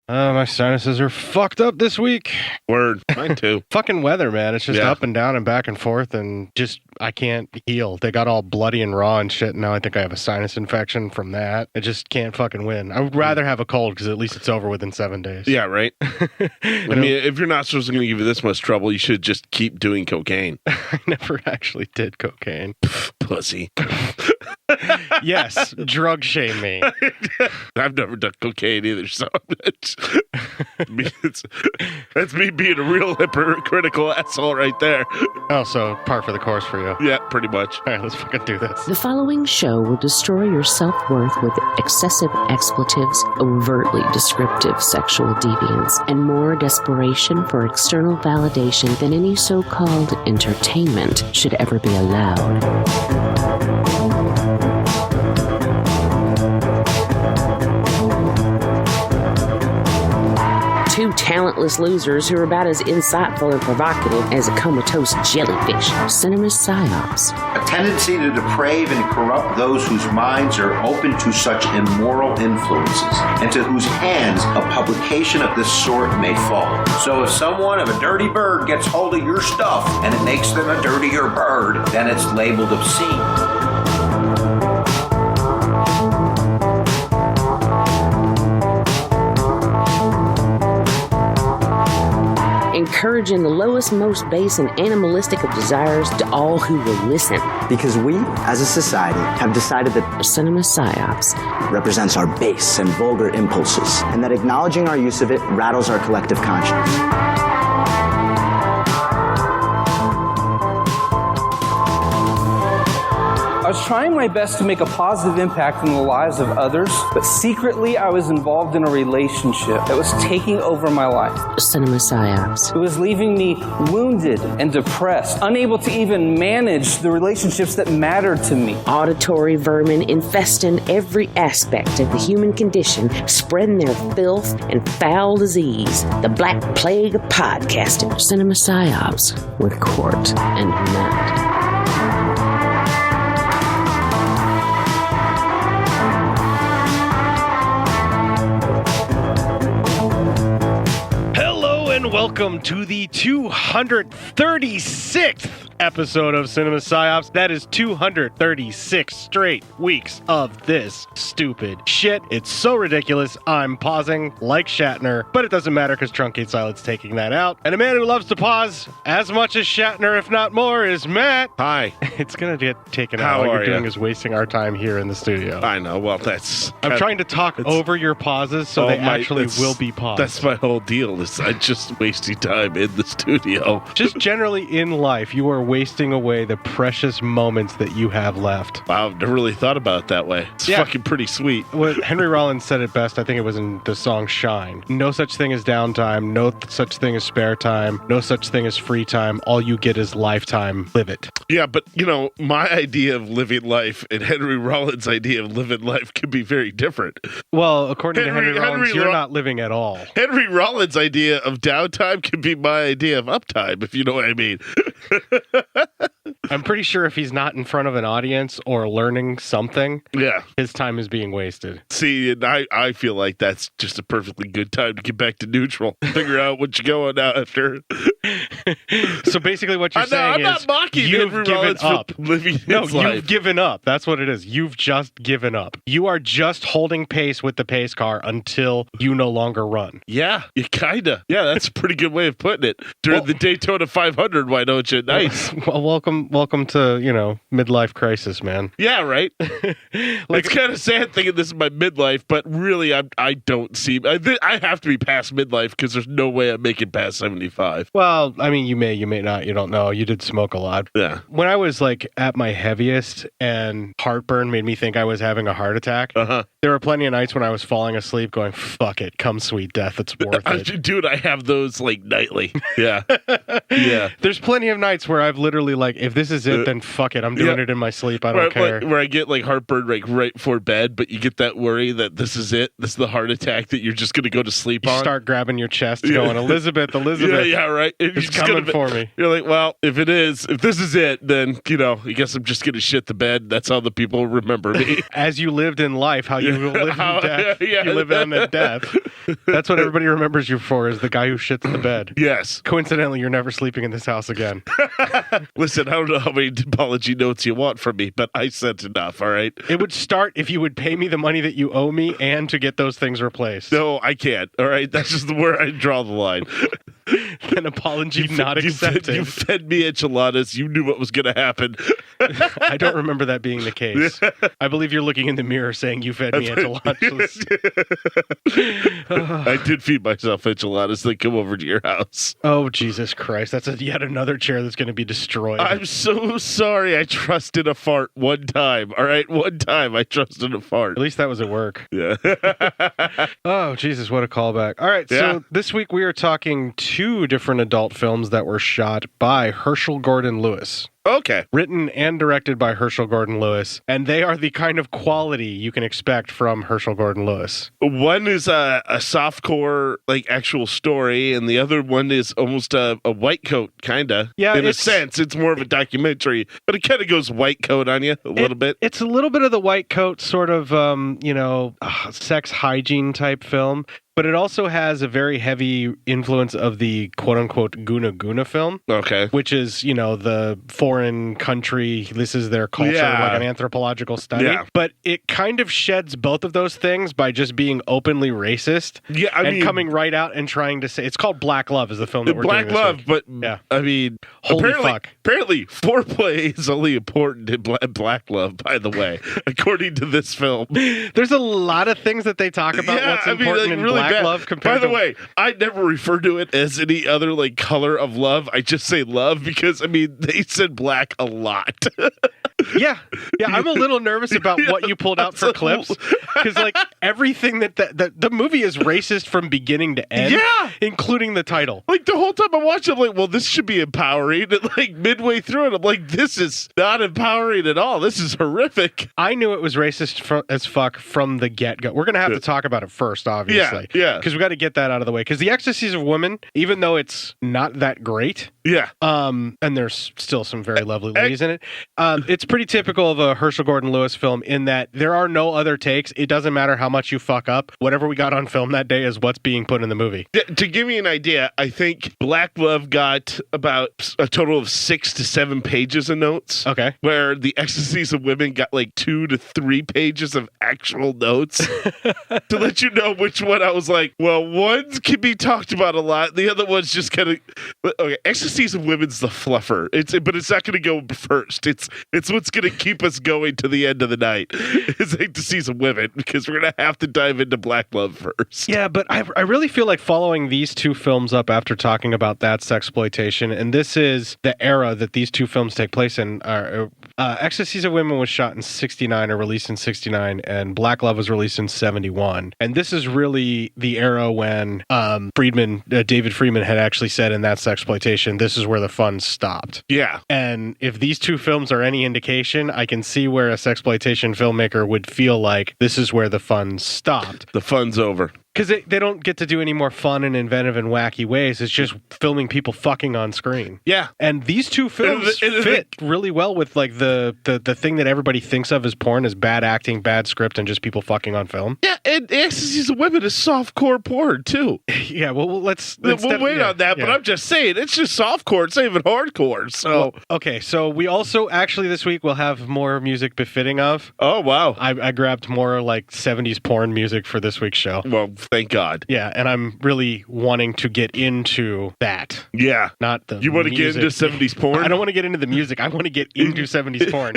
My sinuses are fucked up this week. Word. Mine too. Fucking weather, man. It's just up and down and back and forth, and just I can't heal. They got all bloody and raw and shit. And now I think I have a sinus infection from that. I just can't fucking win. I would rather have a cold because at least it's over within 7 days. Yeah, right. I mean, if your nostrils are going to give you this much trouble, you should just keep doing cocaine. I never actually did cocaine. Pussy. Yes, drug shame me. I've never done cocaine either, so that's me being a real hypocritical asshole right there. Oh, so par for the course for you. Yeah, pretty much. All right, let's fucking do this. The following show will destroy your self-worth with excessive expletives, overtly descriptive sexual deviance, and more desperation for external validation than any so-called entertainment should ever be allowed. Two talentless losers who are about as insightful and provocative as a comatose jellyfish. CinePsyOPs. A tendency to deprave and corrupt those whose minds are open to such immoral influences, and to whose hands a publication of this sort may fall. So if someone of a dirty bird gets hold of your stuff, and it makes them a dirtier bird, then it's labeled obscene. Encouraging the lowest, most base, and animalistic of desires to all who will listen. Because we, as a society, have decided that CinePsyOPs represents our base and vulgar impulses, and that acknowledging our use of it rattles our collective conscience. I was trying my best to make a positive impact in the lives of others, but secretly I was involved in a relationship that was taking over my life. CinePsyOPs. It was leaving me wounded and depressed, unable to even manage the relationships that mattered to me. Auditory vermin infesting every aspect of the human condition, spreading their filth and foul disease. The Black Plague of podcasting. CinePsyOPs with Cort and Matt. Welcome to the 236th episode of CinePsyOPs. That is 236 straight weeks of this stupid shit. It's so ridiculous. I'm pausing like Shatner, but it doesn't matter because Truncate Silent's taking that out. And a man who loves to pause as much as Shatner, if not more, is Matt. Hi. It's going to get taken out. How All are you're doing you? is wasting our time here in the studio. I know. Well, that's... I'm trying to talk over your pauses so they actually will be paused. That's my whole deal. Is I just wasting time in the studio. Just generally in life, you are wasting away the precious moments that you have left. Wow, I've never really thought about it that way. It's fucking pretty sweet. Well, Henry Rollins said it best. I think it was in the song Shine. No such thing as downtime. No such thing as spare time. No such thing as free time. All you get is lifetime. Live it. Yeah, but, you know, my idea of living life and Henry Rollins' idea of living life could be very different. Well, according to Henry Rollins, you're not living at all. Henry Rollins' idea of downtime could be my idea of uptime, if you know what I mean. I'm pretty sure if he's not in front of an audience or learning something, yeah, his time is being wasted. See, and I feel like that's just a perfectly good time to get back to neutral. Figure out what you're going after. So basically what you're saying I'm is not mocking you've Henry given Rollins up. For living No, his life. you've given up. That's what it is. You've just given up. You are just holding pace with the pace car until you no longer run. Yeah, you kinda. Yeah, that's a pretty good way of putting it. During the Daytona 500, why don't you? Nice. Well, welcome to, midlife crisis, man. Yeah, right. It's kind of sad thinking this is my midlife, but really, I don't see. I have to be past midlife because there's no way I'm making past 75. Well, I mean, you may not. You don't know. You did smoke a lot. Yeah. When I was like at my heaviest and heartburn made me think I was having a heart attack, there were plenty of nights when I was falling asleep going, fuck it, come sweet death, it's worth it. Dude, I have those like nightly. Yeah. Yeah. There's plenty of nights where I've literally like, if this this is it, then fuck it. I'm doing it in my sleep. I don't care. Where I get like heartburn like right before bed, but you get that worry that this is it. This is the heart attack that you're just going to go to sleep you on. Start grabbing your chest going, Elizabeth. Yeah, right. It's coming for me. You're like, well, if this is it, then, I guess I'm just going to shit the bed. That's how the people remember me. As you lived in life, how you will live in death. You live on in death. That's what everybody remembers you for, is the guy who shits the bed. Yes. Coincidentally, you're never sleeping in this house again. Listen, I don't know how many apology notes you want from me, but I sent enough, all right? It would start if you would pay me the money that you owe me and to get those things replaced. No, I can't, all right? That's just where I draw the line. An apology not accepted. You fed me enchiladas. You knew what was going to happen. I don't remember that being the case. I believe you're looking in the mirror saying you fed me enchiladas. I did feed myself enchiladas that come over to your house. Oh, Jesus Christ. That's yet another chair that's going to be destroyed. I'm so sorry I trusted a fart one time. All right? One time I trusted a fart. At least that was at work. Yeah. Oh, Jesus, what a callback. All right, so this week we are talking 2 different adult films that were shot by Herschell Gordon Lewis. Okay. Written and directed by Herschell Gordon Lewis, and they are the kind of quality you can expect from Herschell Gordon Lewis. One is a softcore, like, actual story, and the other one is almost a white coat, kind of. Yeah, in a sense. It's more of a documentary, but it kind of goes white coat on you a little bit. It's a little bit of the white coat sort of, sex hygiene type film. But it also has a very heavy influence of the quote-unquote Guna Guna film. Okay. Which is, the foreign country, this is their culture, like an anthropological study. Yeah. But it kind of sheds both of those things by just being openly racist. Yeah, I mean, coming right out and trying to say, it's called Black Love is the film that we're Black doing this Love, week. but, yeah. I mean, Holy fuck. Apparently, foreplay is only important in Black Love, by the way, according to this film. There's a lot of things that they talk about what's important in really Black bad. Love compared By the way, I never refer to it as any other like color of love. I just say love because they said black a lot. Yeah, I'm a little nervous about what you pulled out for clips because everything that the movie is racist from beginning to end. Yeah, including the title. Like the whole time I watch it, I'm like, well, this should be empowering. And midway through it, I'm like, this is not empowering at all. This is horrific. I knew it was racist as fuck from the get-go. We're gonna have to talk about it first, obviously. Yeah. Because we got to get that out of the way. Because the Ecstasies of Women, even though it's not that great, and there's still some very lovely ladies in it, it's pretty typical of a Herschell Gordon Lewis film in that there are no other takes. It doesn't matter how much you fuck up. Whatever we got on film that day is what's being put in the movie. To give you an idea, I think Black Love got about a total of 6 to 7 pages of notes. Okay. Where the Ecstasies of Women got 2 to 3 pages of actual notes. To let you know which one I was like, well, one can be talked about a lot. The other one's just kind of okay. Ecstasies of Women's the fluffer. But it's not going to go first. It's what's going to keep us going to the end of the night. It's Ecstasies of Women because we're going to have to dive into Black Love first. Yeah, but I really feel like following these 2 films up after talking about that sexploitation, and this is the era that these 2 films take place in. Ecstasies of Women was shot in 1969 or released in 1969, and Black Love was released in 1971. And this is really the era when David Friedman had actually said in that sexploitation, this is where the fun stopped. Yeah. And if these 2 films are any indication, I can see where a sexploitation filmmaker would feel like this is where the fun stopped. The fun's over. Because they don't get to do any more fun and inventive and wacky ways. It's just filming people fucking on screen. Yeah. And these 2 films fit really well with the thing that everybody thinks of as porn as bad acting, bad script, and just people fucking on film. Yeah, and Ecstasies of Women is softcore porn, too. Yeah, well, let's we'll wait on that, but I'm just saying, it's just softcore. It's not even hardcore, so... Well, okay, so we also, actually, this week, we'll have more music befitting of. Oh, wow. I grabbed more, 70s porn music for this week's show. Well, thank God. Yeah, and I'm really wanting to get into that. Yeah. Not the You want to get into 70s porn? I don't want to get into the music. I want to get into 70s porn.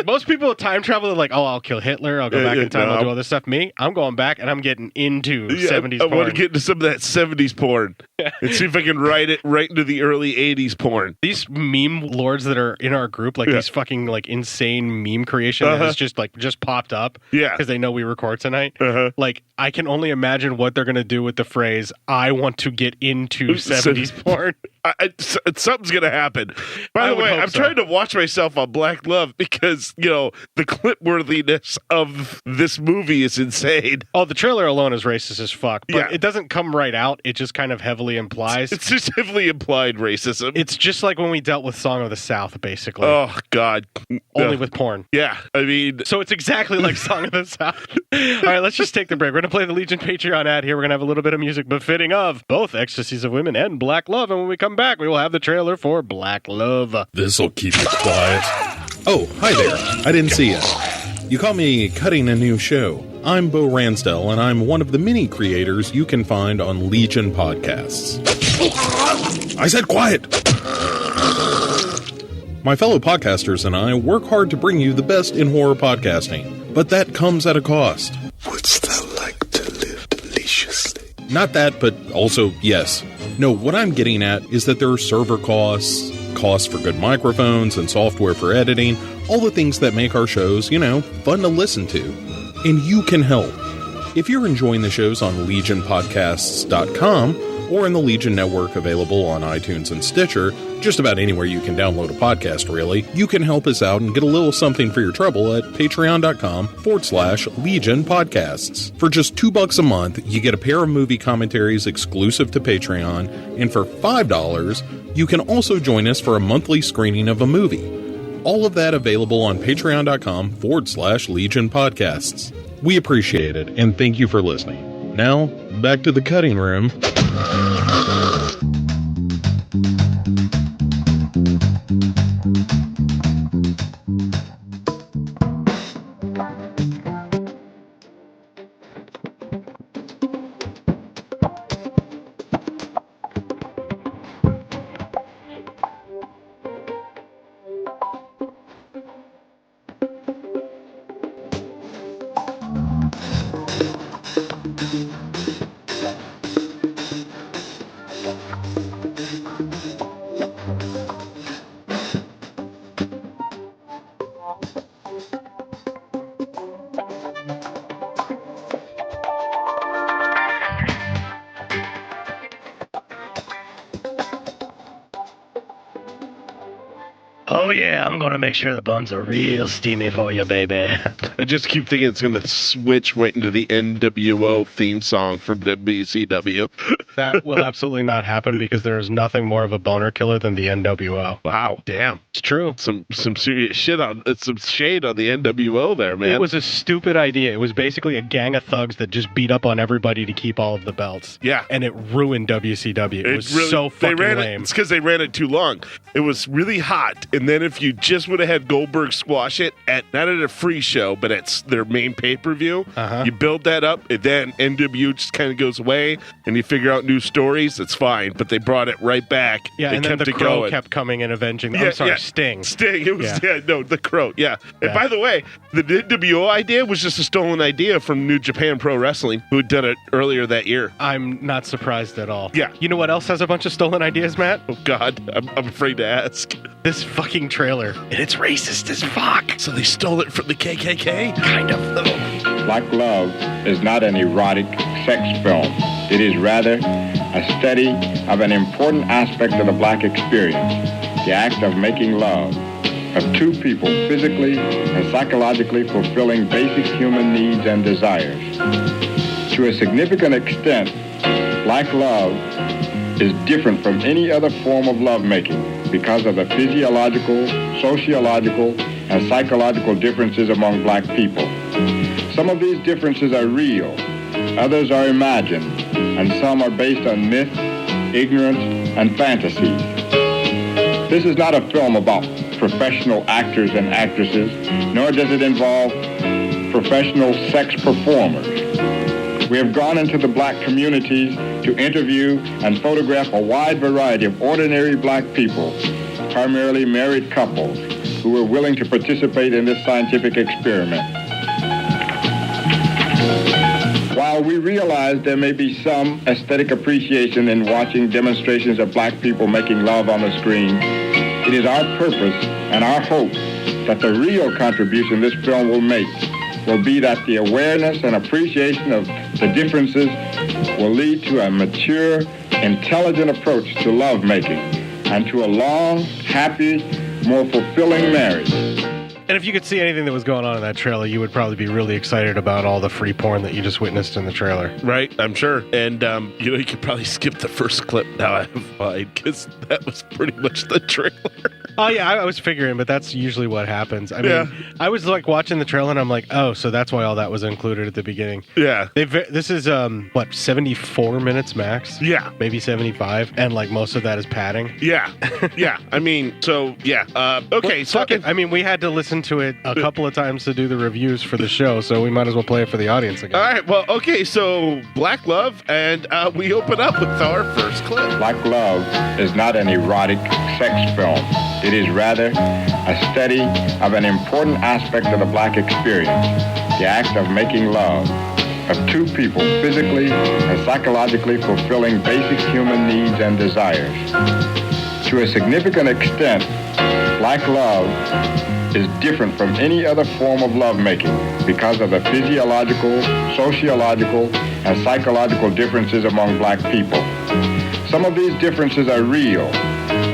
Most people with time travel are like, oh, I'll kill Hitler. I'll go back in time. I'll do all this stuff. Me, I'm going back and I'm getting into 70s porn. I want to get into some of that 70s porn and see if I can write it right into the early 80s porn. These meme lords that are in our group, these fucking insane meme creation that has just popped up because they know we record tonight. I can only imagine what they're going to do with the phrase, I want to get into 70s porn. something's gonna happen. By the way, I'm trying to watch myself on Black Love because the clip worthiness of this movie is insane. Oh, the trailer alone is racist as fuck, but Yeah. it doesn't come right out. It just kind of heavily implies. It's just heavily implied racism. It's just like when we dealt with Song of the South, basically. Oh God, Only with porn. Yeah, I mean, So it's exactly like Song of the South. All right, let's just take the break. We're going to play the Legion Patreon ad here. We're going to have a little bit of music befitting of both Ecstasies of Women and Black Love. And when we come back, we will have the trailer for Black Love. This'll keep it quiet. Oh, hi there. I didn't see you. You caught me cutting a new show. I'm Bo Ransdell, and I'm one of the many creators you can find on Legion Podcasts. I said quiet! My fellow podcasters and I work hard to bring you the best in horror podcasting, but that comes at a cost. Wouldst thou like to live deliciously? Not that, but also yes. No, what I'm getting at is that there are server costs, costs for good microphones and software for editing, all the things that make our shows, fun to listen to. And you can help. If you're enjoying the shows on legionpodcasts.com or in the Legion Network available on iTunes and Stitcher, just about anywhere you can download a podcast, really, you can help us out and get a little something for your trouble at patreon.com/Legion Podcasts. For just $2 a month, you get a pair of movie commentaries exclusive to Patreon, and for $5, you can also join us for a monthly screening of a movie. All of that available on patreon.com/Legion Podcasts. We appreciate it, and thank you for listening. Now, back to the cutting room. Oh yeah, I'm going to make sure the buns are real steamy for you, baby. I just keep thinking it's going to switch right into the NWO theme song from WCW. That will absolutely not happen because there is nothing more of a boner killer than the NWO. Wow, damn. It's true. Some serious shit some shade on the NWO there, man. It was a stupid idea. It was basically a gang of thugs that just beat up on everybody to keep all of the belts. Yeah. And it ruined WCW. It was really, so fucking lame. It's because they ran it too long. It was really hot, and then if you just would have had Goldberg squash it not at a free show, but at their main pay-per-view, you build that up, and then NWO just kind of goes away, and you figure out new stories, it's fine. But they brought it right back. Yeah, and then the Crow kept coming and avenging. I'm sorry, Sting. It was, the Crow, yeah. And by the way, the NWO idea was just a stolen idea from New Japan Pro Wrestling, who had done it earlier that year. I'm not surprised at all. Yeah. You know what else has a bunch of stolen ideas, Matt? Oh, God. I'm afraid to ask. This fucking trailer. And it's racist as fuck. So they stole it from the KKK? Kind of. Black Love is not an erotic sex film. It is rather a study of an important aspect of the black experience, the act of making love, of two people physically and psychologically fulfilling basic human needs and desires. To a significant extent, Black Love is different from any other form of lovemaking because of the physiological, sociological, and psychological differences among black people. Some of these differences are real, others are imagined, and some are based on myth, ignorance, and fantasy. This is not a film about professional actors and actresses, nor does it involve professional sex performers. We have gone into the black communities to interview and photograph a wide variety of ordinary black people, primarily married couples, who were willing to participate in this scientific experiment. While we realize there may be some aesthetic appreciation in watching demonstrations of black people making love on the screen, it is our purpose and our hope that the real contribution this film will make will be that the awareness and appreciation of the differences will lead to a mature, intelligent approach to lovemaking. and to a long, happy, more fulfilling marriage. And if you could see anything that was going on in that trailer, you would probably be really excited about all the free porn that you just witnessed in the trailer. Right, I'm sure. And, you could probably skip the first clip now I have mine, because that was pretty much the trailer. Oh, yeah, I was figuring, but that's usually what happens. I mean, I was like watching the trailer and I'm like, oh, so that's why all that was included at the beginning. Yeah. This is, 74 minutes max? Yeah. Maybe 75. And like most of that is padding. Yeah. Yeah. I mean, so, yeah. Okay. So, I mean, we had to listen to it a couple of times to do the reviews for the show, so we might as well play it for the audience again. All right. Well, okay. So, Black Love, and we open up with our first clip. Black Love is not an erotic sex film. It is rather a study of an important aspect of the black experience, the act of making love, of two people physically and psychologically fulfilling basic human needs and desires. To a significant extent, Black Love is different from any other form of lovemaking because of the physiological, sociological, and psychological differences among black people. Some of these differences are real,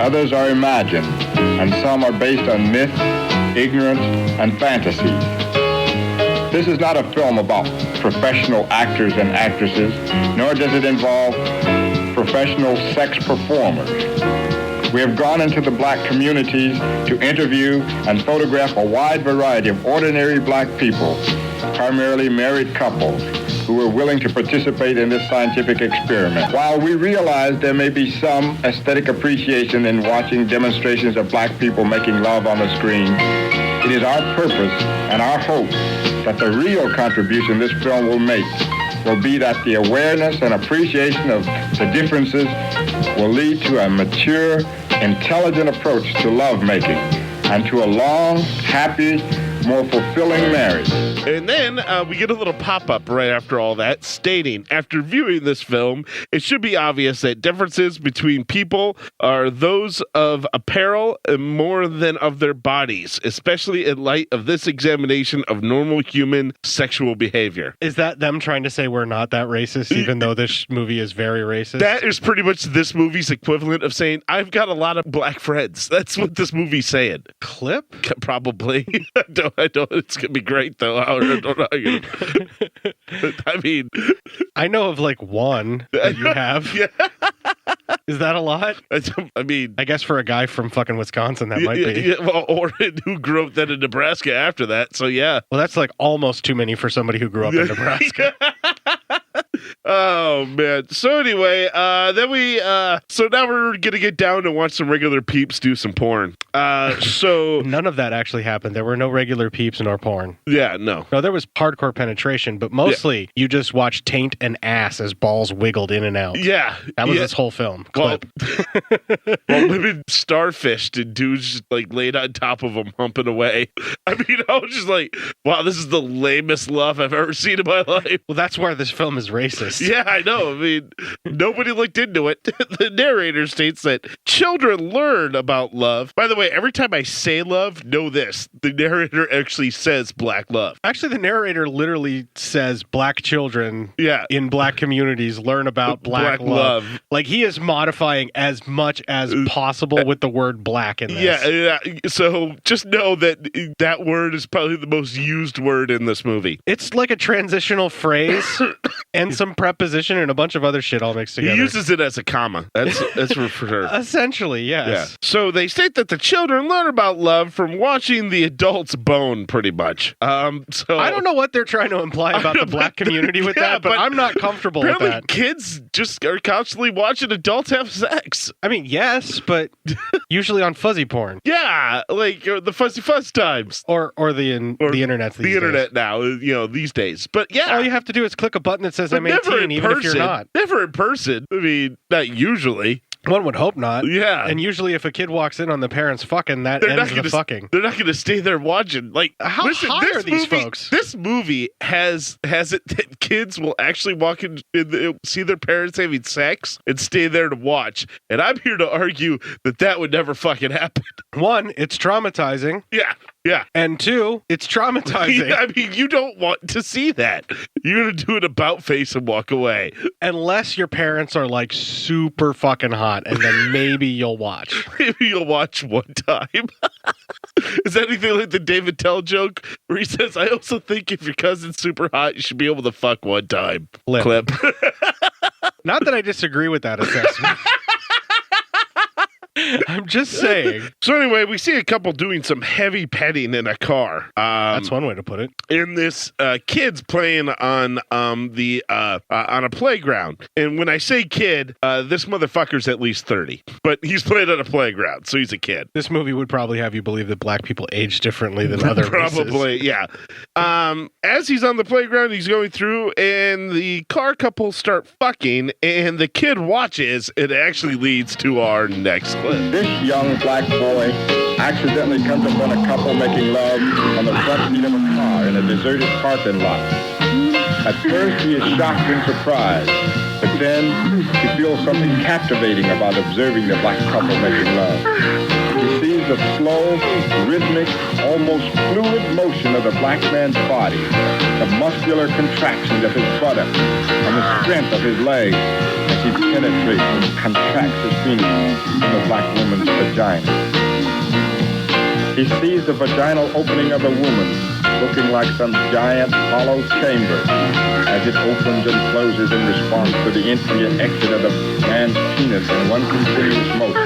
others are imagined, and some are based on myth, ignorance, and fantasy. This is not a film about professional actors and actresses, nor does it involve professional sex performers. We have gone into the black communities to interview and photograph a wide variety of ordinary black people, primarily married couples, who were willing to participate in this scientific experiment. While we realize there may be some aesthetic appreciation in watching demonstrations of black people making love on the screen, it is our purpose and our hope that the real contribution this film will make will be that the awareness and appreciation of the differences will lead to a mature, intelligent approach to lovemaking and to a long, happy, more fulfilling marriage. And then we get a little pop-up right after all that stating, after viewing this film, it should be obvious that differences between people are those of apparel more than of their bodies, especially in light of this examination of normal human sexual behavior. Is that them trying to say we're not that racist, even though this movie is very racist? That is pretty much this movie's equivalent of saying, I've got a lot of black friends. That's what this movie's saying. Clip? Probably. I don't. It's gonna be great though. I don't know. I mean, I know of like one that you have. Yeah. Is that a lot? I mean, I guess for a guy from fucking Wisconsin, that might be. Yeah, well, or who grew up then in Nebraska after that. So yeah. Well, that's like almost too many for somebody who grew up in Nebraska. Oh man. So anyway, so now we're gonna get down to watch some regular peeps do some porn. So none of that actually happened. There were no regular peeps nor porn. Yeah, no. No, there was hardcore penetration, but mostly you just watched taint and ass as balls wiggled in and out. Yeah. That was this whole film. Clip. Well, women starfished and dudes just like laid on top of them humping away. I mean, I was just like, wow, this is the lamest love I've ever seen in my life. Well, that's why this film is racist. Yeah, I know. I mean, nobody looked into it. The narrator states that children learn about love. By the way, every time I say love, know this. The narrator actually says black love. Actually, the narrator literally says black children in black communities learn about black love. Like, he is modifying as much as possible with the word black in this. Yeah. So just know that that word is probably the most used word in this movie. It's like a transitional phrase and some preposition and a bunch of other shit all mixed together. He uses it as a comma. That's for sure. Essentially, yes. Yeah. So they state that the children learn about love from watching the adults bone, pretty much. So I don't know what they're trying to imply about the black community with that, but I'm not comfortable with that. Kids just are constantly watching adults have sex. I mean, yes, but usually on fuzzy porn. Yeah, like the fuzzy fuzz times, or the internet. The internet now, these days. But yeah, all you have to do is click a button that says I'm 18, even if you're not. Never in person. I mean, not usually. One would hope not. Yeah. And usually if a kid walks in on the parents fucking, that ends the fucking. They're not going to stay there watching. Like, how high are these folks? This movie has it that kids will actually walk in, see their parents having sex and stay there to watch. And I'm here to argue that would never fucking happen. One, it's traumatizing. Yeah. Yeah. And 2, it's traumatizing. I mean, you don't want to see that. You're going to do an about face and walk away. Unless your parents are like super fucking hot, and then maybe you'll watch. Maybe you'll watch one time. Is that anything like the David Tell joke where he says, I also think if your cousin's super hot, you should be able to fuck one time. Clip. Not that I disagree with that assessment. I'm just saying. So anyway, we see a couple doing some heavy petting in a car. That's one way to put it. In this kids playing on on a playground. And when I say kid, this motherfucker's at least 30. But he's playing on a playground, so he's a kid. This movie would probably have you believe that black people age differently than other Probably, races. yeah. As he's on the playground, he's going through, and the car couple start fucking, and the kid watches. It actually leads to our next clip. This young black boy accidentally comes upon a couple making love on the front seat of a car in a deserted parking lot. At first, he is shocked and surprised, but then he feels something captivating about observing the black couple making love. He sees the slow, rhythmic, almost fluid motion of the black man's body, the muscular contractions of his buttocks, and the strength of his legs as he penetrates and contracts his penis in the black woman's vagina. He sees the vaginal opening of a woman, looking like some giant hollow chamber, as it opens and closes in response to the entry and exit of the man's penis in one continuous motion.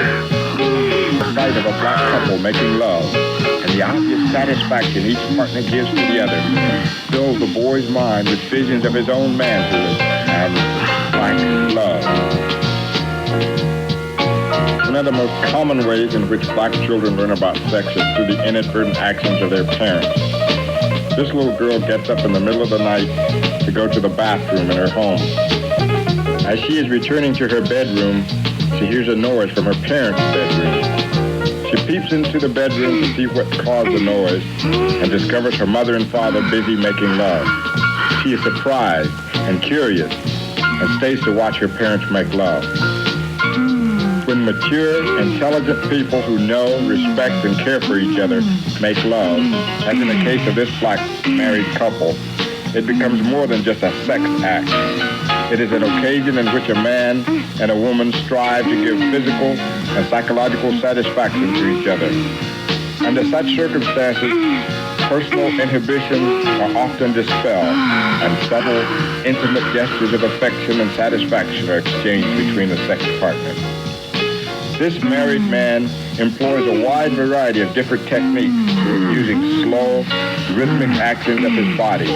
The sight of a black couple making love and the obvious satisfaction each partner gives to the other fills the boy's mind with visions of his own manhood and black love. One of the most common ways in which black children learn about sex is through the inadvertent actions of their parents. This little girl gets up in the middle of the night to go to the bathroom in her home. As she is returning to her bedroom, she hears a noise from her parents' bedroom. She peeps into the bedroom to see what caused the noise and discovers her mother and father busy making love. She is surprised and curious and stays to watch her parents make love. When mature, intelligent people who know, respect, and care for each other make love, as in the case of this black married couple, it becomes more than just a sex act. It is an occasion in which a man and a woman strive to give physical and psychological satisfaction to each other. Under such circumstances, personal inhibitions are often dispelled, and subtle, intimate gestures of affection and satisfaction are exchanged between the sex partners. This married man employs a wide variety of different techniques, using slow, rhythmic actions of his body,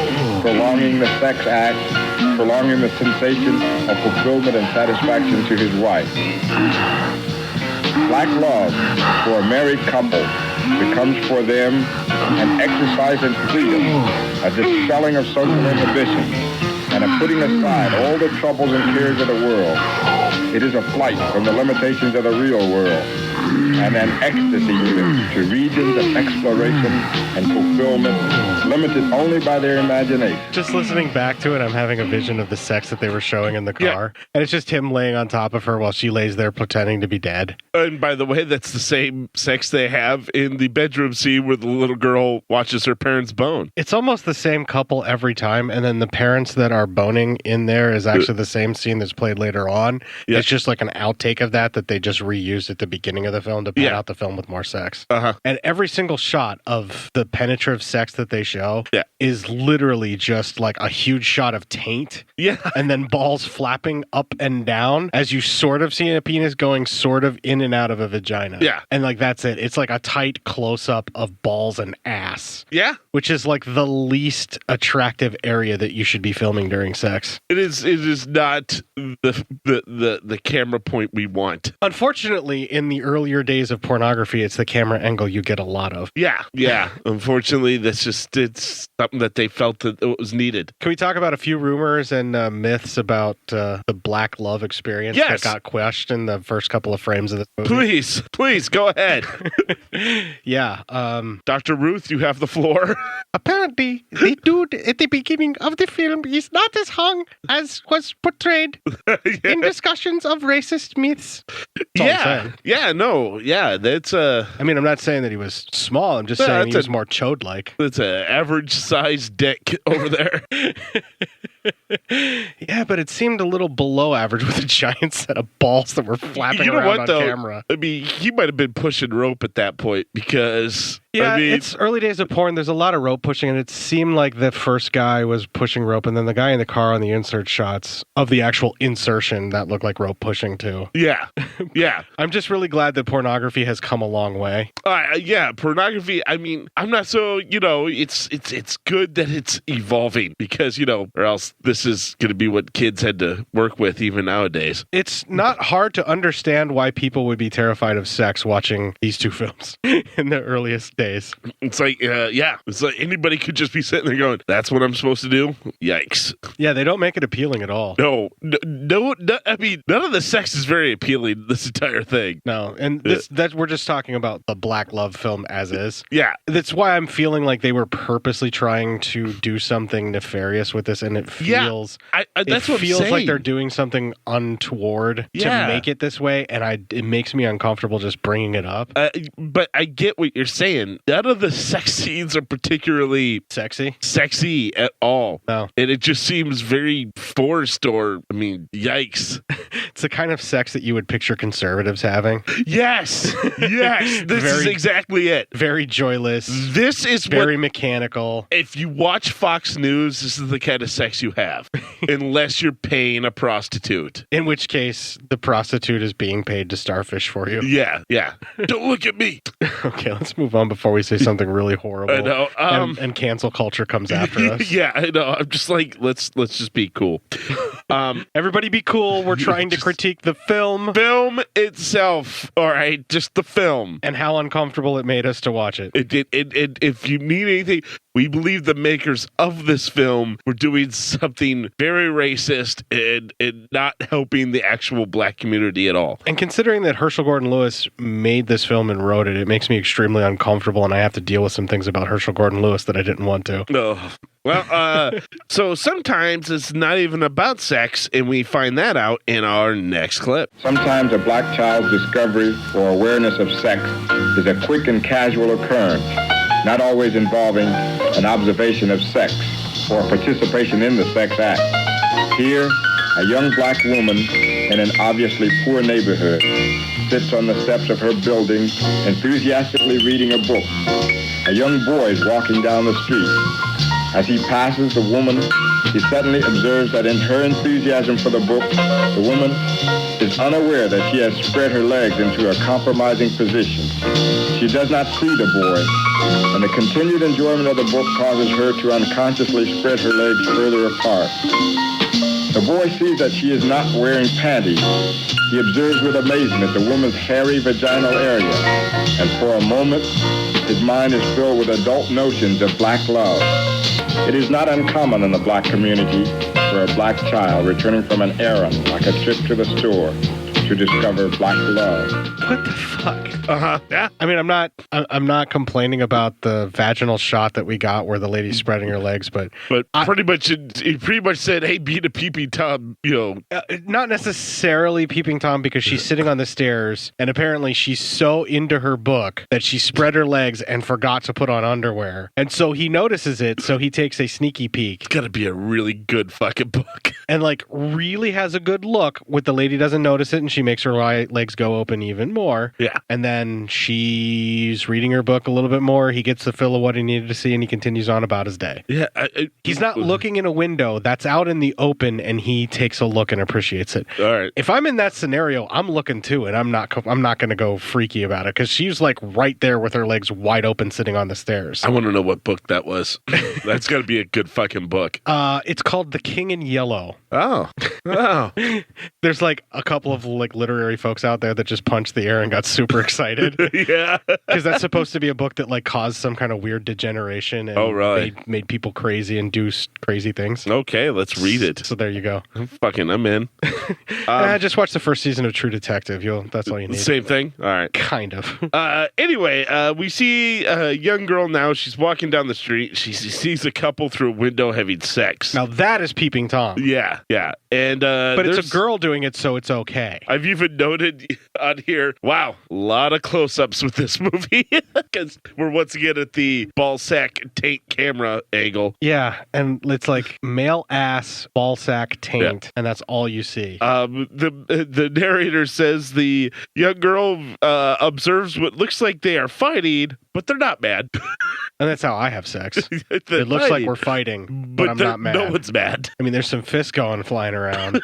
prolonging the sex act, prolonging the sensation of fulfillment and satisfaction to his wife. Black love for a married couple becomes for them an exercise in freedom, a dispelling of social inhibition, and a putting aside all the troubles and cares of the world. It is a flight from the limitations of the real world, and an ecstasy to regions of exploration and fulfillment limited only by their imagination. Just listening back to it, I'm having a vision of the sex that they were showing in the car. Yeah. And it's just him laying on top of her while she lays there pretending to be dead. And by the way, that's the same sex they have in the bedroom scene where the little girl watches her parents bone. It's almost the same couple every time, and then the parents that are boning in there is actually the same scene that's played later on. Yeah. It's just like an outtake of that they just reused at the beginning of the film to pad out the film with more sex. Uh-huh. And every single shot of the penetrative sex that they show is literally just like a huge shot of taint. Yeah. And then balls flapping up and down as you sort of see a penis going sort of in and out of a vagina. Yeah. And like that's it. It's like a tight close-up of balls and ass. Yeah. Which is like the least attractive area that you should be filming during sex. It is not the camera point we want. Unfortunately, in the earlier days of pornography, it's the camera angle you get a lot of. Yeah. Unfortunately, it's something that they felt that it was needed. Can we talk about a few rumors and myths about the black love experience that got questioned in the first couple of frames of the movie? Please, go ahead. Yeah. Dr. Ruth, you have the floor. Apparently, the dude at the beginning of the film is not as hung as was portrayed in discussions of racist myths. Yeah, no, No, yeah, that's I mean, I'm not saying that he was small. I'm just saying he was more chode-like. That's an average size dick over there. Yeah, but it seemed a little below average with a giant set of balls that were flapping around on camera. I mean, he might have been pushing rope at that point because... Yeah, I mean, it's early days of porn. There's a lot of rope pushing, and it seemed like the first guy was pushing rope, and then the guy in the car on the insert shots of the actual insertion, that looked like rope pushing too. Yeah, yeah. I'm just really glad that pornography has come a long way. Yeah, pornography, I mean, I'm not so, it's good that it's evolving because, or else this is going to be what kids had to work with even nowadays. It's not hard to understand why people would be terrified of sex watching these two films in the earliest days. It's like, it's like anybody could just be sitting there going, that's what I'm supposed to do? Yikes. Yeah, they don't make it appealing at all. No, I mean, none of the sex is very appealing, this entire thing. No, and we're just talking about the Black Love film as is. Yeah. That's why I'm feeling like they were purposely trying to do something nefarious with this, and it feels... Yeah, that's what I'm feels saying. like they're doing something untoward to make it this way, and it makes me uncomfortable just bringing it up. But I get what you're saying. None of the sex scenes are particularly sexy at all. No. And it just seems very forced yikes. It's the kind of sex that you would picture conservatives having. Yes. This is exactly it. Very joyless. This is very mechanical. If you watch Fox News, this is the kind of sex you have. Unless you're paying a prostitute. In which case, the prostitute is being paid to starfish for you. Yeah. Don't look at me. Okay, let's move on before we say something really horrible. I know. And cancel culture comes after us. Yeah, I know. I'm just like, let's just be cool. Everybody be cool. We're trying to critique the film. Film itself. All right, just the film. And how uncomfortable it made us to watch it. If you need anything, we believe the makers of this film were doing something very racist and not helping the actual black community at all. And considering that Herschell Gordon Lewis made this film and wrote it, it makes me extremely uncomfortable, and I have to deal with some things about Herschell Gordon Lewis that I didn't want to. Oh. Well, so sometimes it's not even about sex, and we find that out in our next clip. Sometimes a black child's discovery or awareness of sex is a quick and casual occurrence, not always involving an observation of sex or participation in the sex act. Here, a young black woman in an obviously poor neighborhood sits on the steps of her building enthusiastically reading a book. A young boy is walking down the street. As he passes the woman, he suddenly observes that in her enthusiasm for the book, the woman is unaware that she has spread her legs into a compromising position. She does not see the boy, and the continued enjoyment of the book causes her to unconsciously spread her legs further apart. The boy sees that she is not wearing panties. He observes with amazement the woman's hairy vaginal area, and for a moment, his mind is filled with adult notions of black love. It is not uncommon in the black community for a black child returning from an errand, like a trip to the store, to discover black love. What the fuck? Yeah. I mean, I'm not complaining about the vaginal shot that we got where the lady's spreading her legs, but pretty much he pretty much said, "Hey, beat a peeping Tom," not necessarily peeping Tom, because she's sitting on the stairs and apparently she's so into her book that she spread her legs and forgot to put on underwear, and so he notices it, so he takes a sneaky peek. It's gotta be a really good fucking book, and really has a good look. With the lady doesn't notice it, and she makes her legs go open even more. Yeah, and then she's reading her book a little bit more. He gets the fill of what he needed to see, and he continues on about his day. Yeah, he's not looking in a window that's out in the open, and he takes a look and appreciates it. All right. If I'm in that scenario, I'm looking too, and I'm not going to go freaky about it, because she's like right there with her legs wide open, sitting on the stairs. I want to know what book that was. That's got to be a good fucking book. It's called The King in Yellow. Oh. There's like a couple of like literary folks out there that just punched the air and got super excited. Yeah, because that's supposed to be a book that like caused some kind of weird degeneration and made people crazy and do crazy things. Okay, let's read it. So there you go. I'm in. I just watched the first season of True Detective. That's all you need. Same thing. All right, kind of. Anyway, we see a young girl now. She's walking down the street. She sees a couple through a window having sex. Now that is peeping Tom. Yeah, and but it's a girl doing it, so it's okay. I've even noted on here, wow, a lot of close-ups with this movie because we're once again at the ball sack taint camera angle. Yeah, and it's like male ass, ball sack, taint, and that's all you see. The narrator says the young girl observes what looks like they are fighting, but they're not mad. And that's how I have sex. It looks like we're fighting, but I'm not mad. No one's mad. I mean, there's some fists going flying around,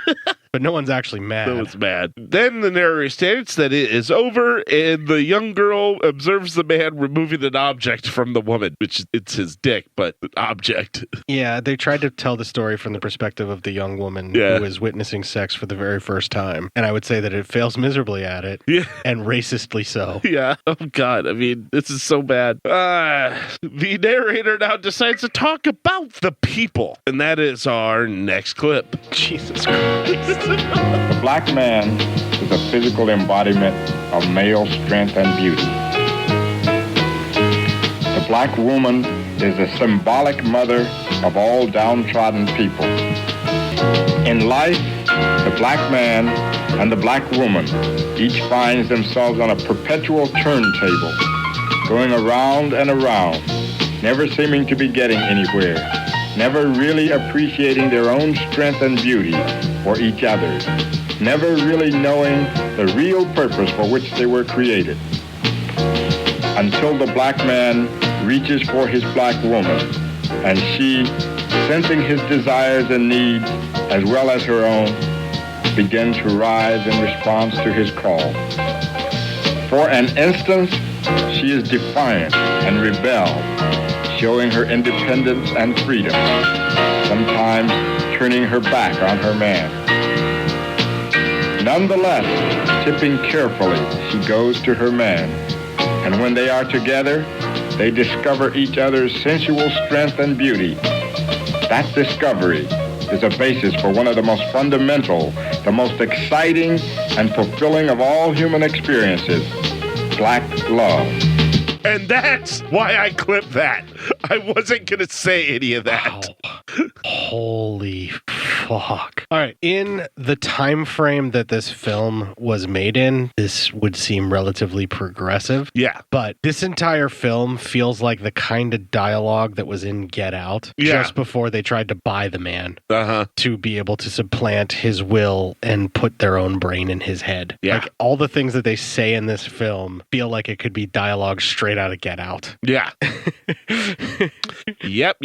but no one's actually mad. No one's mad. Then the narrator states that it is over, and the young girl observes the man removing an object from the woman, which it's his dick, but an object. Yeah, they tried to tell the story from the perspective of the young woman who is witnessing sex for the very first time. And I would say that it fails miserably at it, and racistly so. Yeah. Oh, God. I mean, this is so bad. The narrator now decides to talk about the people, and that is our next clip. Jesus Christ. The black man is a physical embodiment of male strength and beauty. The black woman is a symbolic mother of all downtrodden people. In life, the black man and the black woman each finds themselves on a perpetual turntable, going around and around, never seeming to be getting anywhere, never really appreciating their own strength and beauty for each other, never really knowing the real purpose for which they were created. Until the black man reaches for his black woman, and she, sensing his desires and needs as well as her own, begins to rise in response to his call. For an instant, she is defiant and rebelled, showing her independence and freedom, sometimes turning her back on her man. Nonetheless, tipping carefully, she goes to her man, and when they are together, they discover each other's sensual strength and beauty. That discovery is a basis for one of the most fundamental, the most exciting, and fulfilling of all human experiences, black love. And that's why I clipped that. I wasn't going to say any of that. Wow. Holy fuck. All right. In the time frame that this film was made in, this would seem relatively progressive. Yeah. But this entire film feels like the kind of dialogue that was in Get Out just before they tried to buy the man to be able to supplant his will and put their own brain in his head. Yeah. Like all the things that they say in this film feel like it could be dialogue straight out of Get Out. Yeah. Yep.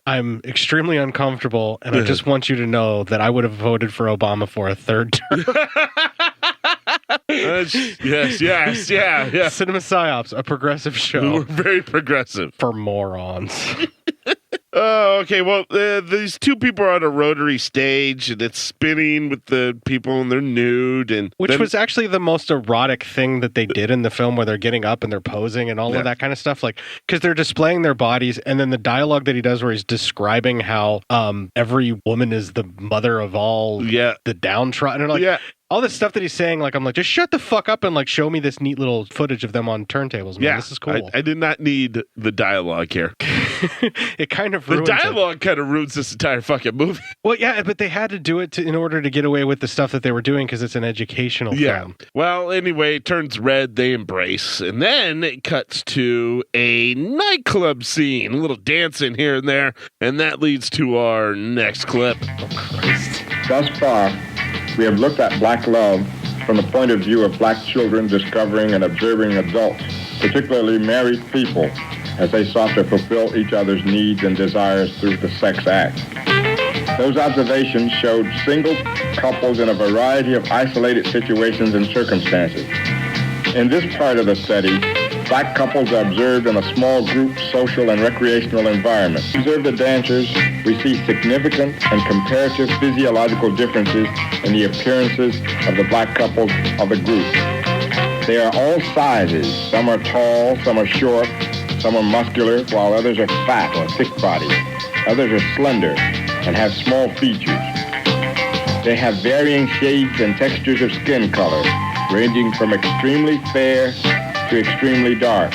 I'm extremely uncomfortable, and I just want you to know that I would have voted for Obama for a third term. Yes. Cinema Psyops, a progressive show. We're very progressive. For morons. Oh, okay. Well, these two people are on a rotary stage, and it's spinning with the people, and they're nude, which was actually the most erotic thing that they did in the film, where they're getting up and they're posing and all of that kind of stuff. Like, because they're displaying their bodies, and then the dialogue that he does, where he's describing how every woman is the mother of all the downtrodden, and like. All this stuff that he's saying, like, I'm like, just shut the fuck up and, like, show me this neat little footage of them on turntables, man. This is cool. I did not need the dialogue here. It kind of ruins the dialogue kind of ruins this entire fucking movie. Well, yeah, but they had to do it in order to get away with the stuff that they were doing, because it's an educational film. Well, anyway, it turns red, they embrace, and then it cuts to a nightclub scene, a little dancing here and there, and that leads to our next clip. Oh, Christ. Thus far, we have looked at black love from the point of view of black children discovering and observing adults, particularly married people, as they sought to fulfill each other's needs and desires through the sex act. Those observations showed single couples in a variety of isolated situations and circumstances. In this part of the study, black couples are observed in a small group, social, and recreational environment. Observe the dancers, we see significant and comparative physiological differences in the appearances of the black couples of the group. They are all sizes. Some are tall, some are short, some are muscular, while others are fat or thick-bodied. Others are slender and have small features. They have varying shades and textures of skin color, ranging from extremely fair to extremely dark.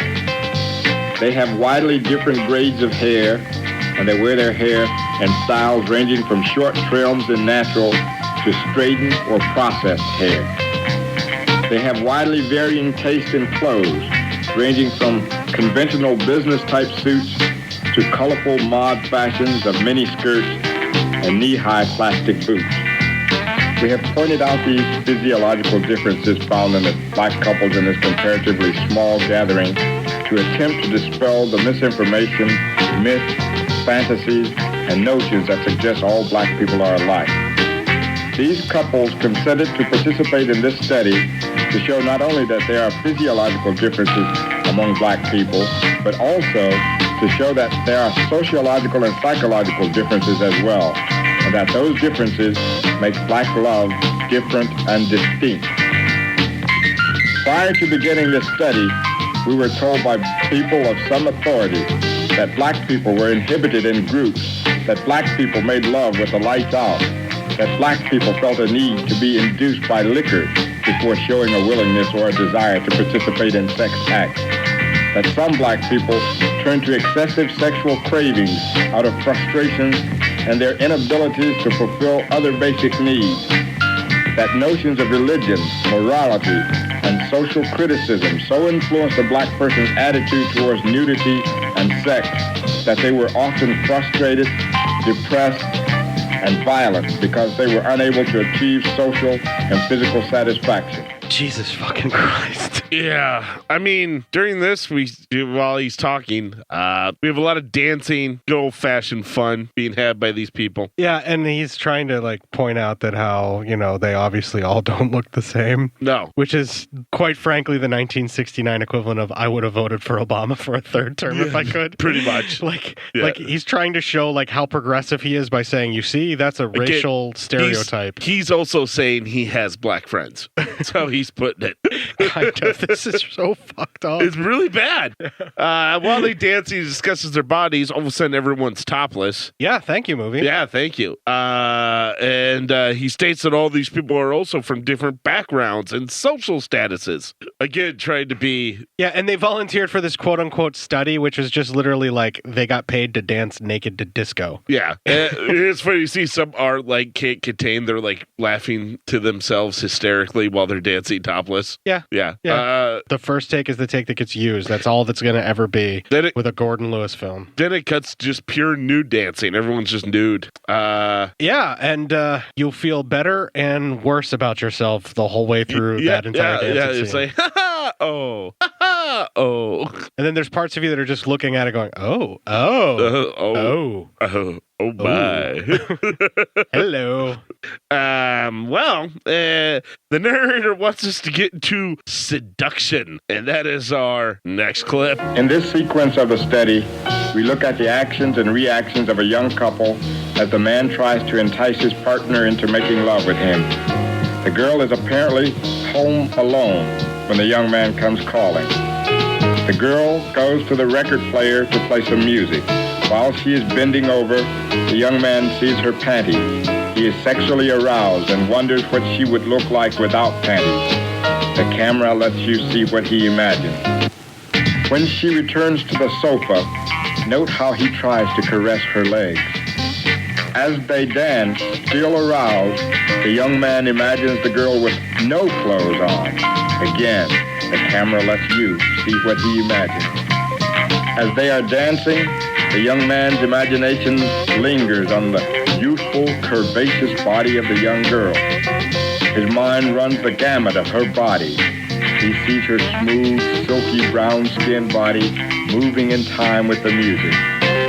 They have widely different grades of hair, and they wear their hair in styles ranging from short trims and natural to to straighten or processed hair. They have widely varying taste in clothes, ranging from conventional business-type suits to colorful mod fashions of mini skirts and knee-high plastic boots. We have pointed out these physiological differences found in the black couples in this comparatively small gathering to attempt to dispel the misinformation, myths, fantasies, and notions that suggest all black people are alike. These couples consented to participate in this study to show not only that there are physiological differences among black people, but also to show that there are sociological and psychological differences as well, and that those differences make black love different and distinct. Prior to beginning this study, we were told by people of some authority that black people were inhibited in groups, that black people made love with the lights out, that black people felt a need to be induced by liquor before showing a willingness or a desire to participate in sex acts, that some black people turn to excessive sexual cravings out of frustrations and their inabilities to fulfill other basic needs, that notions of religion, morality, and social criticism so influenced a black person's attitude towards nudity and sex that they were often frustrated, depressed, and violent because they were unable to achieve social and physical satisfaction. Jesus fucking Christ. Yeah, I mean, during this, while he's talking, we have a lot of dancing, good old-fashioned fun being had by these people. Yeah, and he's trying to like point out that how, they obviously all don't look the same. No. Which is, quite frankly, the 1969 equivalent of I would have voted for Obama for a third term if I could. Pretty much. Like he's trying to show like how progressive he is by saying, you see, that's a racial stereotype. He's also saying he has black friends. That's how he's putting it. Kind of. This is so fucked up. It's really bad. While they dance, he discusses their bodies. All of a sudden, everyone's topless. Yeah, thank you, movie. Yeah, thank you. And he states that all these people are also from different backgrounds and social statuses. Again, trying to be... Yeah, and they volunteered for this quote-unquote study, which is just literally like they got paid to dance naked to disco. Yeah. It's funny. You see some art like can't contain. They're like laughing to themselves hysterically while they're dancing topless. Yeah. Yeah. The first take is the take that gets used. That's all that's going to ever be with a Gordon Lewis film. Then it cuts just pure nude dancing. Everyone's just nude. Yeah, and you'll feel better and worse about yourself the whole way through that entire dancing scene. It's like, ha-ha, oh, ha-ha, oh. And then there's parts of you that are just looking at it going, oh my. Hello. The narrator wants us to get into seduction, and that is our next clip. In this sequence of the study, we look at the actions and reactions of a young couple as the man tries to entice his partner into making love with him. The girl is apparently home alone when the young man comes calling. The girl goes to the record player to play some music. While she is bending over, the young man sees her panties. He is sexually aroused and wonders what she would look like without panties. The camera lets you see what he imagines. When she returns to the sofa, note how he tries to caress her legs. As they dance, still aroused, the young man imagines the girl with no clothes on. Again, the camera lets you see what he imagines. As they are dancing, the young man's imagination lingers on the youthful, curvaceous body of the young girl. His mind runs the gamut of her body. He sees her smooth, silky, brown-skinned body moving in time with the music.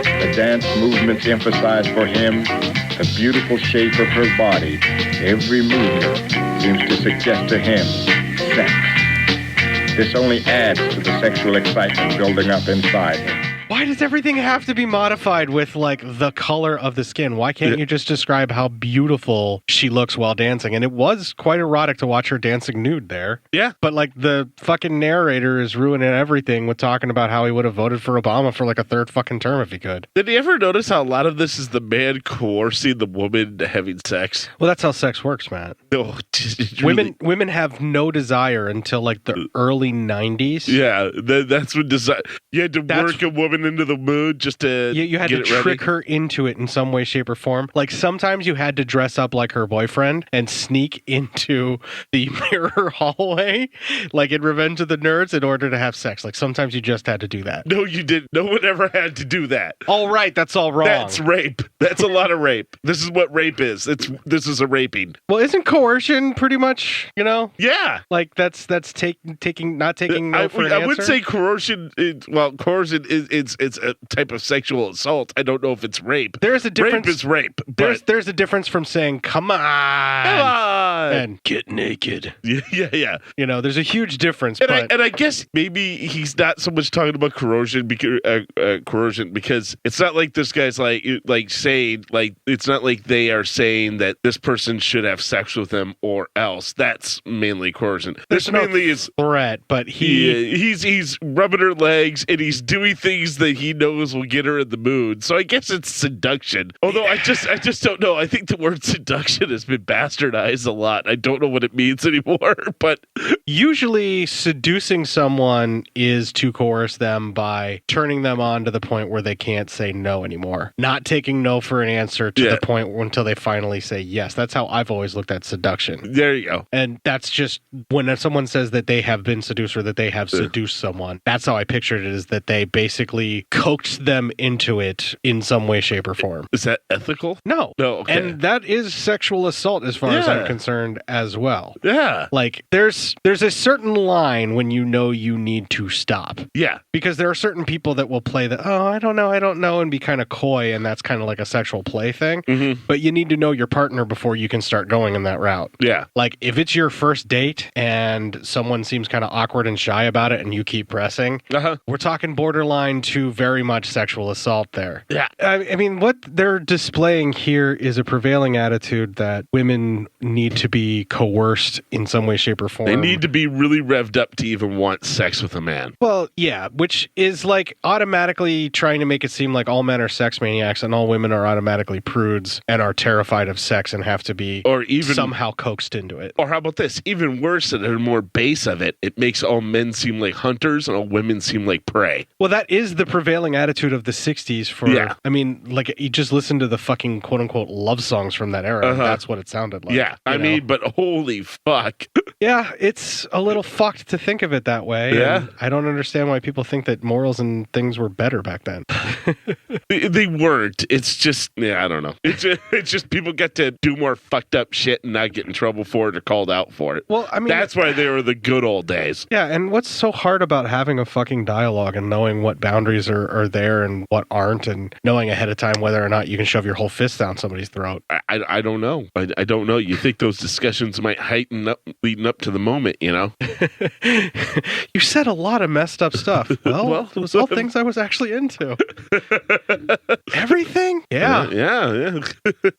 The dance movements emphasize for him the beautiful shape of her body. Every movement seems to suggest to him sex. This only adds to the sexual excitement building up inside him. Why does everything have to be modified with, like, the color of the skin? Why can't you just describe how beautiful she looks while dancing? And it was quite erotic to watch her dancing nude there. Yeah. But, like, the fucking narrator is ruining everything with talking about how he would have voted for Obama for, like, a third fucking term if he could. Did you ever notice how a lot of this is the man coercing the woman into having sex? Well, that's how sex works, Matt. No, Women have no desire until, like, the early 90s. Yeah, that's when desire... You had to work a woman woman into the mood just to you had get to it trick ready. her into it in some way, shape, or form. Like sometimes you had to dress up like her boyfriend and sneak into the mirror hallway, like in Revenge of the Nerds, in order to have sex. Like sometimes you just had to do that. No, you didn't. No one ever had to do that. All right, that's all wrong. That's rape. That's a lot of rape. This is what rape is. This is a raping. Well, isn't coercion pretty much, Yeah. like that's taking not taking no for an I would answer? say coercion. Coercion is it's a type of sexual assault. I don't know if it's rape. There's a difference. Rape is rape. But There's a difference from saying "come on" and "get naked." yeah. There's a huge difference. And I guess maybe he's not so much talking about coercion because it's not like this guy's like saying like it's not like they are saying that this person should have sex with them or else. That's mainly coercion. This mainly is threat, but he's rubbing her legs and he's doing things that he knows will get her in the mood. So I guess it's seduction. Although I just don't know. I think the word seduction has been bastardized a lot. I don't know what it means anymore. But usually seducing someone is to coerce them by turning them on to the point where they can't say no anymore. Not taking no for an answer to the point until they finally say yes. That's how I've always looked at seduction. There you go. And that's just when someone says that they have been seduced or that they have seduced someone. That's how I pictured it, is that they basically coaxed them into it in some way, shape, or form. Is that ethical? No. Okay. And that is sexual assault as far as I'm concerned as well. Yeah. Like there's a certain line when you know you need to stop. Yeah. Because there are certain people that will play the, I don't know, and be kind of coy, and that's kind of like a sexual play thing. Mm-hmm. But you need to know your partner before you can start going in that route. Yeah. Like if it's your first date and someone seems kind of awkward and shy about it and you keep pressing, we're talking borderline to very much sexual assault there. Yeah. I mean, what they're displaying here is a prevailing attitude that women need to be coerced in some way, shape, or form. They need to be really revved up to even want sex with a man. Well, yeah, which is like automatically trying to make it seem like all men are sex maniacs and all women are automatically prudes and are terrified of sex and have to be or even somehow coaxed into it. Or how about this? Even worse, at a more base of it, it makes all men seem like hunters and all women seem like prey. Well, that is the prevailing attitude of the 60s for, I mean, like you just listen to the fucking quote unquote love songs from that era. That's what it sounded like. Yeah, I mean, but holy fuck. Yeah, it's a little fucked to think of it that way. Yeah. I don't understand why people think that morals and things were better back then. They weren't. It's just, I don't know. It's just people get to do more fucked up shit and not get in trouble for it or called out for it. Well, I mean, that's why they were the good old days. Yeah, and what's so hard about having a fucking dialogue and knowing what boundaries are there and what aren't, and knowing ahead of time whether or not you can shove your whole fist down somebody's throat? I don't know. I don't know. You think those discussions might heighten up leading up to the moment, You said a lot of messed up stuff. Well, it was all things I was actually into. Everything? Yeah. Yeah.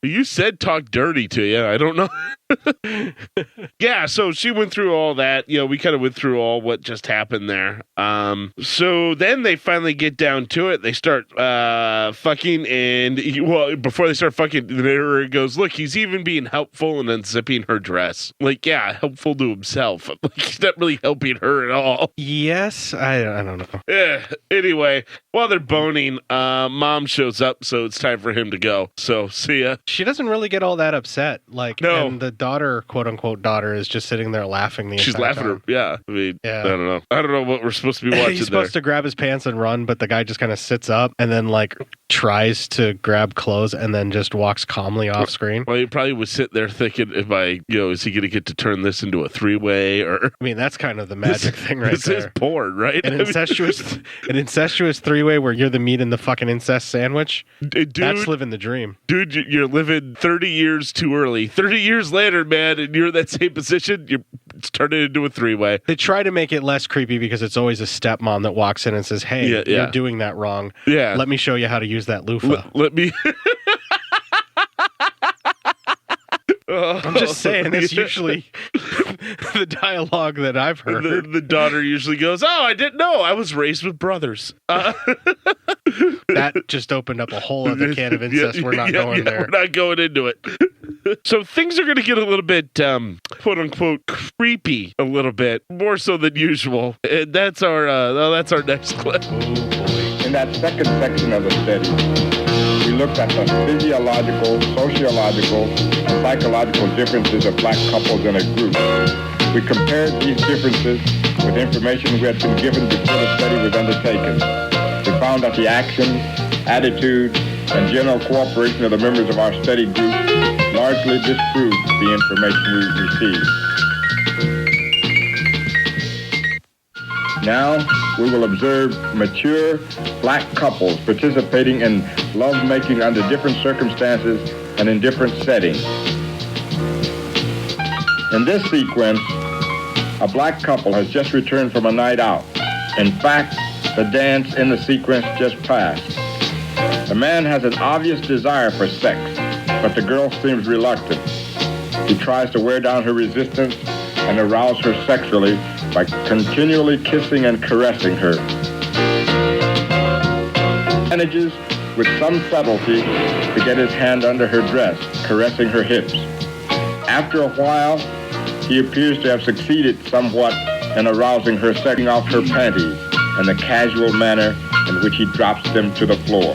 You said talk dirty to you. I don't know. Yeah, so she went through all that. We kind of went through all what just happened there. So then they finally get down to it. They start fucking, and before they start fucking, the narrator goes, "Look, he's even being helpful and unzipping her dress." Like, yeah, helpful to himself. Like, he's not really helping her at all. Yes, I don't know. Yeah. Anyway, while they're boning, mom shows up, so it's time for him to go. So see ya. She doesn't really get all that upset. Like, no. And the daughter, quote unquote daughter, is just sitting there laughing. She's laughing time. Yeah. I mean, I don't know. I don't know what we're supposed to be watching. He's supposed to grab his pants and run, but the guy just kind of sits up and then like tries to grab clothes and then just walks calmly off screen. Well, he probably would sit there thinking, is he going to get to turn this into a three-way? Or I mean, that's kind of the magic thing right there. This is porn, right? An incestuous three-way where you're the meat in the fucking incest sandwich. Dude, that's living the dream. Dude, you're living 30 years too early. 30 years later, man, and you're in that same position, it's turned into a three-way. They try to make it less creepy because it's always a stepmom that walks in and says, "Hey, you're doing that wrong. Yeah. Let me show you how to use that loofah." Let me... I'm just saying, that's usually the dialogue that I've heard. The daughter usually goes, "Oh, I didn't know. I was raised with brothers." That just opened up a whole other can of incest. We're not going there. We're not going into it. So things are going to get a little bit, quote unquote, creepy a little bit more so than usual. And that's our next clip. Oh boy. In that second section of the study, we looked at the physiological, sociological, and psychological differences of black couples in a group. We compared these differences with information we had been given before the study was undertaken. We found that the actions, attitudes, and general cooperation of the members of our study group largely disproved the information we received. Now, we will observe mature black couples participating in lovemaking under different circumstances and in different settings. In this sequence, a black couple has just returned from a night out. In fact, the dance in the sequence just passed. The man has an obvious desire for sex, but the girl seems reluctant. He tries to wear down her resistance and arouse her sexually by continually kissing and caressing her. Manages with some subtlety to get his hand under her dress, caressing her hips. After a while, he appears to have succeeded somewhat in arousing her, setting off her panties in the casual manner in which he drops them to the floor,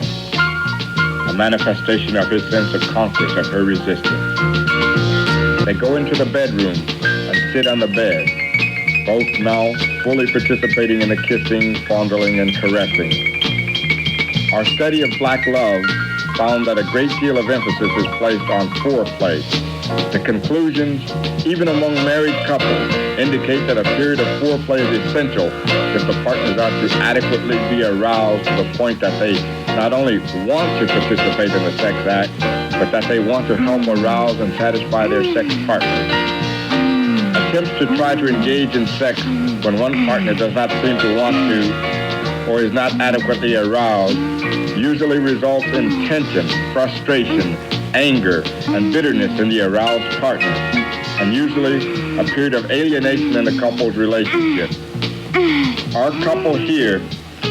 a manifestation of his sense of conquest of her resistance. They go into the bedroom and sit on the bed, both now fully participating in the kissing, fondling, and caressing. Our study of black love found that a great deal of emphasis is placed on foreplay. The conclusions, even among married couples, indicate that a period of foreplay is essential if the partners are to adequately be aroused to the point that they not only want to participate in the sex act, but that they want to help arouse and satisfy their sex partners. Attempts to try to engage in sex when one partner does not seem to want to or is not adequately aroused usually results in tension, frustration, anger, and bitterness in the aroused partner, and usually a period of alienation in the couple's relationship. Our couple here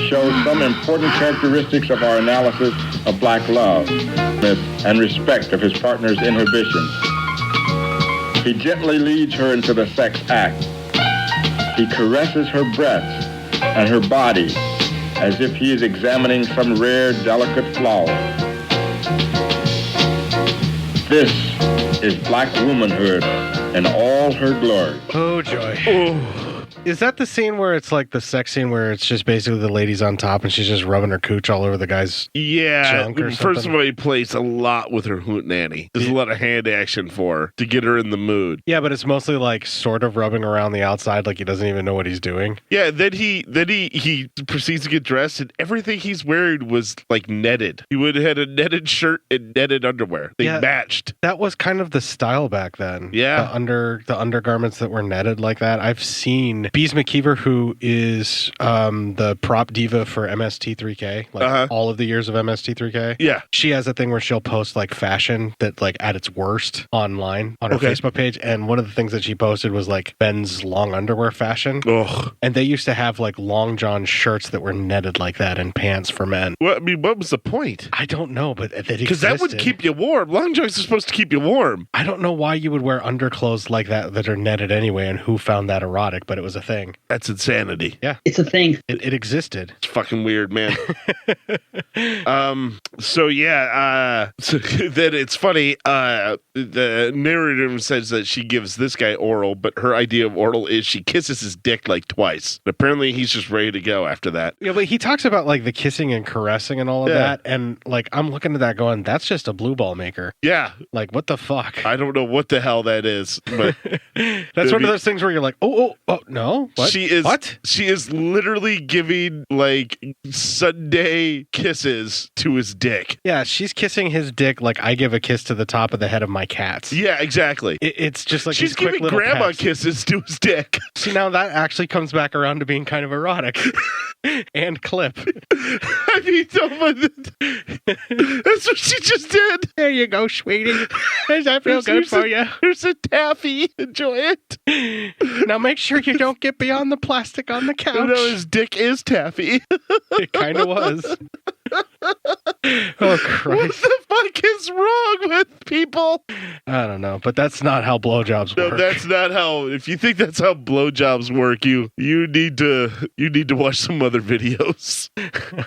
shows some important characteristics of our analysis of black love and respect of his partner's inhibitions. He gently leads her into the sex act. He caresses her breasts and her body as if he is examining some rare, delicate flower. This is black womanhood in all her glory. Oh, joy. Oh. Is that the scene where it's like the sex scene where it's just basically the lady's on top and she's just rubbing her cooch all over the guy's junk or something? First of all, he plays a lot with her hootenanny. There's a lot of hand action for her to get her in the mood. Yeah, but it's mostly like sort of rubbing around the outside like he doesn't even know what he's doing. Yeah, then he proceeds to get dressed and everything he's wearing was like netted. He would have had a netted shirt and netted underwear. They matched. That was kind of the style back then. Yeah. The undergarments that were netted like that. I've seen Bees McKeever, who is the prop diva for MST3K, like all of the years of MST3K. Yeah. She has a thing where she'll post like fashion that like at its worst online on her Facebook page. And one of the things that she posted was like Ben's long underwear fashion. Ugh. And they used to have like long john shirts that were netted like that and pants for men. Well, I mean, what was the point? I don't know, but that existed. Because that would keep you warm. Long johns are supposed to keep you warm. I don't know why you would wear underclothes like that are netted anyway and who found that erotic, but it was a thing. That's insanity. Yeah. It's a thing. It existed. It's fucking weird, man. So then it's funny. The narrator says that she gives this guy oral, but her idea of oral is she kisses his dick like twice. And apparently he's just ready to go after that. Yeah, but he talks about like the kissing and caressing and all of that. And like, I'm looking at that going, that's just a blue ball maker. Yeah. Like, what the fuck? I don't know what the hell that is, but that's one of those things where you're like, oh, no. What? She is literally giving like Sunday kisses to his dick. Yeah, she's kissing his dick like I give a kiss to the top of the head of my cats. Yeah, exact. It's just like she's giving grandma kisses to his dick. See, now that actually comes back around to being kind of erotic. And clip. I mean, that's what she just did. There you go, sweetie. Does that feel good for you? Here's a taffy. Enjoy it. Now make sure you don't get beyond the plastic on the couch. No, his dick is taffy. It kind of was. Oh, Christ. What the fuck is wrong with people? I don't know, but that's not how blowjobs work. No, that's not how. If you think that's how blowjobs work, you need to watch some other videos.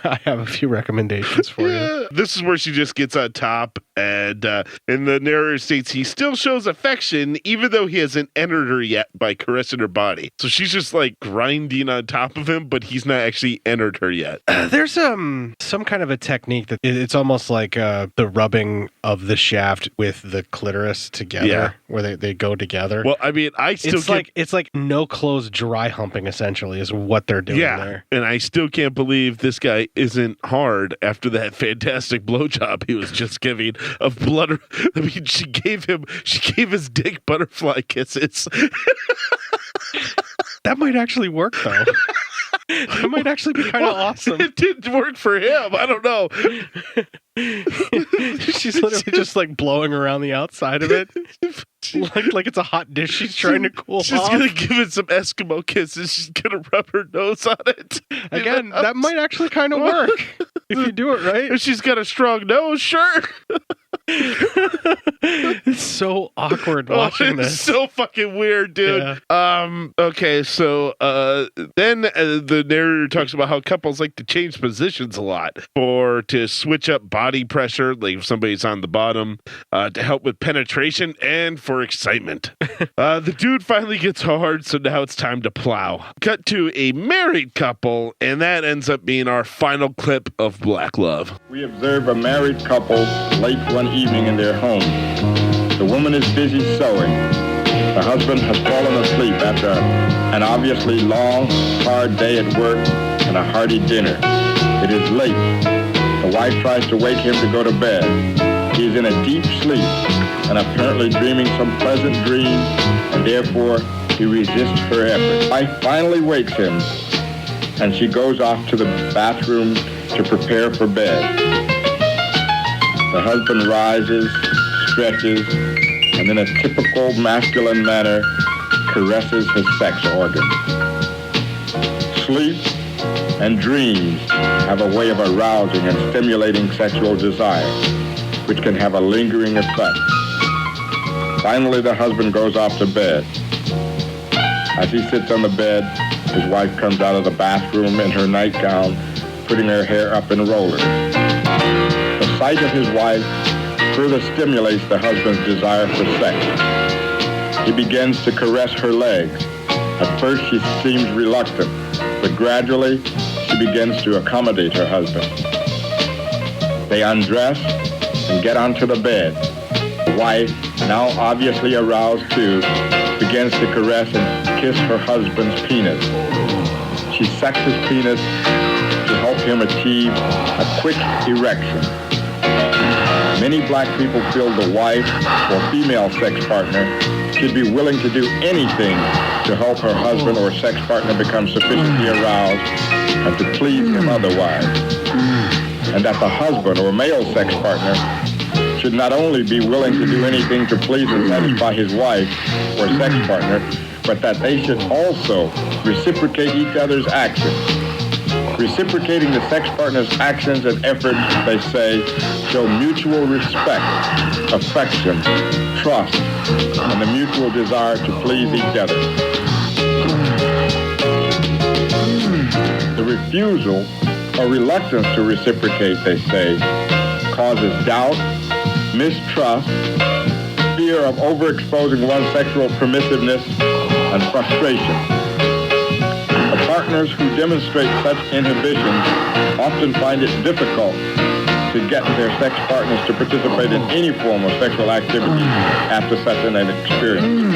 I have a few recommendations for you. This is where she just gets on top, and the narrator states he still shows affection even though he hasn't entered her yet by caressing her body. So she's just like grinding on top of him, but he's not actually entered her yet. There's some kind of a technique that it's almost like the rubbing of the shaft with the clitoris together, where they go together. Well, I mean, it's like no clothes dry humping essentially is what they're doing there. And I still can't believe this guy isn't hard after that fantastic blowjob he was just giving of blood. I mean, she gave his dick butterfly kisses. That might actually work though. That might actually be kind of awesome. It didn't work for him. I don't know. She's literally just like blowing around the outside of it. Like it's a hot dish she's trying to cool She's off. going to give it some Eskimo kisses. She's going to rub her nose on it. Again, that might actually kind of work if you do it right. If she's got a strong nose, sure. It's so awkward watching it's this. so fucking weird, dude. Yeah. Okay, so then the narrator talks about how couples like to change positions a lot to switch up body pressure, like if somebody's on the bottom, to help with penetration and for excitement. The dude finally gets hard, so now it's time to plow. Cut to a married couple, and that ends up being our final clip of Black Love. We observe a married couple late one evening in their home. The woman is busy sewing. The husband has fallen asleep after an obviously long, hard day at work and a hearty dinner. It is late. The wife tries to wake him to go to bed. He is in a deep sleep and apparently dreaming some pleasant dream, and therefore he resists her effort. Wife finally wakes him, and she goes off to the bathroom to prepare for bed. The husband rises, stretches, and in a typical masculine manner, caresses his sex organ. Sleep and dreams have a way of arousing and stimulating sexual desire, which can have a lingering effect. Finally, the husband goes off to bed. As he sits on the bed, his wife comes out of the bathroom in her nightgown, putting her hair up in rollers. The sight of his wife further stimulates the husband's desire for sex. He begins to caress her legs. At first, she seems reluctant, but gradually, she begins to accommodate her husband. They undress and get onto the bed. The wife, now obviously aroused too, begins to caress and kiss her husband's penis. She sucks his penis to help him achieve a quick erection. Many black people feel the wife or female sex partner should be willing to do anything to help her husband or sex partner become sufficiently aroused and to please him otherwise. And that the husband or male sex partner should not only be willing to do anything to please and satisfy his wife or sex partner, but that they should also reciprocate each other's actions. Reciprocating the sex partner's actions and efforts, they say, show mutual respect, affection, trust, and the mutual desire to please each other. The refusal or reluctance to reciprocate, they say, causes doubt, mistrust, fear of overexposing one's sexual permissiveness, and frustration. The partners who demonstrate such inhibitions often find it difficult to get their sex partners to participate in any form of sexual activity after such an experience.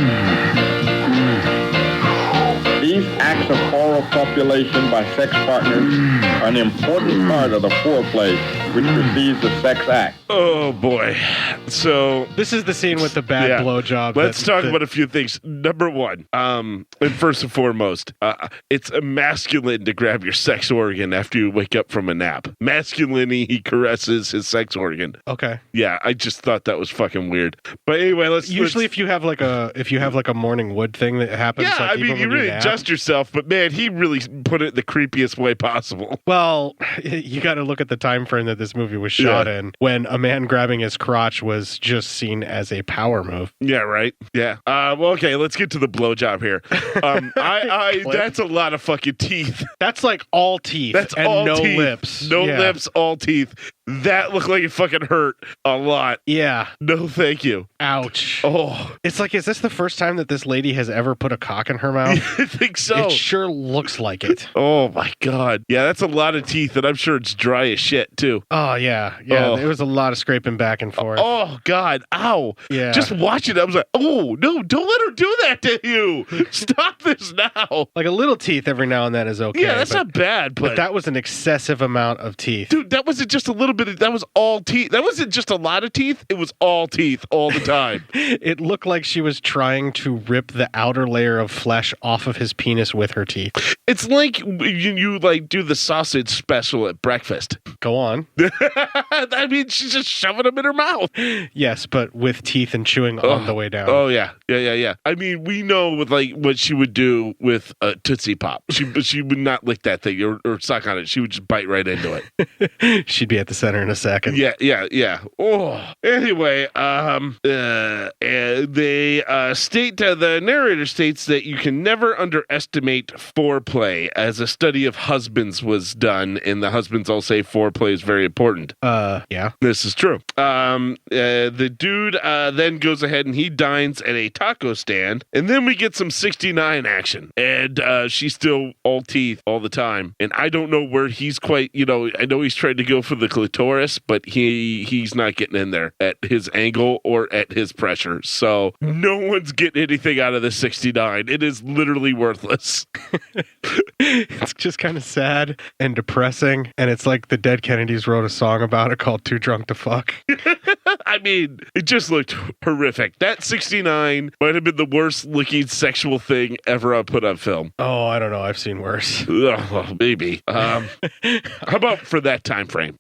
These acts of oral copulation by sex partners are an important part of the foreplay which precedes the sex act. Oh, boy. So this is the scene with the bad blowjob. Let's talk about a few things. Number one, and first and foremost, it's masculine to grab your sex organ after you wake up from a nap. Masculinely, he caresses his sex organ. Okay. Yeah, I just thought that was fucking weird. But anyway, Usually, if you have like a morning wood thing that happens, yeah, like, I mean, you really adjust yourself. But man, he really put it the creepiest way possible. Well, you got to look at the time frame that this movie was shot in, when a man grabbing his crotch was just seen as a power move. Yeah, right. Yeah. Well, okay, let's get to the blowjob here. That's a lot of fucking teeth. That's like all teeth. That's and all no teeth. lips. No lips, all teeth. That looked like it fucking hurt a lot. Yeah. No, thank you. Ouch. Oh. It's like, is this the first time that this lady has ever put a cock in her mouth? I think so. It sure looks like it. Oh, my God. Yeah, that's a lot of teeth, and I'm sure it's dry as shit, too. Oh, yeah. Yeah, Oh. It was a lot of scraping back and forth. Oh, God. Ow. Yeah. Just watching it, I was like, oh, no, don't let her do that to you. Stop this now. Like a little teeth every now and then is okay. Yeah, that's not bad, but that was an excessive amount of teeth. Dude, that wasn't just a little bit. That was all teeth. That wasn't just a lot of teeth. It was all teeth all the time. It looked like she was trying to rip the outer layer of flesh off of his penis with her teeth. It's like you like do the sausage special at breakfast. Go on. I mean, she's just shoving them in her mouth. Yes, but with teeth and chewing on the way down. Oh yeah. I mean, we know with like what she would do with a Tootsie Pop. She would not lick that thing or suck on it. She would just bite right into it. She'd be at the center in a second. Yeah. Oh. Anyway, they state the narrator states that you can never underestimate foreplay, as a study of husbands was done, and the husbands all say foreplay is very important. Yeah. This is true. The dude then goes ahead and he dines at a taco stand, and then we get some 69 action, and she's still all teeth all the time, and I don't know where he's quite, I know he's trying to go for the clitoris, but he's not getting in there at his angle or at his pressure, so no one's getting anything out of this 69. It is literally worthless. It's just kind of sad and depressing, and it's like the Dead Kennedys wrote a song about it called Too Drunk to Fuck. I mean, it just looked horrific. That 69 might have been the worst looking sexual thing ever I put on film. Oh, I don't know. I've seen worse. Well, maybe. How about for that time frame?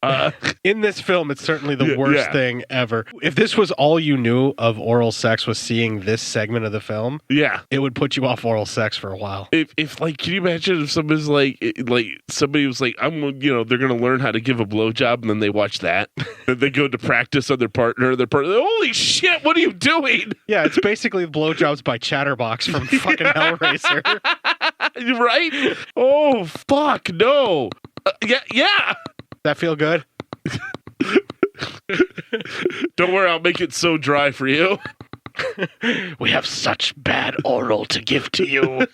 In this film, it's certainly the worst thing ever. If this was all you knew of oral sex was seeing this segment of the film, it would put you off oral sex for a while. If like, can you imagine if somebody's like somebody was like, they're going to learn how to give a blowjob, and then they watch that, and they go to practice on their partner, holy shit, what are you doing? Yeah, it's basically blowjobs by Chatterbox from fucking Hellraiser. Right? Oh, fuck, no. Yeah. That feel good? Don't worry, I'll make it so dry for you. We have such bad oral to give to you.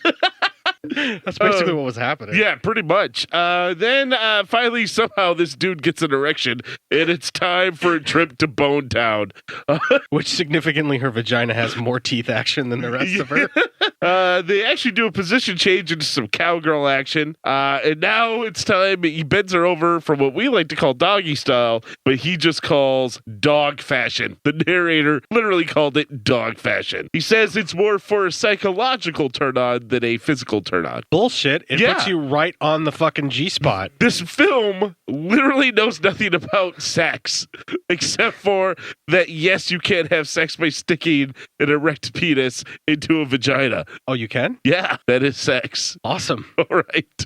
That's basically what was happening. Yeah, pretty much. Then finally, somehow, this dude gets an erection, and it's time for a trip to Bone Town. Which significantly, her vagina has more teeth action than the rest of her. They actually do a position change into some cowgirl action. And now it's time. He bends her over from what we like to call doggy style, but he just calls dog fashion. The narrator literally called it dog fashion. He says it's more for a psychological turn on than a physical turn on. Bullshit. It puts you right on the fucking G-spot. This film literally knows nothing about sex, except for that, yes, you can have sex by sticking an erect penis into a vagina. Oh, you can? Yeah, that is sex. Awesome. All right.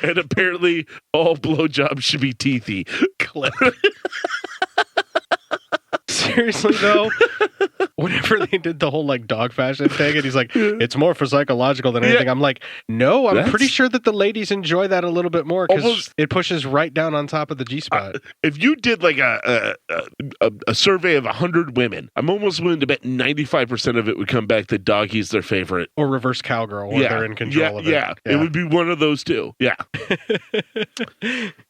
And apparently all blowjobs should be teethy. Clip. Seriously, though, whenever they did the whole like dog fashion thing, and he's like, it's more for psychological than anything. I'm like, no, I'm pretty sure that the ladies enjoy that a little bit more because it pushes right down on top of the G-spot. If you did like a survey of 100 women, I'm almost willing to bet 95% of it would come back that doggy's their favorite. Or reverse cowgirl, where they're in control of it. Yeah, it would be one of those two. Yeah.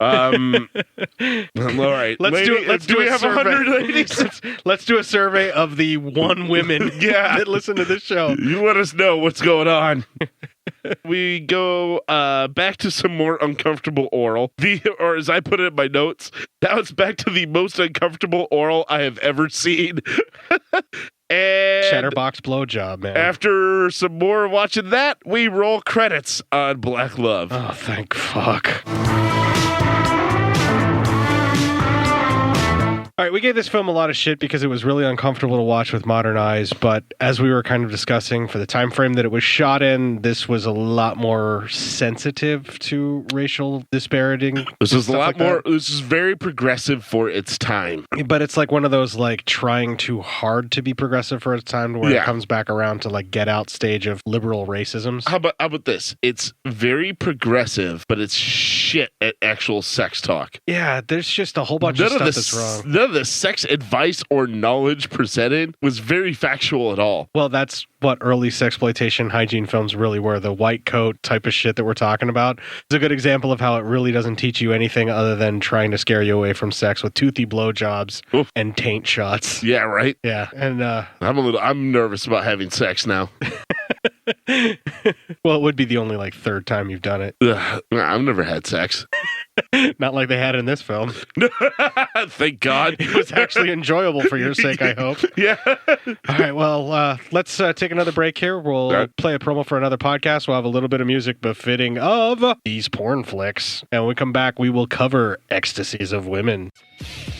All right. Do we have 100 ladies? Let's do a survey of the one women that listen to this show. You let us know what's going on. We go back to some more uncomfortable oral. Or as I put it in my notes, now it's back to the most uncomfortable oral I have ever seen. And Chatterbox blowjob, man. After some more watching that, we roll credits on Black Love. Oh, thank fuck. All right, we gave this film a lot of shit because it was really uncomfortable to watch with modern eyes, but as we were kind of discussing, for the time frame that it was shot in, this was a lot more sensitive to racial disparity. This is a lot like more, this is very progressive for its time. But it's like one of those, like, trying too hard to be progressive for its time, where it comes back around to, like, get out stage of liberal racisms. How about this? It's very progressive, but it's shit at actual sex talk. Yeah, there's just a whole bunch of stuff that's wrong. None of the sex advice or knowledge presented was very factual at all. Well, that's what early sexploitation hygiene films really were. The white coat type of shit that we're talking about. It's a good example of how it really doesn't teach you anything other than trying to scare you away from sex with toothy blowjobs and taint shots. Yeah, right? Yeah, and I'm nervous about having sex now. Well, it would be the only, like, third time you've done it. Ugh, I've never had sex. Not like they had in this film. Thank God. It was actually enjoyable for your sake, I hope. Yeah. All right, well, let's take another break here. We'll play a promo for another podcast. We'll have a little bit of music befitting of these porn flicks. And when we come back, we will cover Ecstasies of Women.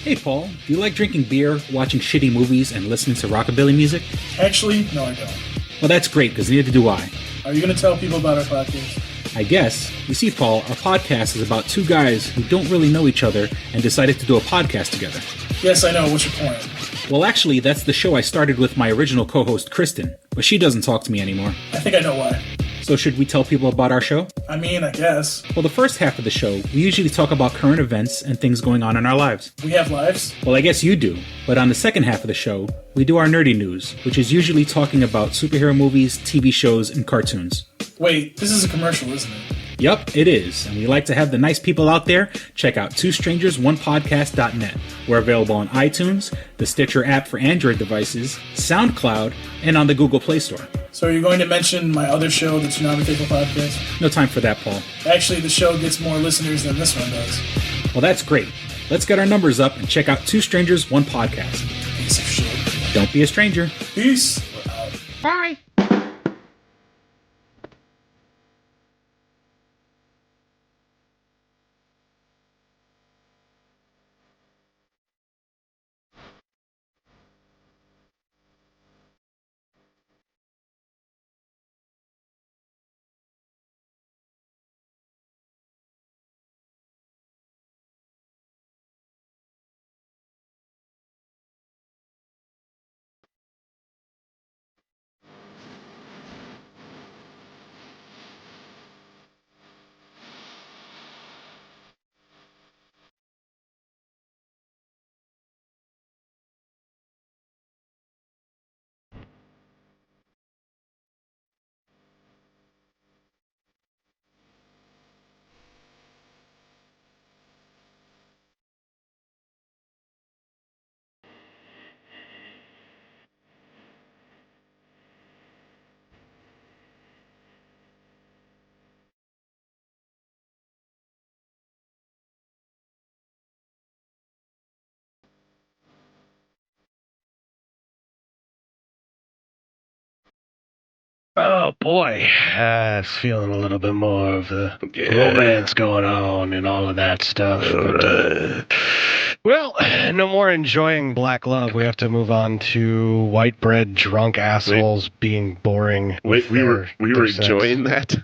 Hey, Paul, do you like drinking beer, watching shitty movies, and listening to rockabilly music? Actually, no, I don't. Well, that's great, because neither do I. Are you going to tell people about our podcast? I guess. You see, Paul, our podcast is about two guys who don't really know each other and decided to do a podcast together. Yes, I know. What's your point? Well, actually, that's the show I started with my original co-host, Kristen, but she doesn't talk to me anymore. I think I know why. So should we tell people about our show? I mean, I guess. Well, the first half of the show, we usually talk about current events and things going on in our lives. We have lives? Well, I guess you do. But on the second half of the show, we do our nerdy news, which is usually talking about superhero movies, TV shows, and cartoons. Wait, this is a commercial, isn't it? Yup, it is, and we like to have the nice people out there check out twostrangersonePodcast.net. We're available on iTunes, the Stitcher app for Android devices, SoundCloud, and on the Google Play Store. So are you going to mention my other show, the Tsunami Faithful Podcast? No time for that, Paul. Actually, the show gets more listeners than this one does. Well, that's great. Let's get our numbers up and check out Two Strangers, One Podcast. Piece of shit. Don't be a stranger. Peace. We're out. Bye. Oh boy, it's feeling a little bit more of the romance going on and all of that stuff. But, well, no more enjoying black love. We have to move on to white bread drunk assholes being boring. Wait, we were enjoying that?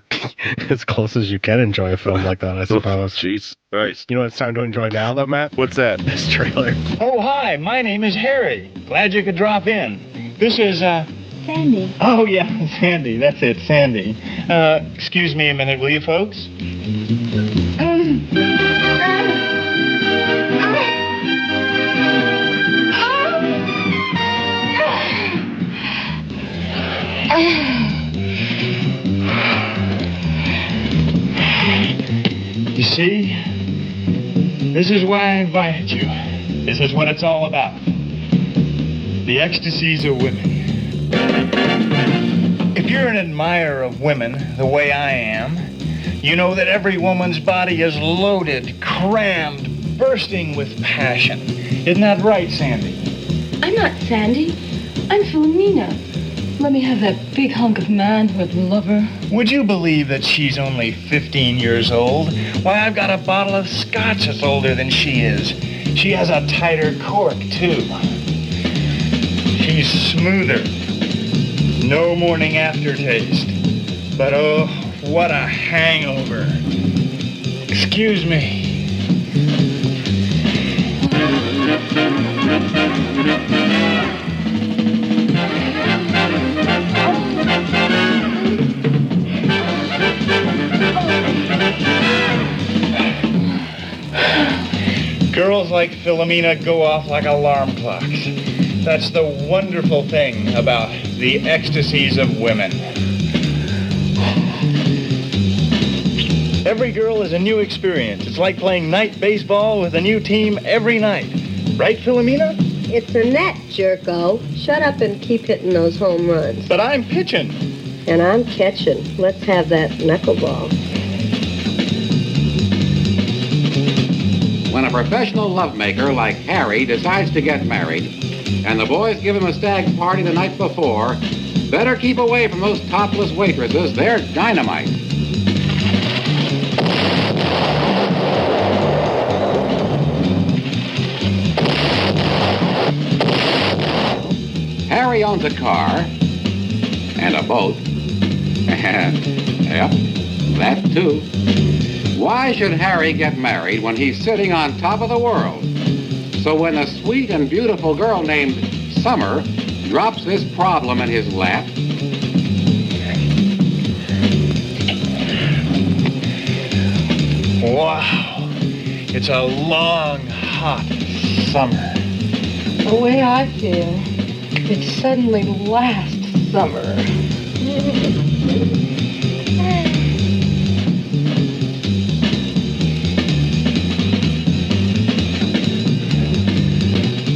As close as you can enjoy a film like that, I suppose. Jeez. Nice. You know what it's time to enjoy now, though, Matt? What's that? This trailer. Oh, hi. My name is Harry. Glad you could drop in. This is, Sandy. Oh, yeah, Sandy. That's it, Sandy. Excuse me a minute, will you, folks? You see, this is why I invited you. This is what it's all about. The ecstasies of women. If you're an admirer of women, the way I am, you know that every woman's body is loaded, crammed, bursting with passion. Isn't that right, Sandy? I'm not Sandy. I'm Philomena. Let me have that big hunk of manhood, lover. Would you believe that she's only 15 years old? Why, I've got a bottle of scotch that's older than she is. She has a tighter cork, too. She's smoother. No morning aftertaste. But oh, what a hangover. Excuse me. Girls like Philomena go off like alarm clocks. That's the wonderful thing about the ecstasies of women. Every girl is a new experience. It's like playing night baseball with a new team every night. Right, Philomena? It's a net, jerko. Shut up and keep hitting those home runs. But I'm pitching. And I'm catching. Let's have that knuckleball. When a professional lovemaker like Harry decides to get married, and the boys give him a stag party the night before, better keep away from those topless waitresses. They're dynamite. Harry owns a car and a boat. Yep, that too. Why should Harry get married when he's sitting on top of the world? So when a sweet and beautiful girl named Summer drops this problem in his lap, wow, it's a long, hot summer. The way I feel, it's suddenly last summer.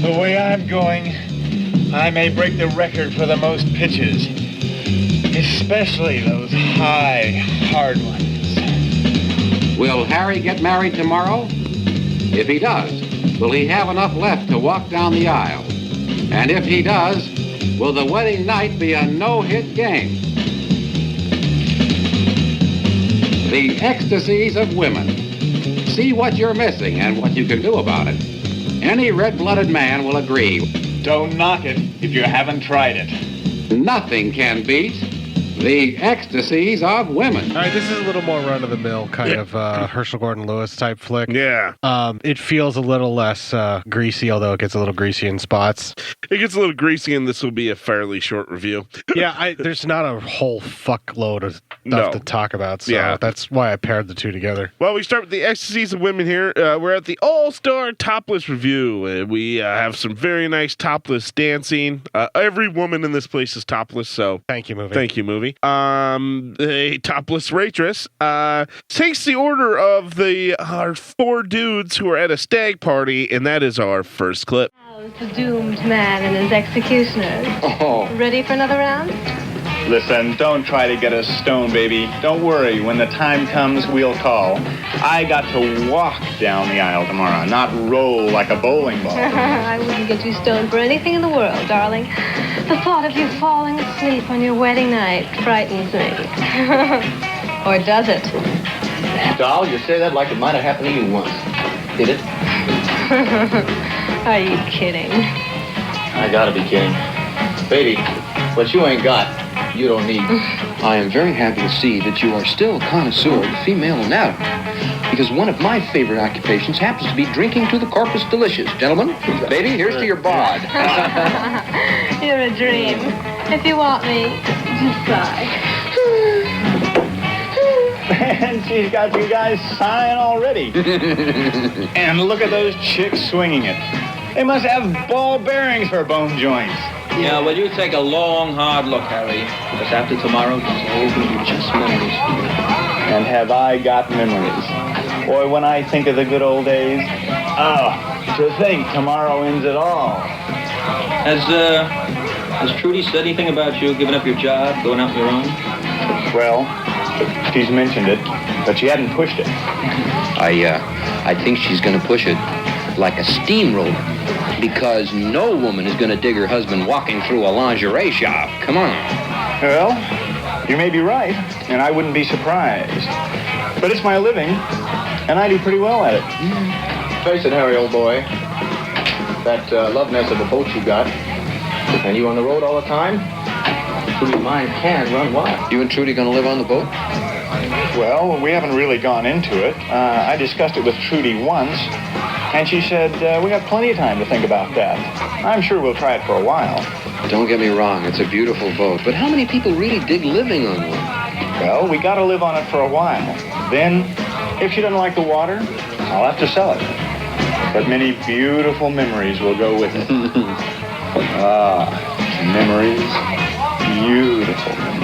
The way I'm going, I may break the record for the most pitches, especially those high, hard ones. will Harry get married tomorrow? If he does, will he have enough left to walk down the aisle? And if he does, will the wedding night be a no-hit game? The ecstasies of women. See what you're missing and what you can do about it. Any red-blooded man will agree. Don't knock it if you haven't tried it. Nothing can beat the ecstasies of women. All right, this is a little more run-of-the-mill kind of Herschell Gordon Lewis type flick. Yeah. It feels a little less greasy, although it gets a little greasy in spots. It gets a little greasy, and this will be a fairly short review. Yeah, there's not a whole fuckload of stuff to talk about, so that's why I paired the two together. Well, we start with the ecstasies of women here. We're at the All-Star Topless Review, and we have some very nice topless dancing. Every woman in this place is topless, so... Thank you, movie. Thank you, movie. A topless waitress takes the order of our four dudes who are at a stag party, and that is our first clip. The doomed man and his executioners. Oh. Ready for another round? Listen, don't try to get us stoned, baby. Don't worry. When the time comes, we'll call. I got to walk down the aisle tomorrow, not roll like a bowling ball. I wouldn't get you stoned for anything in the world, darling. The thought of you falling asleep on your wedding night frightens me. Or does it? Doll, you say that like it might have happened to you once. Did it? Are you kidding? I gotta be kidding. Baby, what you ain't got, you don't need. I am very happy to see that you are still a connoisseur of female anatomy, because one of my favorite occupations happens to be drinking to the corpus delicious. Gentlemen, baby, here's to your bod. You're a dream. If you want me, just sigh. And she's got you guys sighing already. And look at those chicks swinging it. They must have ball bearings for bone joints. Yeah, well, you take a long, hard look, Harry, because after tomorrow, it's all going to be just memories. And have I got memories? Boy, when I think of the good old days, to think tomorrow ends it all. Has Trudy said anything about you giving up your job, going out on your own? Well, she's mentioned it, but she hadn't pushed it. I think she's going to push it like a steamroller. Because no woman is going to dig her husband walking through a lingerie shop. Come on. Well, you may be right, and I wouldn't be surprised. But it's my living, and I do pretty well at it. Face it, Harry, old boy. That love nest of a boat you got, and you on the road all the time? Trudy's mind can run wild. You and Trudy going to live on the boat? Well, we haven't really gone into it. I discussed it with Trudy once, and she said we got plenty of time to think about that. I'm sure we'll try it for a while. Don't get me wrong, it's a beautiful boat, but how many people really dig living on one? Well, we got to live on it for a while. Then, if she doesn't like the water, I'll have to sell it. But many beautiful memories will go with it. Memories. Beautiful memories.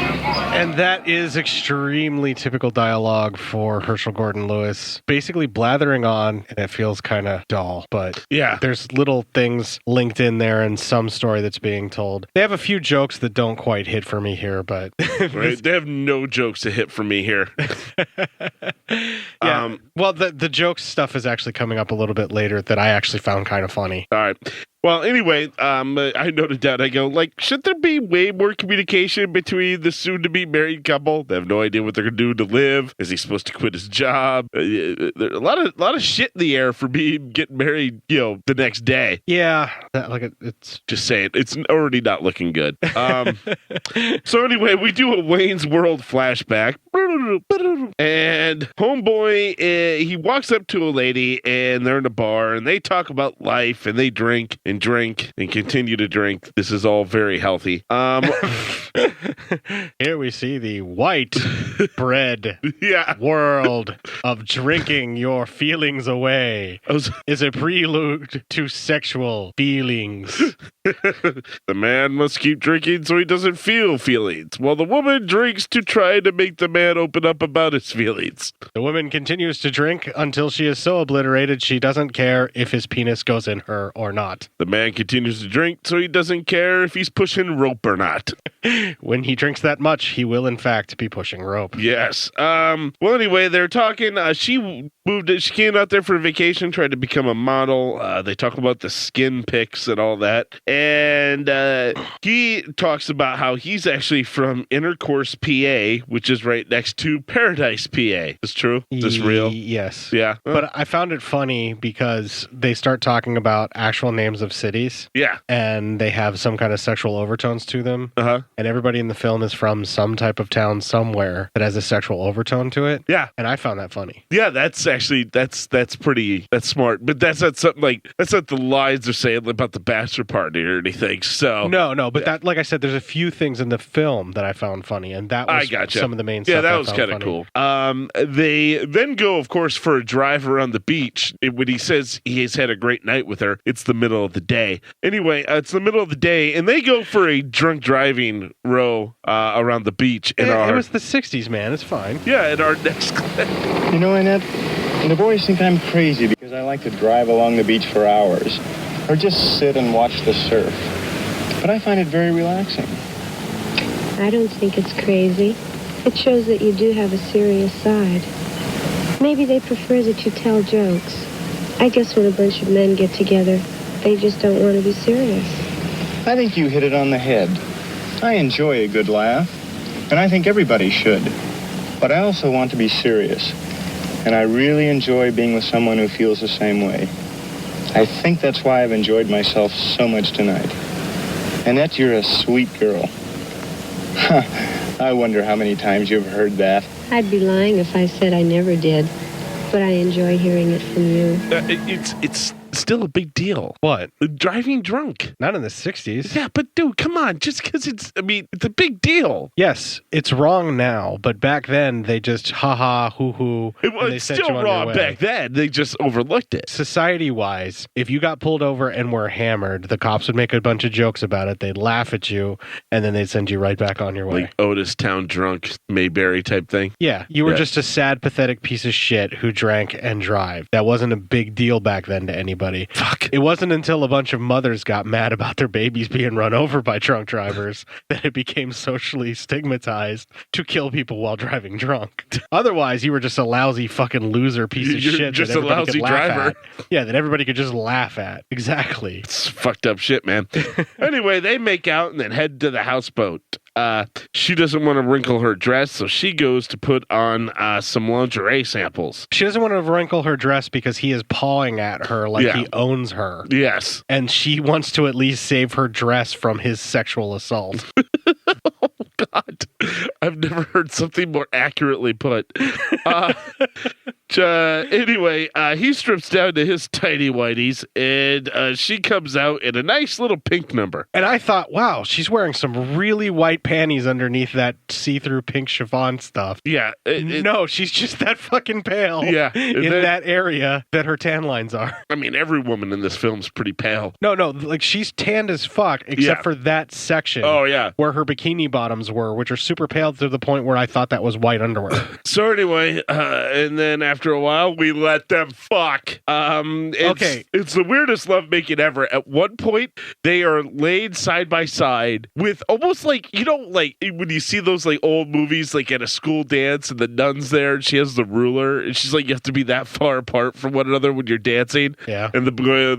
And that is extremely typical dialogue for Herschell Gordon Lewis. Basically blathering on, and it feels kind of dull. But yeah, there's little things linked in there and some story that's being told. They have a few jokes that don't quite hit for me here, but... Right? They have no jokes to hit for me here. Yeah. Well, the jokes stuff is actually coming up a little bit later that I actually found kind of funny. All right. Well, anyway, I noted down, I go, like, should there be way more communication between the soon-to-be married couple? They have no idea what they're going to do to live. Is he supposed to quit his job? There's a lot of shit in the air for getting married, the next day. Yeah. It's... Just saying, it's already not looking good. So anyway, we do a Wayne's World flashback. And homeboy, he walks up to a lady, and they're in a bar, and they talk about life, and they drink and continue to drink. This is all very healthy. Here we see the white bread world of drinking your feelings away is a prelude to sexual feelings. The man must keep drinking so he doesn't feel feelings, while the woman drinks to try to make the man open up about his feelings. The woman continues to drink until she is so obliterated she doesn't care if his penis goes in her or not. The man continues to drink so he doesn't care if he's pushing rope or not. When he drinks that much, he will in fact be pushing rope. Yes. Well, anyway, they're talking. She came out there for a vacation, tried to become a model. They talk about the skin pics and all that. And he talks about how he's actually from Intercourse, PA, which is right next to Paradise, PA. Is true? Is this real? Yes. Yeah. But I found it funny because they start talking about actual names of cities. Yeah. And they have some kind of sexual overtones to them. Uh-huh. And everybody in the film is from some type of town somewhere that has a sexual overtone to it. Yeah. And I found that funny. Yeah, that's actually, that's smart. But that's not something like, that's not the lines they're saying about the bachelor party or anything. So No, but that, like I said, there's a few things in the film that I found funny, and that was some of the main stuff. Yeah, that was kind of cool. They then go, of course, for a drive around the beach. When he says he has had a great night with her, it's the middle of the day. Anyway, it's the middle of the day, and they go for a drunk driving row around the beach. It was the 60s, man. It's fine. Yeah, in our next clip. You know, Annette, the boys think I'm crazy because I like to drive along the beach for hours, or just sit and watch the surf. But I find it very relaxing. I don't think it's crazy. It shows that you do have a serious side. Maybe they prefer that you tell jokes. I guess when a bunch of men get together, they just don't want to be serious. I think you hit it on the head. I enjoy a good laugh, and I think everybody should. But I also want to be serious, and I really enjoy being with someone who feels the same way. I think that's why I've enjoyed myself so much tonight. Annette, you're a sweet girl. I wonder how many times you've heard that. I'd be lying if I said I never did, but I enjoy hearing it from you. It's still a big deal. What? Driving drunk. Not in the 60s. Yeah, but dude, come on. Just because it's a big deal. Yes, it's wrong now, but back then they just ha-ha, hoo-hoo. It's still wrong back then. They just overlooked it. Society-wise, if you got pulled over and were hammered, the cops would make a bunch of jokes about it. They'd laugh at you, and then they'd send you right back on your way. Like Otis Town drunk, Mayberry type thing. Yeah, you were just a sad, pathetic piece of shit who drank and drive. That wasn't a big deal back then to anybody. anybody. Fuck. It wasn't until a bunch of mothers got mad about their babies being run over by drunk drivers that it became socially stigmatized to kill people while driving drunk. Otherwise, you were just a lousy fucking loser piece of You're shit. just that a everybody lousy could laugh driver. at. Yeah, that everybody could just laugh at. Exactly. It's fucked up shit, man. Anyway, they make out and then head to the houseboat. She doesn't want to wrinkle her dress, so she goes to put on some lingerie samples. She doesn't want to wrinkle her dress because he is pawing at her like he owns her. Yes. And she wants to at least save her dress from his sexual assault. Oh, God. I've never heard something more accurately put. Anyway, he strips down to his tidy whities, and she comes out in a nice little pink number. And I thought, wow, she's wearing some really white panties underneath that see-through pink chiffon stuff. Yeah. No, she's just that fucking pale in that area that her tan lines are. I mean, every woman in this film's pretty pale. No, like she's tanned as fuck, except for that section. Oh, yeah. Where her bikini bottoms were, which are super pale to the point where I thought that was white underwear. So anyway, and then after a while, we let them fuck. It's the weirdest lovemaking ever. At one point, they are laid side by side with almost like, you know, like when you see those like old movies, like at a school dance and the nun's there and she has the ruler and she's like, you have to be that far apart from one another when you're dancing. Yeah. And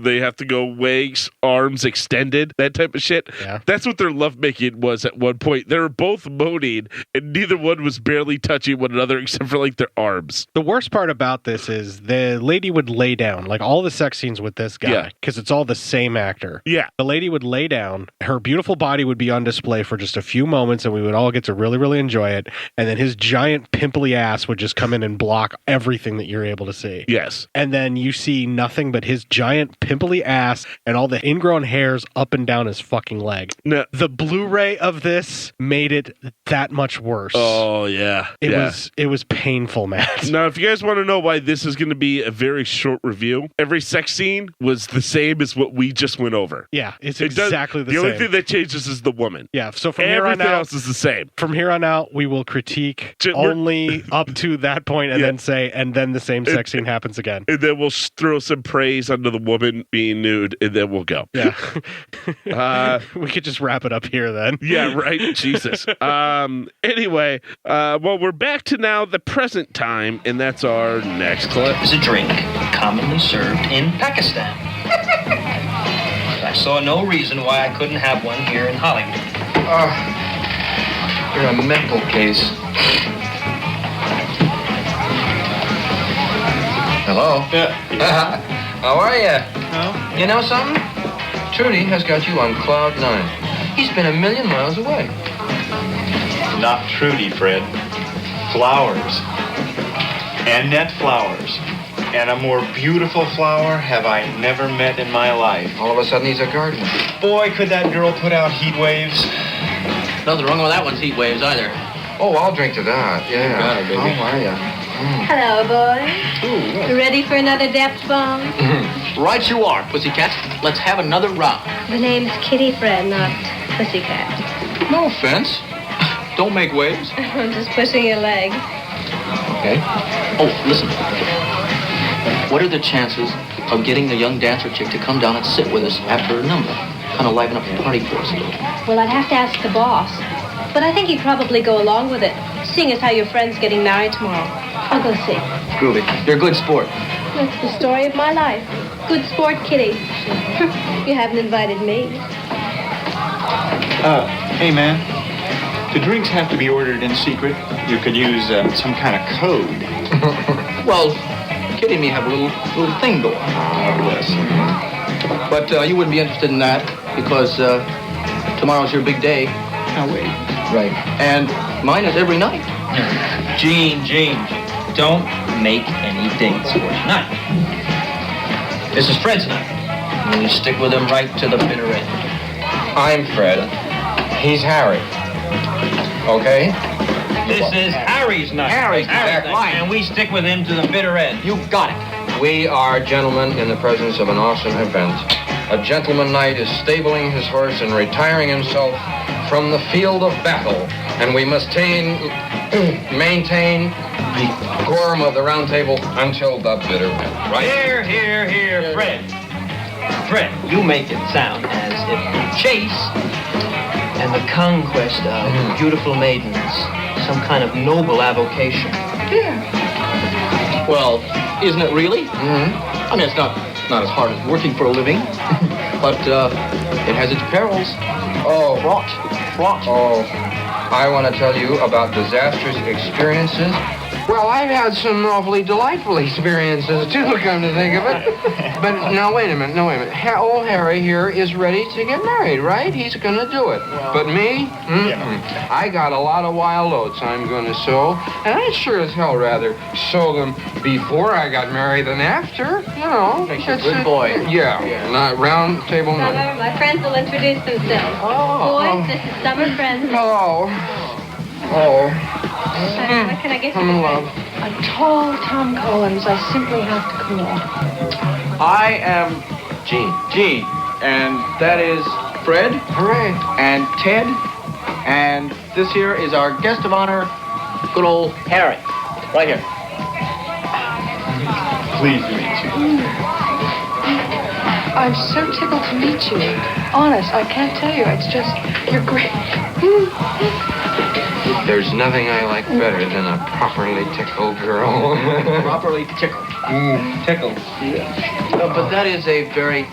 they have to go legs, arms extended, that type of shit. Yeah. That's what their lovemaking was at one point. They were both moaning and neither one was barely touching one another except for like their arms. The worst part about this is the lady would lay down, like all the sex scenes with this guy, because it's all the same actor. Yeah. The lady would lay down, her beautiful body would be on display for just a few moments, and we would all get to really, really enjoy it. And then his giant pimply ass would just come in and block everything that you're able to see. Yes. And then you see nothing but his giant pimply ass and all the ingrown hairs up and down his fucking leg. No. The Blu-ray of this made it that much worse. Oh, yeah. It was painful, Matt. Now, if you guys want to know why this is going to be a very short review, every sex scene was the same as what we just went over. Yeah, it's exactly the same. The only thing that changes is the woman. Yeah, so from here on out, everything else is the same. From here on out, we will critique only up to that point and then say, and then the same sex scene happens again. And then we'll throw some praise under the woman being nude, and then we'll go. Yeah. We could just wrap it up here then. Yeah, right? Jesus. Anyway, well, we're back to now the present time, and that's our next clip. Is a drink commonly served in Pakistan. I saw no reason why I couldn't have one here in Hollywood. You're a mental case. Hello? How are you? Huh? You know something? Trudy has got you on cloud 9. He's been 1,000,000 miles away. Not Trudy, Fred. Flowers. Annette Flowers. And a more beautiful flower have I never met in my life. All of a sudden he's a gardener. Boy, could that girl put out heat waves. Nothing wrong with that one's heat waves either. Oh, I'll drink to that. Yeah. Got her, baby. How are you? Hello, boy. Ooh, Ready for another depth bomb? Right you are, pussycats. Let's have another round. The name's Kitty Fred, not Pussycat. No offense. Don't make waves. I'm just pushing your leg. Okay. Oh, listen. What are the chances of getting the young dancer chick to come down and sit with us after her number? Kind of liven up the party for us a little. Well, I'd have to ask the boss. But I think he'd probably go along with it, seeing as how your friend's getting married tomorrow. I'll go see. Groovy. You're a good sport. That's the story of my life. Good sport, Kitty. You haven't invited me. Hey, man. The drinks have to be ordered in secret. You could use some kind of code. Well, Kitty and me have a little thing going. Yes. But you wouldn't be interested in that because tomorrow's your big day. Now, wait. Right. And mine is every night. Gene, don't make any dates for tonight. This is Fred's night. And you stick with him right to the bitter end. I'm Fred. He's Harry. Okay? This is Harry's night. Harry's night. And we stick with him to the bitter end. You got it. We are gentlemen in the presence of an awesome event. A gentleman knight is stabling his horse and retiring himself from the field of battle, and we must maintain the quorum of the round table until the bitter end. Right? Here, Fred. Fred, you make it sound as if the chase and the conquest of beautiful maidens, some kind of noble avocation. Yeah. Well, isn't it really? I mean, it's not as hard as working for a living, but it has its perils. Oh, Fraught. Oh, I want to tell you about disastrous experiences. Well, I've had some awfully delightful experiences, too, come to think of it. But now, wait a minute. Old Harry here is ready to get married, right? He's going to do it. But me? I got a lot of wild oats I'm going to sow, and I'd sure as hell rather sow them before I got married than after, you know. Makes you a good boy. Yeah, not round table Summer, none. my friends will introduce themselves. Boys, this is Summer Friends. Hello. What can I get you? I'm in love. A tall Tom Collins, I simply have to call. I am Gene. And that is Fred. Hooray. And Ted. And this here is our guest of honor, good old Harry. Right here. Pleased to meet you. I'm so tickled to meet you. Honest, I can't tell you. It's just, you're great. There's nothing I like better than a properly tickled girl. Properly tickled. Tickled. But that is a very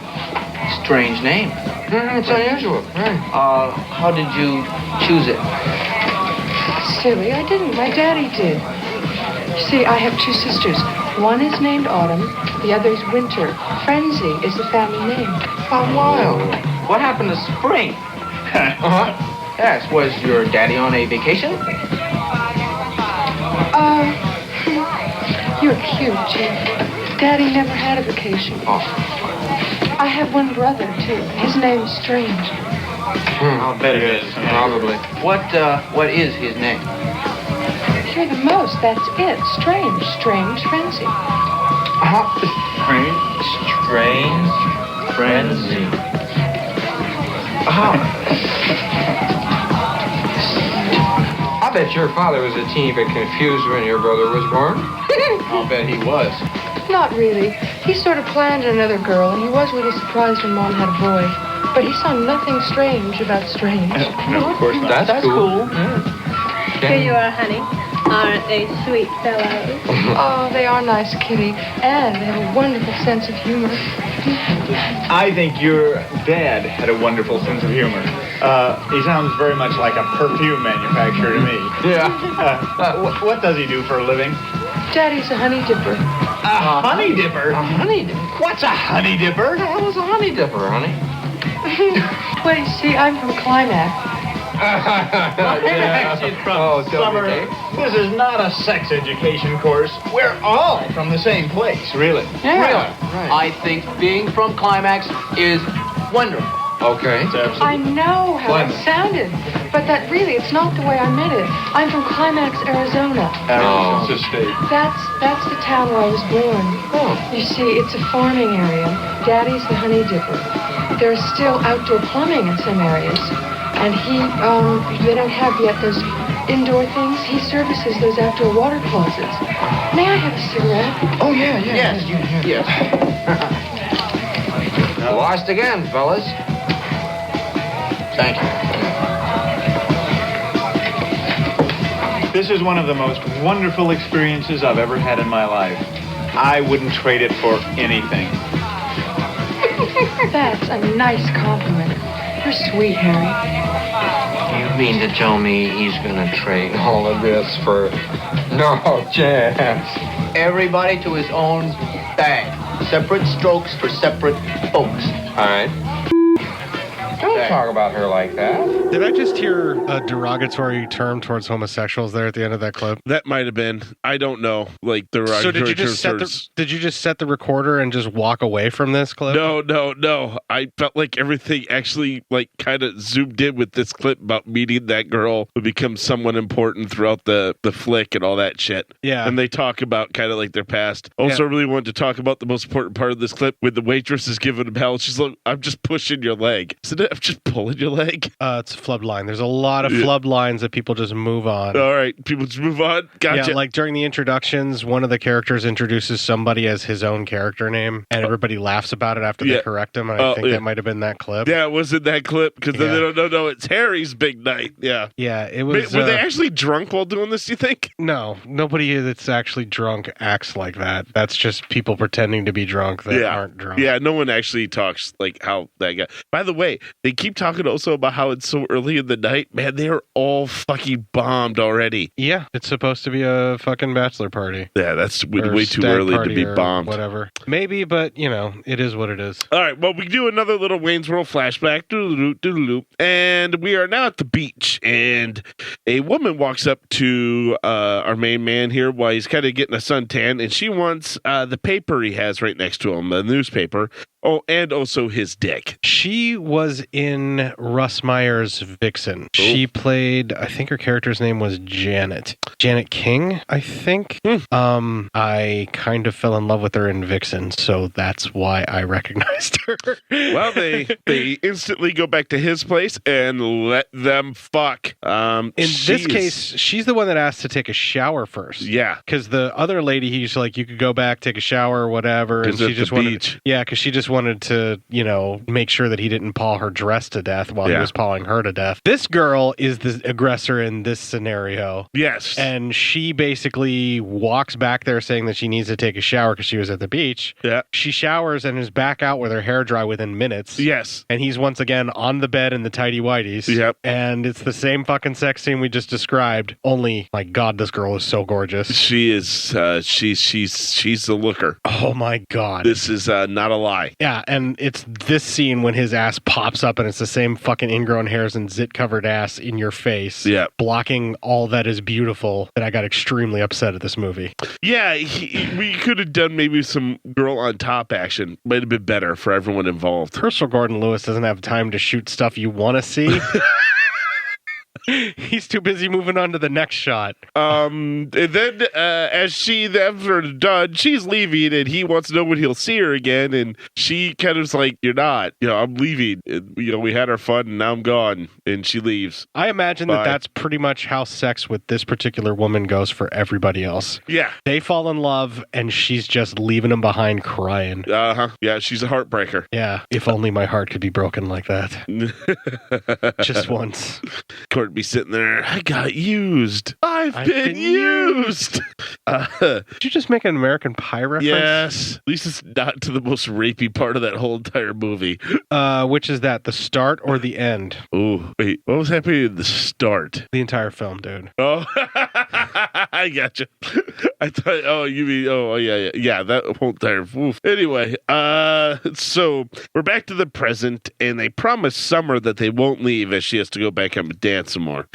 strange name. It's unusual, right? How did you choose it? Silly, I didn't. My daddy did. You see, I have two sisters. One is named Autumn, the other is Winter. Frenzy is the family name. How wild. What happened to spring? Yes, was your daddy on a vacation? You're cute, Jim. Daddy never had a vacation. I have one brother, too. His name's Strange. I'll bet it is. Probably. What is his name? You're the most, that's it. Strange Frenzy. Strange Frenzy. I bet your father was a teeny bit confused when your brother was born. I'll bet he was. Not really. He sort of planned another girl, and he was really surprised when Mom had a boy. But he saw nothing strange about Strange. No, of course not. That's cool. Here you are, honey. Aren't they sweet fellows? Oh, they are nice, Kitty. And they have a wonderful sense of humor. I think your dad had a wonderful sense of humor. He sounds very much like a perfume manufacturer to me. Yeah. What does he do for a living? Daddy's a honey dipper. A honey dipper? A honey dipper? What's a honey dipper? What the hell is a honey dipper, honey? Well, you see, I'm from Climax. She's from Summer. This is not a sex education course. We're all from the same place, really. Yeah. Really? Right. I think being from Climax is wonderful. Okay. I know how it sounded, but that really, it's not the way I meant it. I'm from Climax, Arizona. It's a state. That's the town where I was born. You see, it's a farming area. Daddy's the honey dipper. There's still outdoor plumbing in some areas. And they don't have yet those indoor things. He services those outdoor water closets. May I have a cigarette? Oh, yeah. Yes. Lost again, fellas. Thank you. This is one of the most wonderful experiences I've ever had in my life. I wouldn't trade it for anything. That's a nice compliment. You're sweet, Harry. You mean to tell me he's gonna trade all of this for no chance? Everybody to his own bag. Separate strokes for separate folks. All right. Don't talk about her like that. Did I just hear a derogatory term towards homosexuals there at the end of that clip? That might have been. I don't know. Like the So did you just set the recorder and just walk away from this clip? No. I felt like everything actually like kind of zoomed in with this clip about meeting that girl who becomes someone important throughout the flick and all that shit. Yeah. And they talk about kind of like their past. Also, I really wanted to talk about the most important part of this clip when the waitress is giving him hell. She's like, "I'm just pushing your leg." So I'm just pulling your leg? It's a flub line. There's a lot of flub lines that people just move on. All right, people just move on. Gotcha. Yeah, like during the introductions, one of the characters introduces somebody as his own character name, and everybody laughs about it after they correct him. And I think that might have been that clip. Yeah, it was in that clip because then they don't know it's Harry's big night. Yeah. Yeah, it was. Were they actually drunk while doing this, you think? No, nobody that's actually drunk acts like that. That's just people pretending to be drunk that aren't drunk. Yeah, no one actually talks like how that guy. By the way, they keep talking also about how it's so early in the night. Man, they are all fucking bombed already. Yeah, it's supposed to be a fucking bachelor party. Yeah, that's way too early to be bombed. Whatever. Maybe, but, it is what it is. All right, well, we do another little Wayne's World flashback. Doodle-doo, and we are now at the beach, and a woman walks up to our main man here while he's kind of getting a suntan, and she wants the paper he has right next to him, the newspaper. Oh, and also his dick. She was in Russ Meyer's Vixen. She played, I think her character's name was Janet. Janet King, I think. I kind of fell in love with her in Vixen, so that's why I recognized her. Well, they instantly go back to his place and let them fuck. In this case, she's the one that asked to take a shower first. Yeah. Because the other lady, he's like, you could go back, take a shower or whatever. And she just wanted, because she just wanted to, make sure that he didn't paw her dress to death while he was pawing her to death. This girl is the aggressor in this scenario. Yes. And she basically walks back there saying that she needs to take a shower because she was at the beach. Yeah. She showers and is back out with her hair dry within minutes. Yes. And he's once again on the bed in the tighty whities. Yep. And it's the same fucking sex scene we just described. Only, my God, this girl is so gorgeous. She is. She's the looker. Oh my God. This is not a lie. Yeah, and it's this scene when his ass pops up and it's the same fucking ingrown hairs and zit-covered ass in your face. Yeah. Blocking all that is beautiful that I got extremely upset at this movie. Yeah, we could have done maybe some girl on top action. Might have been better for everyone involved. Herschell Gordon Lewis doesn't have time to shoot stuff you want to see. He's too busy moving on to the next shot. And then as after done, she's leaving and he wants to know when he'll see her again. And she kind of is like, you're not. I'm leaving. And, we had our fun and now I'm gone. And she leaves. I imagine that that's pretty much how sex with this particular woman goes for everybody else. Yeah. They fall in love and she's just leaving them behind crying. Uh-huh. Yeah, she's a heartbreaker. Yeah. If only my heart could be broken like that. Just once. Cort be sitting there. I got used. I've been used. Did you just make an American Pie reference? Yes. At least it's not to the most rapey part of that whole entire movie. Which is that, the start or the end? Oh, wait. What was happening at the start? The entire film, dude. Oh, I gotcha. I thought, you mean, yeah, that whole entire, oof. Anyway, so we're back to the present, and they promise Summer that they won't leave as she has to go back home and dance some more.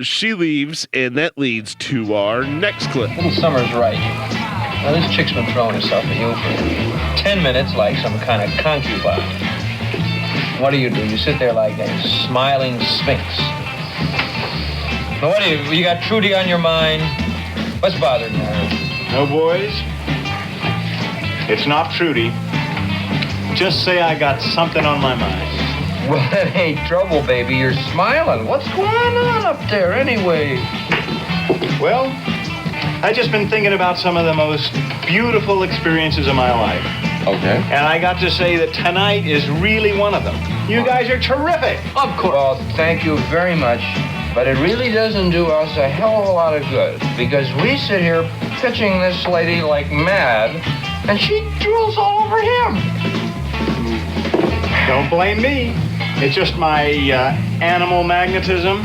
She leaves, and that leads to our next clip. Little Summer's right. Now, this chick's been throwing herself at you for 10 minutes like some kind of concubine. What do? You sit there like a smiling sphinx. Now, what do you got Trudy on your mind? What's bothering her? No, boys. It's not Trudy. Just say I got something on my mind. Well, that ain't trouble, baby. You're smiling. What's going on up there anyway? Well, I just been thinking about some of the most beautiful experiences of my life. Okay. And I got to say that tonight is really one of them. You guys are terrific. Of course. Well, thank you very much. But it really doesn't do us a hell of a lot of good, because we sit here pitching this lady like mad, and she drools all over him. Don't blame me. It's just my animal magnetism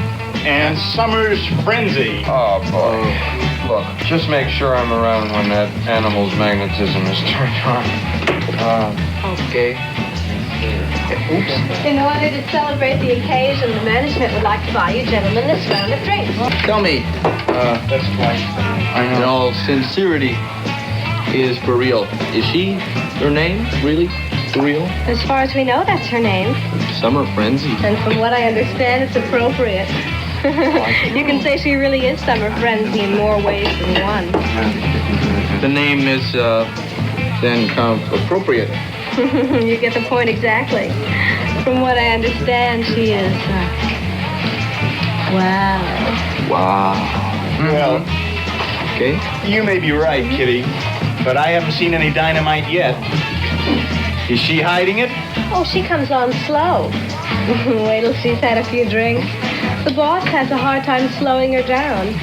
and Summer's frenzy. Oh, boy. Look, just make sure I'm around when that animal's magnetism is turned on. Okay. Oops. In order to celebrate the occasion, the management would like to buy you gentlemen this round of drinks. Tell me, that's twice. In all sincerity, is for real. Is she her name, really? For real? As far as we know, that's her name. Summer Frenzy. And from what I understand, it's appropriate. You can say she really is Summer Frenzy in more ways than one. The name is, then, appropriate. You get the point exactly. From what I understand, she is, wow. Wow. Well, okay. You may be right, Kitty, but I haven't seen any dynamite yet. Is she hiding it? Oh, she comes on slow. Wait till she's had a few drinks. The boss has a hard time slowing her down.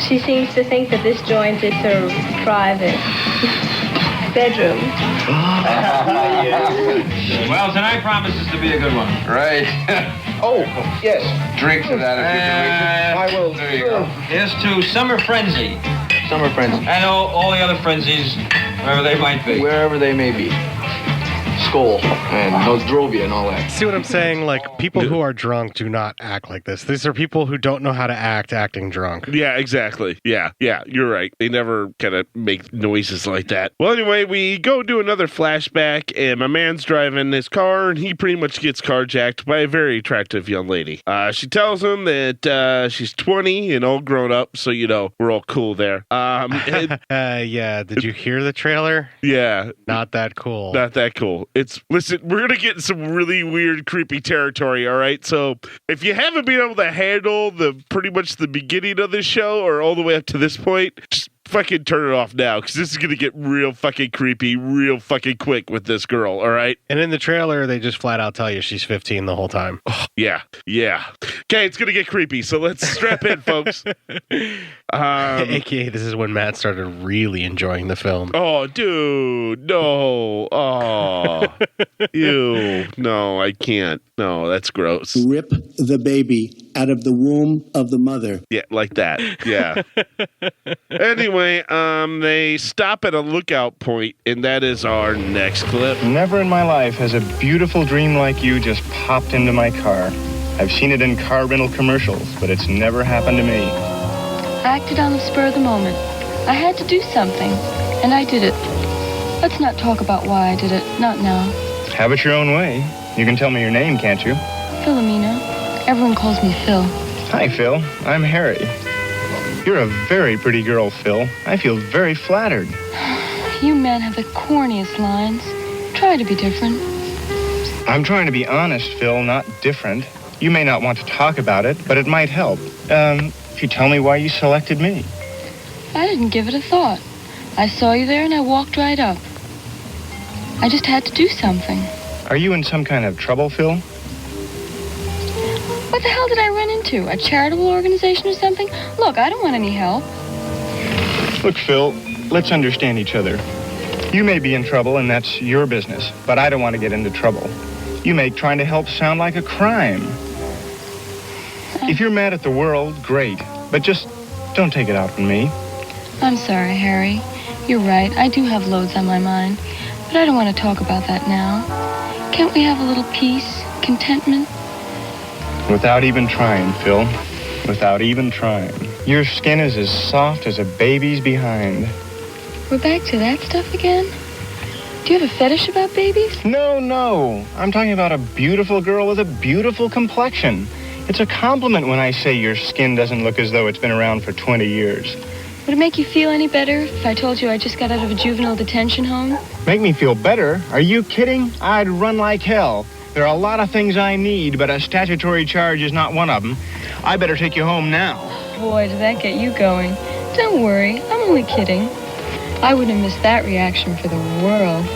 She seems to think that this joint is her private bedroom. Well, tonight promises to be a good one. Right. Oh, yes. Drink to that if you I will. There you go. Here's to Summer Frenzy. Summer Frenzy. And all the other frenzies, wherever they might be. Wherever they may be. Skull and Nozdrovia and all that. See what I'm saying? Like, people who are drunk do not act like this. These are people who don't know how to act acting drunk. Yeah, exactly. Yeah, you're right. They never kind of make noises like that. Well, anyway, we go do another flashback, and my man's driving his car, and he pretty much gets carjacked by a very attractive young lady. She tells him that she's 20 and all grown up, so, we're all cool there. Yeah, did you hear the trailer? Yeah. Not that cool. Not that cool. Listen, we're going to get in some really weird, creepy territory, all right? So if you haven't been able to handle pretty much the beginning of this show or all the way up to this point, just fucking turn it off now, because this is going to get real fucking creepy real fucking quick with this girl, all right? And in the trailer, they just flat out tell you she's 15 the whole time. Oh, yeah. Okay, it's going to get creepy, so let's strap in, folks. AKA, this is when Matt started really enjoying the film. Oh, dude, no. Oh, ew. No, I can't. No, that's gross. Rip the baby out of the womb of the mother. Yeah, like that. Yeah. Anyway, they stop at a lookout point, and that is our next clip. Never in my life has a beautiful dream like you just popped into my car. I've seen it in car rental commercials, but it's never happened to me. I acted on the spur of the moment. I had to do something, and I did it. Let's not talk about why I did it. Not now. Have it your own way. You can tell me your name, can't you? Philomena. Everyone calls me Phil. Hi, Phil. I'm Harry. You're a very pretty girl, Phil. I feel very flattered. You men have the corniest lines. Try to be different. I'm trying to be honest, Phil, not different. You may not want to talk about it, but it might help. If you tell me why you selected me. I didn't give it a thought. I saw you there and I walked right up. I just had to do something. Are you in some kind of trouble, Phil? What the hell did I run into? A charitable organization or something? Look, I don't want any help. Look, Phil, let's understand each other. You may be in trouble, and that's your business, but I don't want to get into trouble. You make trying to help sound like a crime. If you're mad at the world, great, but just don't take it out on me. I'm sorry, Harry. You're right, I do have loads on my mind, but I don't want to talk about that now. Can't we have a little peace, contentment? Without even trying, Phil. Without even trying. Your skin is as soft as a baby's behind. We're back to that stuff again? Do you have a fetish about babies? No. I'm talking about a beautiful girl with a beautiful complexion. It's a compliment when I say your skin doesn't look as though it's been around for 20 years. Would it make you feel any better if I told you I just got out of a juvenile detention home? Make me feel better? Are you kidding? I'd run like hell. There are a lot of things I need, but a statutory charge is not one of them. I better take you home now. Boy, did that get you going. Don't worry, I'm only kidding. I wouldn't have missed that reaction for the world.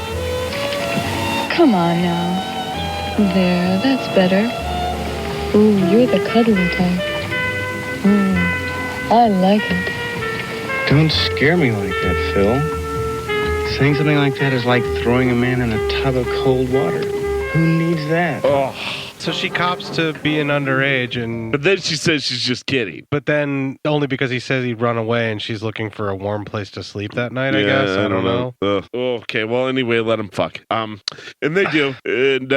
Come on now. There, that's better. Ooh, you're the cuddly type. I like it. Don't scare me like that, Phil. Saying something like that is like throwing a man in a tub of cold water. Who needs that? Oh. So she cops to being underage, but then she says she's just kidding. But then only because he says he'd run away and she's looking for a warm place to sleep that night, I guess. I don't know. Okay, well, anyway, let him fuck. And they do. And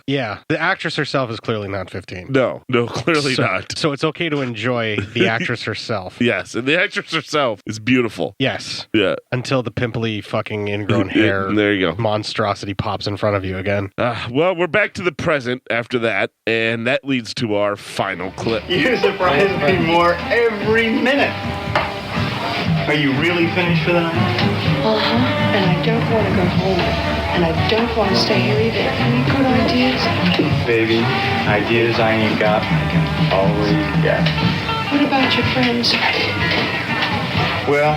yeah, the actress herself is clearly not 15. No, clearly not. So it's okay to enjoy the actress herself. Yes, and the actress herself is beautiful. Yes. Yeah. Until the pimply fucking ingrown hair there you go. Monstrosity pops in front of you again. Well, we're back to the present after that. And that leads to our final clip. You surprise me more every minute. Are you really finished for the night? Uh-huh. And I don't want to go home. And I don't want to stay here either. Any good ideas? Baby, ideas I ain't got, I can always get. What about your friends? Well,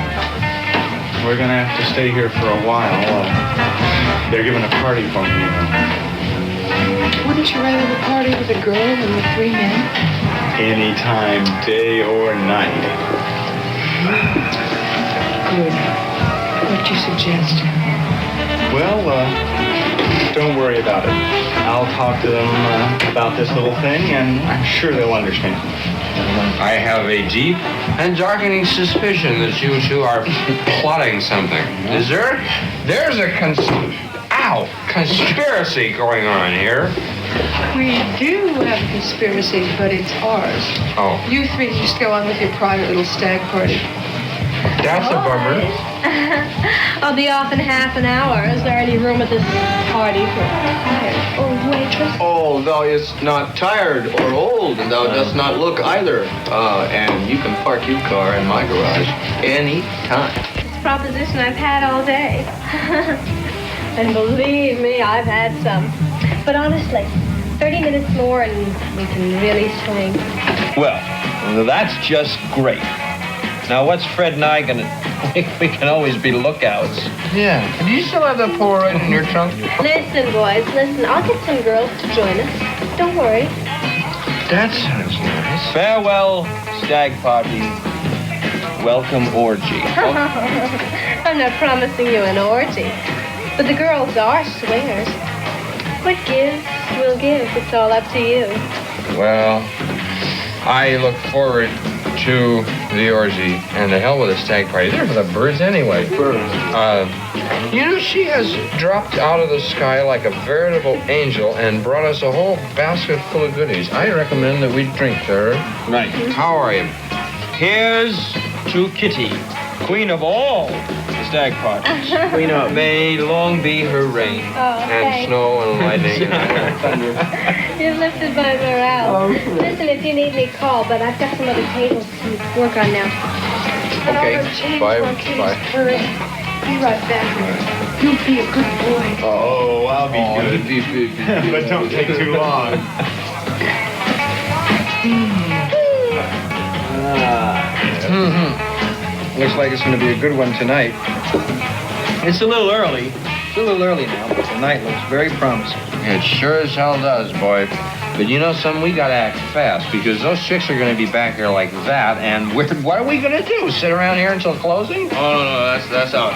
we're gonna have to stay here for a while. They're giving a party for me, you know. Wouldn't you rather have a party with a girl than with 3 men? Anytime, day or night. Good. What'd you suggest? Well, don't worry about it. I'll talk to them about this little thing, and I'm sure they'll understand. I have a deep and darkening suspicion that you two are plotting something. Is there? There's a conspiracy going on here. We do have a conspiracy, but it's ours. Oh. You 3 just go on with your private little stag party. That's a bummer. I'll be off in half an hour. Is there any room at this party for tired or waitress? Oh, thou is not tired or old, and thou dost not look either. And you can park your car in my garage any time. It's a proposition I've had all day. And believe me, I've had some. But honestly, 30 minutes more and we can really swing. Well, that's just great. Now, what's Fred and I gonna... We can always be lookouts. Yeah. Do you still have that Polaroid in your trunk? Listen, boys, listen. I'll get some girls to join us. Don't worry. That sounds nice. Farewell, stag party. Welcome, orgy. I'm not promising you an orgy, but the girls are swingers. What gives will give. It's all up to you. Well, I look forward to the orgy, and the hell with a stag party. They're for the birds anyway. You know, she has dropped out of the sky like a veritable angel and brought us a whole basket full of goodies. I recommend that we drink to her. Right. How are you? Here's to Kitty, queen of all the stag parties. Queen of... May long be her reign. And snow and lightning and thunder. You've lifted my morale. Listen, if you need me, call, but I've got some other tables to work on now. Okay, bye. Hurry. Be right back. You be a good boy. Oh, I'll be good. But don't take too long. Looks like it's going to be a good one tonight. It's a little early. It's a little early now, but the night looks very promising. It sure as hell does, boy. But you know something? We gotta act fast because those chicks are gonna be back here like that, and what are we gonna do? Sit around here until closing? Oh, no, that's out.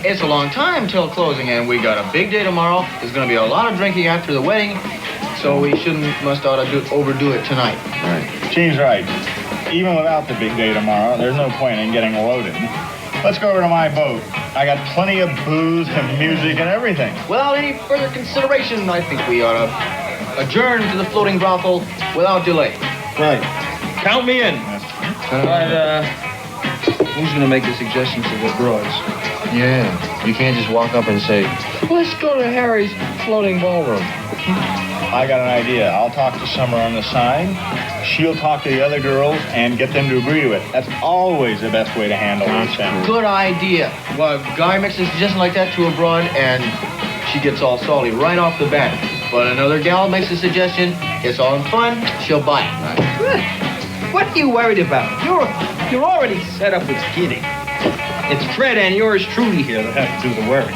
It's a long time till closing, and we got a big day tomorrow. There's gonna be a lot of drinking after the wedding, so we overdo it tonight. Right. Gene's right. Even without the big day tomorrow, there's no point in getting loaded. Let's go over to my boat. I got plenty of booze and music and everything. Without any further consideration, I think we ought to adjourn to the floating brothel without delay. Right. Count me in. But, who's going to make the suggestions to the broads? Yeah. You can't just walk up and say, let's go to Harry's floating ballroom. I got an idea. I'll talk to Summer on the side. She'll talk to the other girls and get them to agree to it. That's always the best way to handle it. Good idea. Well, a guy makes a suggestion like that to a broad, and she gets all salty right off the bat. But another gal makes a suggestion, gets all in fun, she'll buy it. Right? What are you worried about? You're already set up with Kitty. It's Fred and yours truly here that have to do the worry.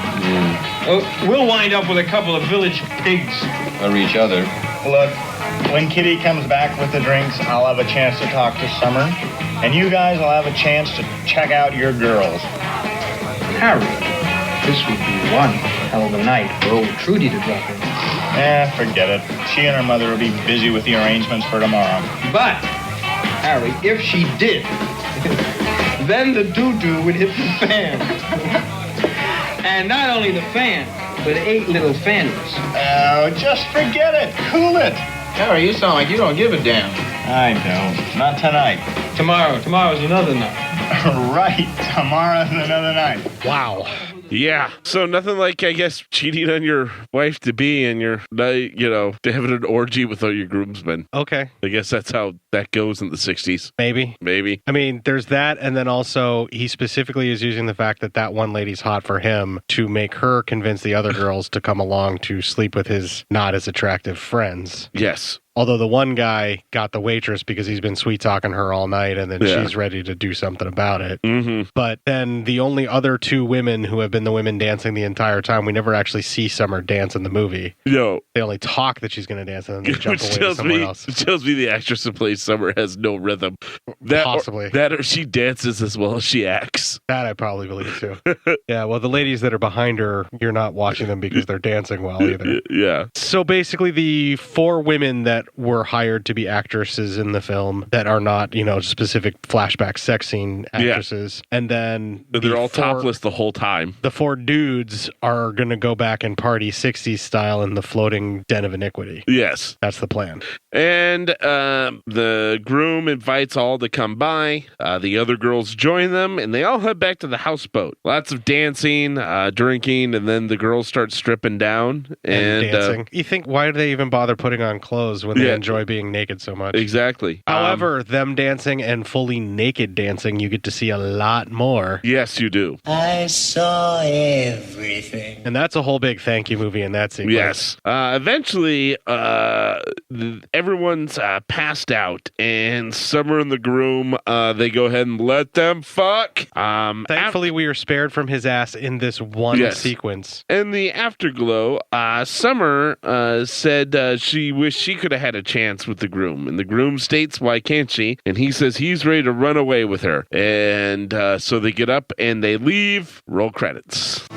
We'll wind up with a couple of village pigs. Or each other. Look, when Kitty comes back with the drinks, I'll have a chance to talk to Summer. And you guys will have a chance to check out your girls. Harry, this would be one hell of a night for old Trudy to drop in. Forget it. She and her mother will be busy with the arrangements for tomorrow. But, Harry, if she did, then the doo-doo would hit the fan. And not only the fan, but 8 little fannies. Oh, just forget it. Cool it. Harry, you sound like you don't give a damn. I don't. Not tonight. Tomorrow's another night. Right. Tomorrow's another night. Wow. Yeah. So nothing like, I guess, cheating on your wife-to-be and you're, having an orgy with all your groomsmen. Okay. I guess that's how that goes in the 60s. Maybe. I mean, there's that, and then also he specifically is using the fact that one lady's hot for him to make her convince the other girls to come along to sleep with his not as attractive friends. Yes. Although the one guy got the waitress because he's been sweet-talking her all night, and then she's ready to do something about it. Mm-hmm. But then the only other two women who have been the women dancing the entire time, we never actually see Summer dance in the movie. No. They only talk that she's going to dance, and then they jump away to somewhere else. It tells me the actress who plays Summer has no rhythm. Possibly. That or she dances as well as she acts. That I probably believe, too. Yeah, well, the ladies that are behind her, you're not watching them because they're dancing well either. Yeah. So basically, the four women that were hired to be actresses in the film that are not, specific flashback sex scene actresses. And then they're all topless the whole time. The four dudes are going to go back and party 60s style in the floating den of iniquity. Yes. That's the plan. And the groom invites all to come by. The other girls join them, and they all head back to the houseboat. Lots of dancing, drinking, and then the girls start stripping down. And dancing. You think, why do they even bother putting on clothes when they enjoy being naked so much? Exactly. However, them dancing and fully naked dancing, you get to see a lot more. Yes, you do. I saw everything. And that's a whole big thank you movie in that sequence. Yes. Eventually, everyone's passed out, and Summer and the groom, they go ahead and let them fuck. Thankfully, we are spared from his ass in this one sequence. In the afterglow, Summer said she wished she could have had a chance with the groom, and the groom states why can't she, and he says he's ready to run away with her. And so they get up and they leave. Roll credits.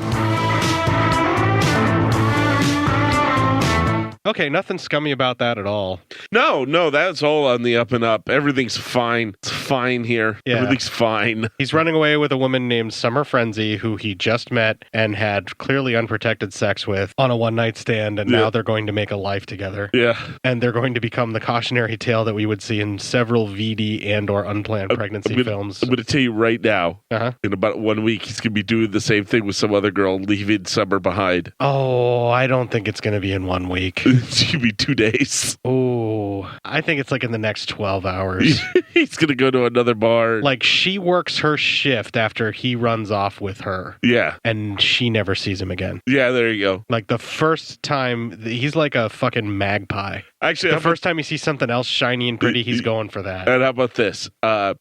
Okay, nothing scummy about that at all. No, that's all on the up and up. Everything's fine. It's fine here. Yeah. Everything's fine. He's running away with a woman named Summer Frenzy, who he just met and had clearly unprotected sex with on a one-night stand, and now they're going to make a life together. Yeah. And they're going to become the cautionary tale that we would see in several VD and or unplanned pregnancy films. I'm going to tell you right now, in about 1 week, he's going to be doing the same thing with some other girl, leaving Summer behind. Oh, I don't think it's going to be in 1 week. It's going to be 2 days. Oh, I think it's like in the next 12 hours. He's going to go to another bar. Like, she works her shift after he runs off with her. Yeah. And she never sees him again. Yeah, there you go. Like, the first time, he's like a fucking magpie. Actually, the first time he sees something else shiny and pretty, he's going for that. And how about this?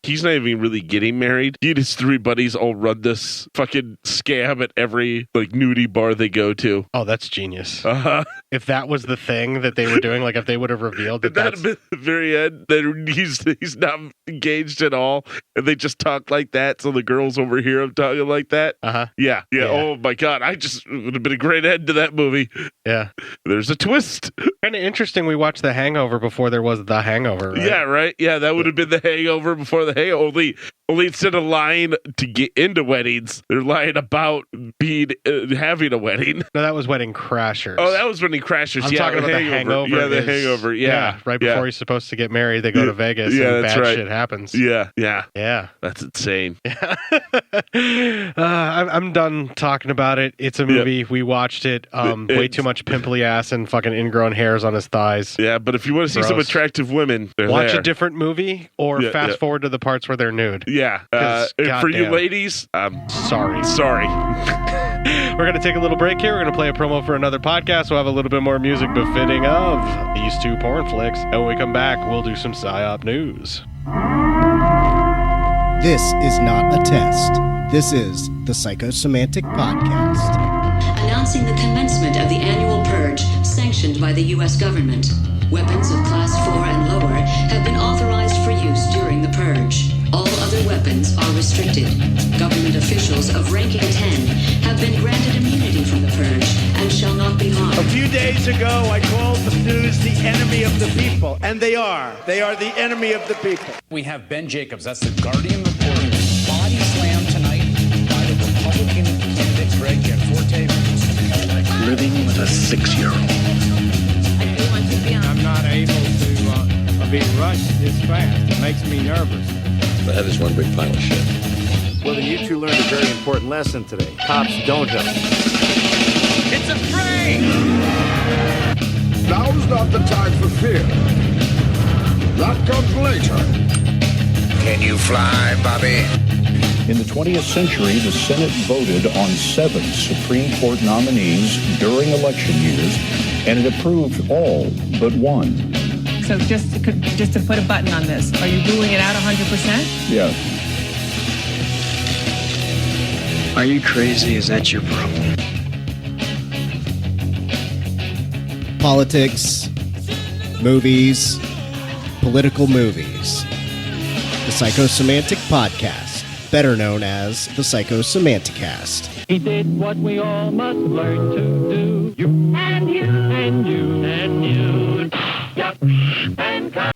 He's not even really getting married. He and his 3 buddies all run this fucking scam at every nudie bar they go to. Oh, that's genius. If that was the thing that they were doing, like if they would have revealed that at the very end that he's not engaged at all, and they just talk like that, so the girls overhear him talking like that. Yeah. Oh my god, it would have been a great end to that movie. Yeah. There's a twist. Kind of interesting. We watched The Hangover before there was The Hangover, right? Yeah, right. Yeah, that would have been The Hangover before The Hangover. Only instead of lying to get into weddings, they're lying about having a wedding. No, that was Wedding Crashers. Oh, that was Wedding Crashers. I'm talking about The Hangover. Yeah, The Hangover. Yeah. Right before he's supposed to get married, they go to Vegas and bad shit happens. Yeah. That's insane. I'm done talking about it. It's a movie. We watched it. Way too much pimply ass and fucking ingrown hairs on his thighs. Yeah, but if you want to see some attractive women, watch a different movie or fast forward to the parts where they're nude. Yeah. And for you ladies, I'm sorry. We're going to take a little break here. We're going to play a promo for another podcast. We'll have a little bit more music befitting of these two porn flicks. And when we come back, we'll do some PsyOp news. This is not a test. This is the Psychosemantic Podcast. Announcing the commencement of the annual purge sanctioned by the U.S. government. Weapons of Class 4 and lower have been authorized for use during the purge. All other weapons are restricted. Government officials of ranking 10 have been granted immunity from the purge and shall not be harmed. A few days ago, I called the news the enemy of the people, and they are. They are the enemy of the people. We have Ben Jacobs, that's the Guardian reporter, body slammed tonight by the Republican candidate Greg Gianforte. Living with a 6-year-old. I'm not able to be rushed this fast. It makes me nervous. That is one big pile of shit. Well, then you two learned a very important lesson today. Cops don't help. It's a fray! Now's not the time for fear. That comes later. Can you fly, Bobby? In the 20th century, the Senate voted on 7 Supreme Court nominees during election years, and it approved all but 1. So just to put a button on this, are you ruling it out 100%? Yes. Are you crazy? Is that your problem? Politics, movies, political movies. The Psychosemantic Podcast, better known as the Psychosemanticast. He did what we all must learn to do. You and you and you and you. Yup, and come.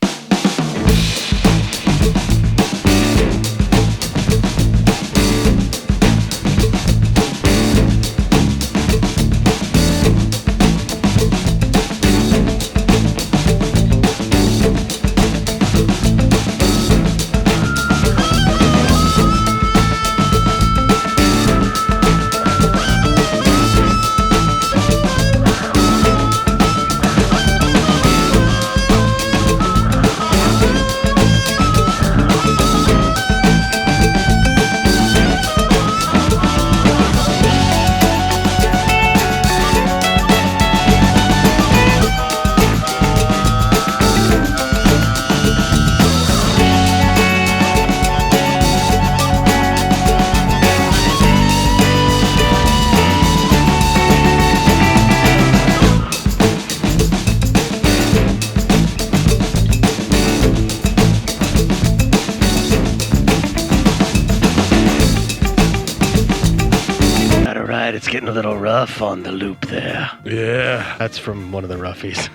It's getting a little rough on the loop there. Yeah. That's from one of the Roughies.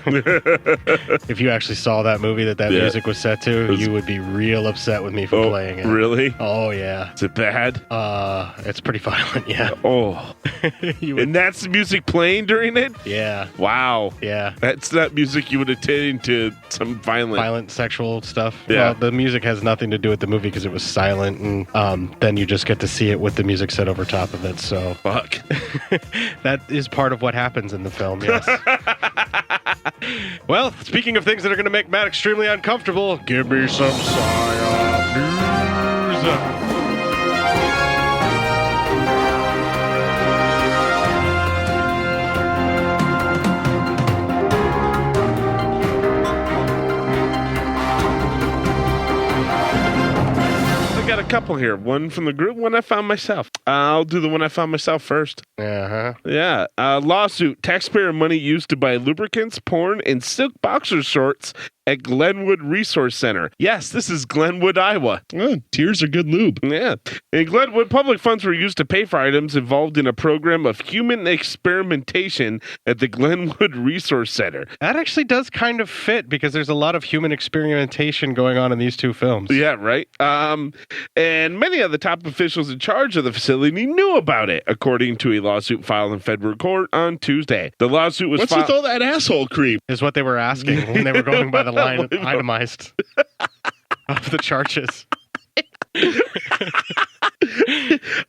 If you actually saw that movie that music was set to, you would be real upset with me for playing it. Really? Oh, yeah. Is it bad? It's pretty violent, yeah. Oh. And that's the music playing during it? Yeah. Wow. Yeah. That's not music you would attain to some violent sexual stuff. Yeah. Well, the music has nothing to do with the movie because it was silent, and then you just get to see it with the music set over top of it, so. Fuck. That is part of what happens in the film, yes. Well, speaking of things that are going to make Matt extremely uncomfortable, give me some psyop news. Got a couple here. One from the group, one I found myself. I'll do the one I found myself first. Uh-huh. Yeah. Lawsuit. Taxpayer money used to buy lubricants, porn, and silk boxer shorts at Glenwood Resource Center. Yes, this is Glenwood, Iowa. Oh, tears are good lube. Yeah. In Glenwood, public funds were used to pay for items involved in a program of human experimentation at the Glenwood Resource Center. That actually does kind of fit because there's a lot of human experimentation going on in these two films. Yeah, right. And many of the top officials in charge of the facility knew about it, according to a lawsuit filed in federal court on Tuesday. The lawsuit was What's with all that asshole creep? Is what they were asking when they were going by the line itemized of the charges.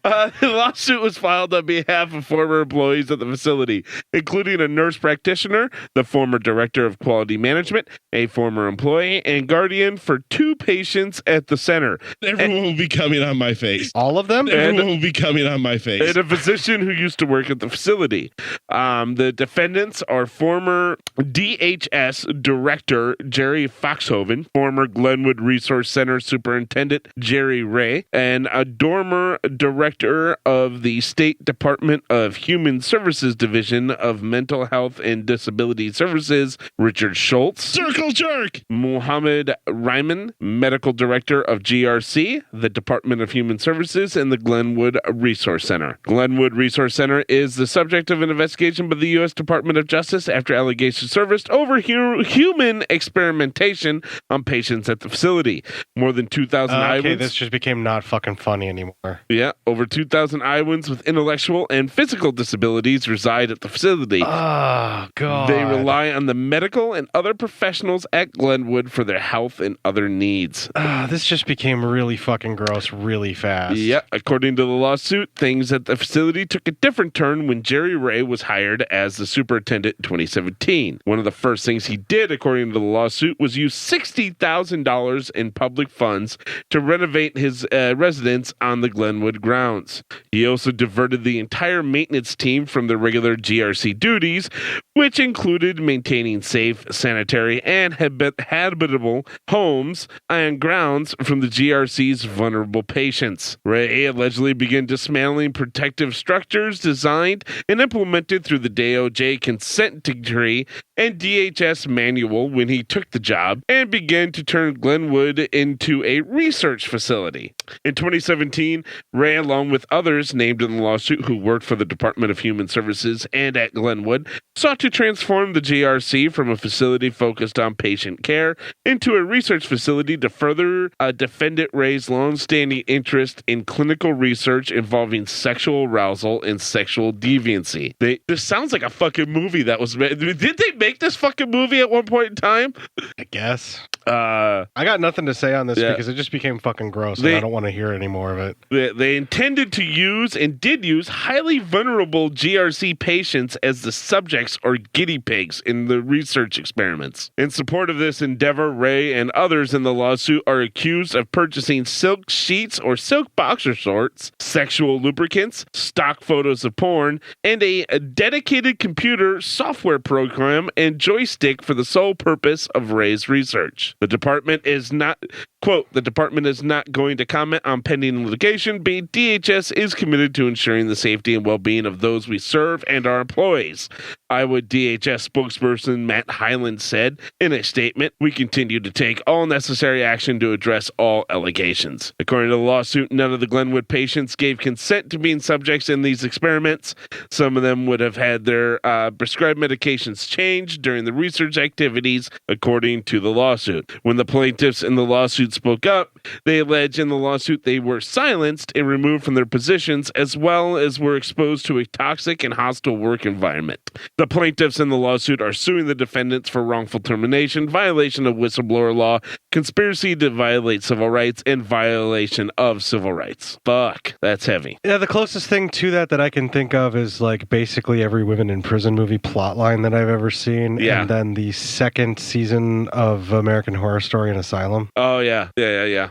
The lawsuit was filed on behalf of former employees at the facility, including a nurse practitioner, the former director of quality management, a former employee, and guardian for 2 patients at the center. Everyone will be coming on my face. All of them? Everyone will be coming on my face. And a physician who used to work at the facility. The defendants are former DHS director Jerry Foxhoven, former Glenwood Resource Center superintendent Jerry Ray, and a former director of the State Department of Human Services Division of Mental Health and Disability Services, Richard Schultz. Circle jerk! Mohammed Ryman, medical director of GRC, the Department of Human Services, and the Glenwood Resource Center. Glenwood Resource Center is the subject of an investigation by the U.S. Department of Justice after allegations surfaced over human experimentation on patients at the facility. More than 2,000 Okay, eyewitnesses. this just became not fucking funny anymore. Yeah, Over 2,000 Iowans with intellectual and physical disabilities reside at the facility. Oh, God. They rely on the medical and other professionals at Glenwood for their health and other needs. This just became really fucking gross really fast. Yeah, according to the lawsuit, things at the facility took a different turn when Jerry Ray was hired as the superintendent in 2017. One of the first things he did, according to the lawsuit, was use $60,000 in public funds to renovate his residence on the Glenwood grounds. He also diverted the entire maintenance team from their regular GRC duties, which included maintaining safe, sanitary, and habitable homes and grounds from the GRC's vulnerable patients. Ray allegedly began dismantling protective structures designed and implemented through the DOJ consent decree and DHS manual when he took the job, and began to turn Glenwood into a research facility. In 2017, Ray, along with others named in the lawsuit who worked for the Department of Human Services and at Glenwood, sought to transform the GRC from a facility focused on patient care into a research facility to further defendant Ray's long-standing interest in clinical research involving sexual arousal and sexual deviancy. This sounds like a fucking movie that was made. Did they make this fucking movie at one point in time? I guess. I got nothing to say on this because it just became fucking gross and I don't want to hear any more of it. They intended to use and did use highly vulnerable GRC patients as the subjects or guinea pigs in the research experiments. In support of this endeavor, Ray and others in the lawsuit are accused of purchasing silk sheets or silk boxer shorts, sexual lubricants, stock photos of porn, and a dedicated computer software program and joystick for the sole purpose of Ray's research. The department is not, quote, the department is not going to comment on pending litigation, but DHS is committed to ensuring the safety and well-being of those we serve and our employees. Iowa DHS spokesperson Matt Hyland said in a statement, "We continue to take all necessary action to address all allegations." According to the lawsuit, none of the Glenwood patients gave consent to being subjects in these experiments. Some of them would have had their prescribed medications changed during the research activities, according to the lawsuit. When the plaintiffs in the lawsuit spoke up, they allege in the lawsuit they were silenced and removed from their positions, as well as were exposed to a toxic and hostile work environment. The plaintiffs in the lawsuit are suing the defendants for wrongful termination, violation of whistleblower law, conspiracy to violate civil rights, and violation of civil rights. Fuck, that's heavy. Yeah, the closest thing to that I can think of is like basically every women in prison movie plotline that I've ever seen. Yeah. And then the second season of American Horror Story in Asylum. Oh, yeah. Yeah.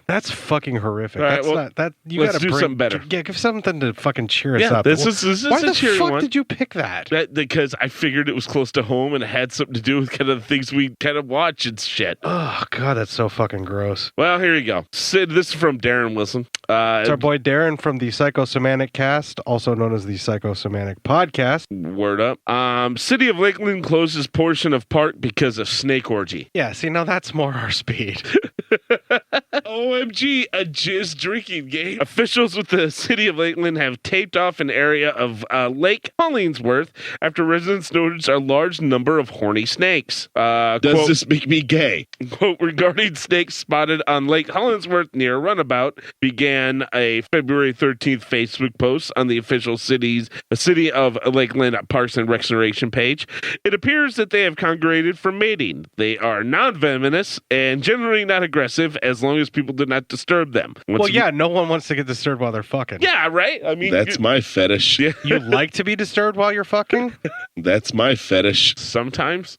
That's fucking horrific. All right, That's well, not that. You let's gotta do something better. Yeah, give something to fucking cheer us up. This is Why a the cheery fuck one. did you pick that? Because I figured it was close to home and it had something to do with kind of the things we kind of watch and shit. Oh, God, that's so fucking gross. Well, here you go. Sid, this is from Darren Wilson. It's our boy Darren from the Psychosemantic Cast, also known as the Psychosemantic Podcast. Word up. City of Lakeland closes portion of park because of snake orgy. Yeah, see, now that's more our speed. OMG, a jizz drinking game. Officials with the City of Lakeland have taped off an area of Lake Hollingsworth after residents noticed a large number of horny snakes. Does quote, this make me gay? Quote, regarding snakes spotted on Lake Hollingsworth near a runabout, began a February 13th Facebook post on the official City of Lakeland Parks and Recreation page. It appears that they have congregated for mating. They are non-venomous and generally not aggressive as long as people do not disturb them. No one wants to get disturbed while they're fucking. Yeah, right? I mean, that's my fetish. Yeah. You like to be disturbed while you're fucking? That's my fetish. Sometimes.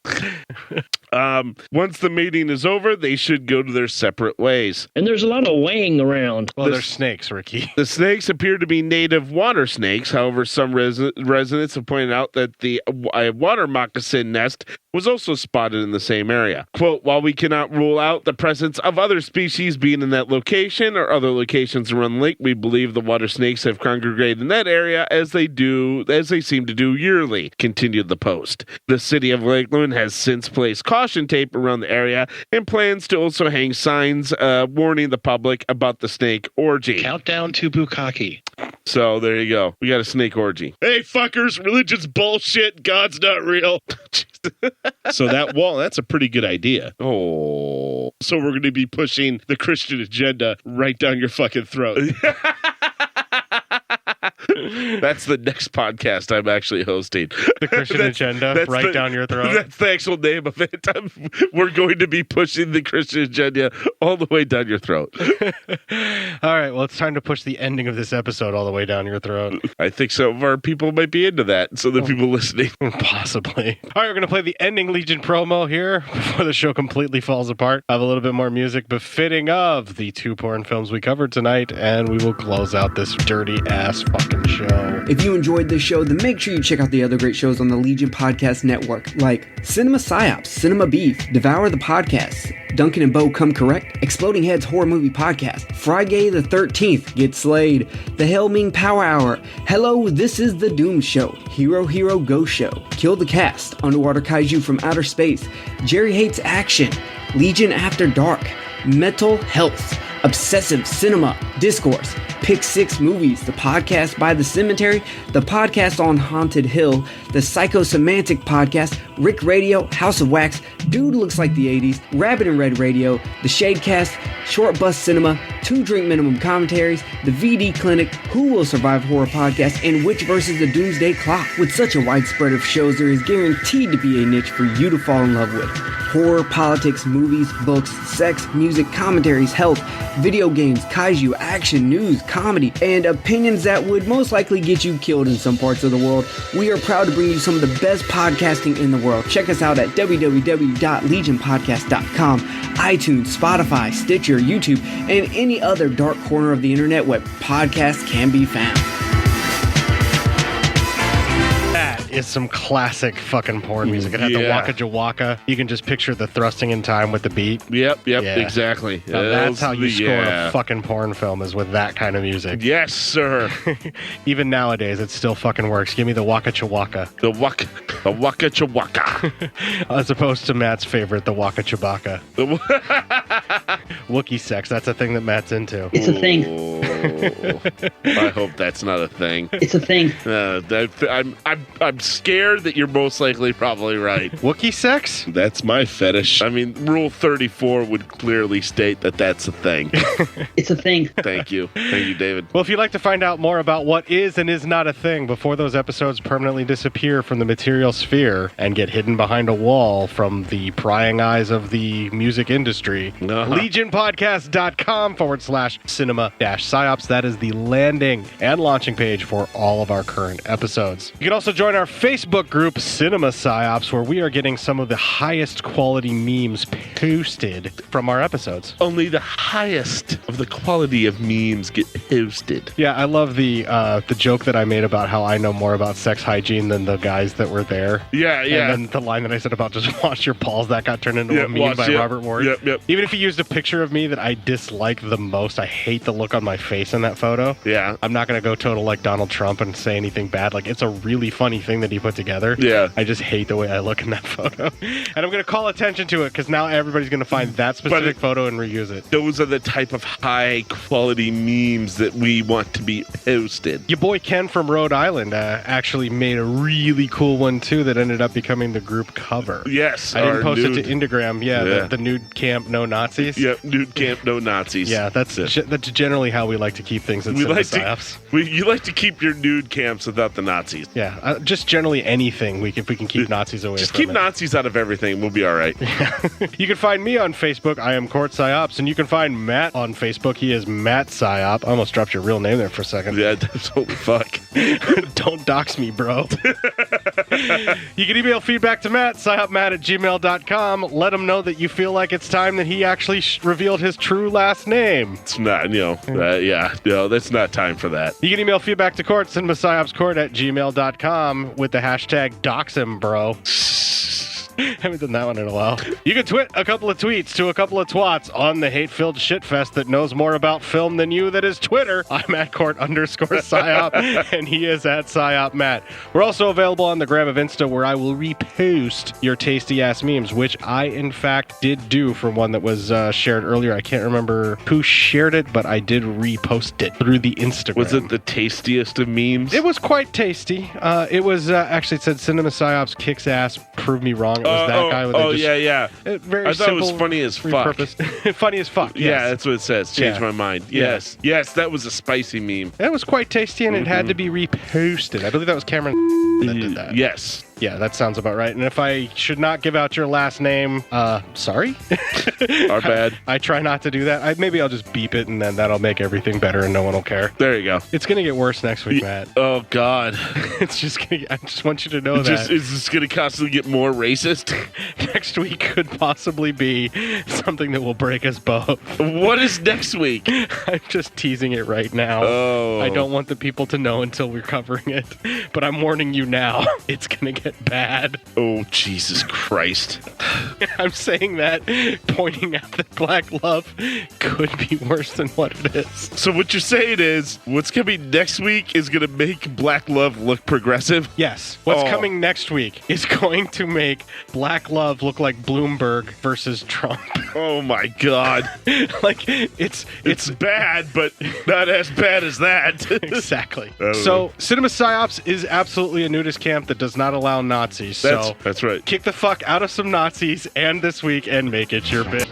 Once the mating is over, they should go to their separate ways. And there's a lot of weighing around. Well, they're snakes, Ricky. The snakes appear to be native water snakes. However, some residents have pointed out that the water moccasin nest was also spotted in the same area. Quote, while we cannot rule out the presence of other species being in that location or other locations around the lake, we believe the water snakes have congregated in that area as they seem to do yearly, continued the post. The City of Lakeland has since placed caution tape around the area and plans to also hang signs warning the public about the snake orgy. Countdown to Bukkake. So there you go. We got a snake orgy. Hey, fuckers, religion's bullshit. God's not real. So that wall, that's a pretty good idea. Oh. So we're going to be pushing the Christian agenda right down your fucking throat. That's the next podcast I'm actually hosting. The Christian agenda, right down your throat. That's the actual name of it. We're going to be pushing the Christian agenda all the way down your throat. All right, well, it's time to push the ending of this episode all the way down your throat. I think some of our people might be into that, so the people listening. Possibly. All right, we're going to play the ending Legion promo here before the show completely falls apart. I have a little bit more music befitting of the 2 porn films we covered tonight, and we will close out this dirty-ass fucking show. If you enjoyed this show, then make sure you check out the other great shows on the Legion Podcast Network, like Cinema Psyops, Cinema Beef, Devour the Podcast, Duncan and Bo Come Correct, Exploding Heads Horror Movie Podcast, Friday the 13th, Get Slayed, The Hellming Power Hour, Hello, This is the Doom Show, Hero Hero Go Show, Kill the Cast, Underwater Kaiju from Outer Space, Jerry Hates Action, Legion After Dark, Mental Health, Obsessive Cinema, Discourse, Pick 6 Movies, the podcast by The Cemetery, the podcast on Haunted Hill, the Psychosemantic Podcast, Rick Radio, House of Wax, Dude Looks Like the 80s, Rabbit and Red Radio, the Shadecast, Short Bus Cinema, 2 Drink Minimum Commentaries, the VD Clinic, Who Will Survive Horror Podcast, and Witch vs. the Doomsday Clock. With such a widespread of shows, there is guaranteed to be a niche for you to fall in love with. Horror, politics, movies, books, sex, music, commentaries, health, video games, kaiju, action, news, comedy, and opinions that would most likely get you killed in some parts of the world. We are proud to bring you some of the best podcasting in the world. Check us out at www.legionpodcast.com, iTunes, Spotify, Stitcher, YouTube, and any other dark corner of the internet where podcasts can be found. That is some classic fucking porn music. It had the Waka Jawaka. You can just picture the thrusting in time with the beat. Yep, exactly. Now that's how you score a fucking porn film, is with that kind of music. Yes, sir. Even nowadays, it still fucking works. Give me the Waka Chawaka. The Waka Chawaka. As opposed to Matt's favorite, the Waka Chewbacca. Wookiee sex. That's a thing that Matt's into. It's a thing. I hope that's not a thing. It's a thing. I'm scared that you're most likely probably right. Wookiee sex? That's my fetish. I mean, Rule 34 would clearly state that that's a thing. It's a thing. Thank you, David. Well, if you'd like to find out more about what is and is not a thing before those episodes permanently disappear from the material sphere and get hidden behind a wall from the prying eyes of the music industry, legionpodcast.com/cinema-psyops. That is the landing and launching page for all of our current episodes. You can also join our Facebook group, Cinema Psyops, where we are getting some of the highest quality memes posted from our episodes. Only the highest of the quality of memes get posted. Yeah, I love the joke that I made about how I know more about sex hygiene than the guys that were there. Yeah. And then the line that I said about just wash your balls, that got turned into a meme by Robert Ward. Yep. Even if he used a picture of me that I dislike the most, I hate the look on my face in that photo. Yeah. I'm not going to go total like Donald Trump and say anything bad. Like, it's a really funny thing that he put together. Yeah. I just hate the way I look in that photo. And I'm going to call attention to it because now everybody's going to find that specific photo and reuse it. Those are the type of high quality memes that we want to be posted. Your boy Ken from Rhode Island actually made a really cool one too that ended up becoming the group cover. Yes. I didn't post it to Instagram. Yeah. The nude camp, no Nazis. Yep. Nude camp, no Nazis. Yeah. That's generally how we like to keep things in Cinema Psyops. You like to keep your nude camps without the Nazis. Yeah. Just generally anything if we can keep Nazis away just from it. Just keep Nazis out of everything. We'll be all right. You can find me on Facebook. I am Cort Psyops. And you can find Matt on Facebook. He is Matt Psyop. I almost dropped your real name there for a second. Yeah, holy fuck. Don't dox me, bro. You can email feedback to Matt, psyopmatt@gmail.com. Let him know that you feel like it's time that he actually revealed his true last name. It's not, that's not time for that. You can email feedback to Cort, cinemapsyopscort@gmail.com with the hashtag doxhim, haven't done that one in a while. You can twit a couple of tweets to a couple of twats on the hate-filled shitfest that knows more about film than you, that is Twitter. I'm at Cort_Psyop, and he is at PsyopMatt. We're also available on the gram of Insta, where I will repost your tasty-ass memes, which I, in fact, did do for one that was shared earlier. I can't remember who shared it, but I did repost it through the Instagram. Was it the tastiest of memes? It was quite tasty. It was, actually, it said Cinema Psyops kicks ass, prove me wrong. it was that guy with yeah. Very I thought it was simple, funny as fuck. Funny as fuck. Yes. Yeah, that's what it says. Changed my mind. Yes. Yes, that was a spicy meme. That was quite tasty, and it had to be reposted. I believe that was Cameron that did that. Yes. Yeah, that sounds about right. And if I should not give out your last name, sorry. Our bad. I try not to do that. Maybe I'll just beep it, and then that'll make everything better, and no one will care. There you go. It's going to get worse next week, Matt. Oh, God. It's just going to... I just want you to know that. Is this going to constantly get more racist? Next week could possibly be something that will break us both. What is next week? I'm just teasing it right now. Oh. I don't want the people to know until we're covering it, but I'm warning you now. It's going to get bad. Oh, Jesus Christ. I'm saying that, pointing out that Black Love could be worse than what it is. So what you're saying is, what's coming next week is going to make Black Love look progressive? Yes. What's coming next week is going to make Black Love look like Bloomberg versus Trump. Oh, my God. Like, it's bad, but not as bad as that. Exactly. So, Cinema Psyops is absolutely a nudist camp that does not allow Nazis. That's right. Kick the fuck out of some Nazis and this week and make it your bit.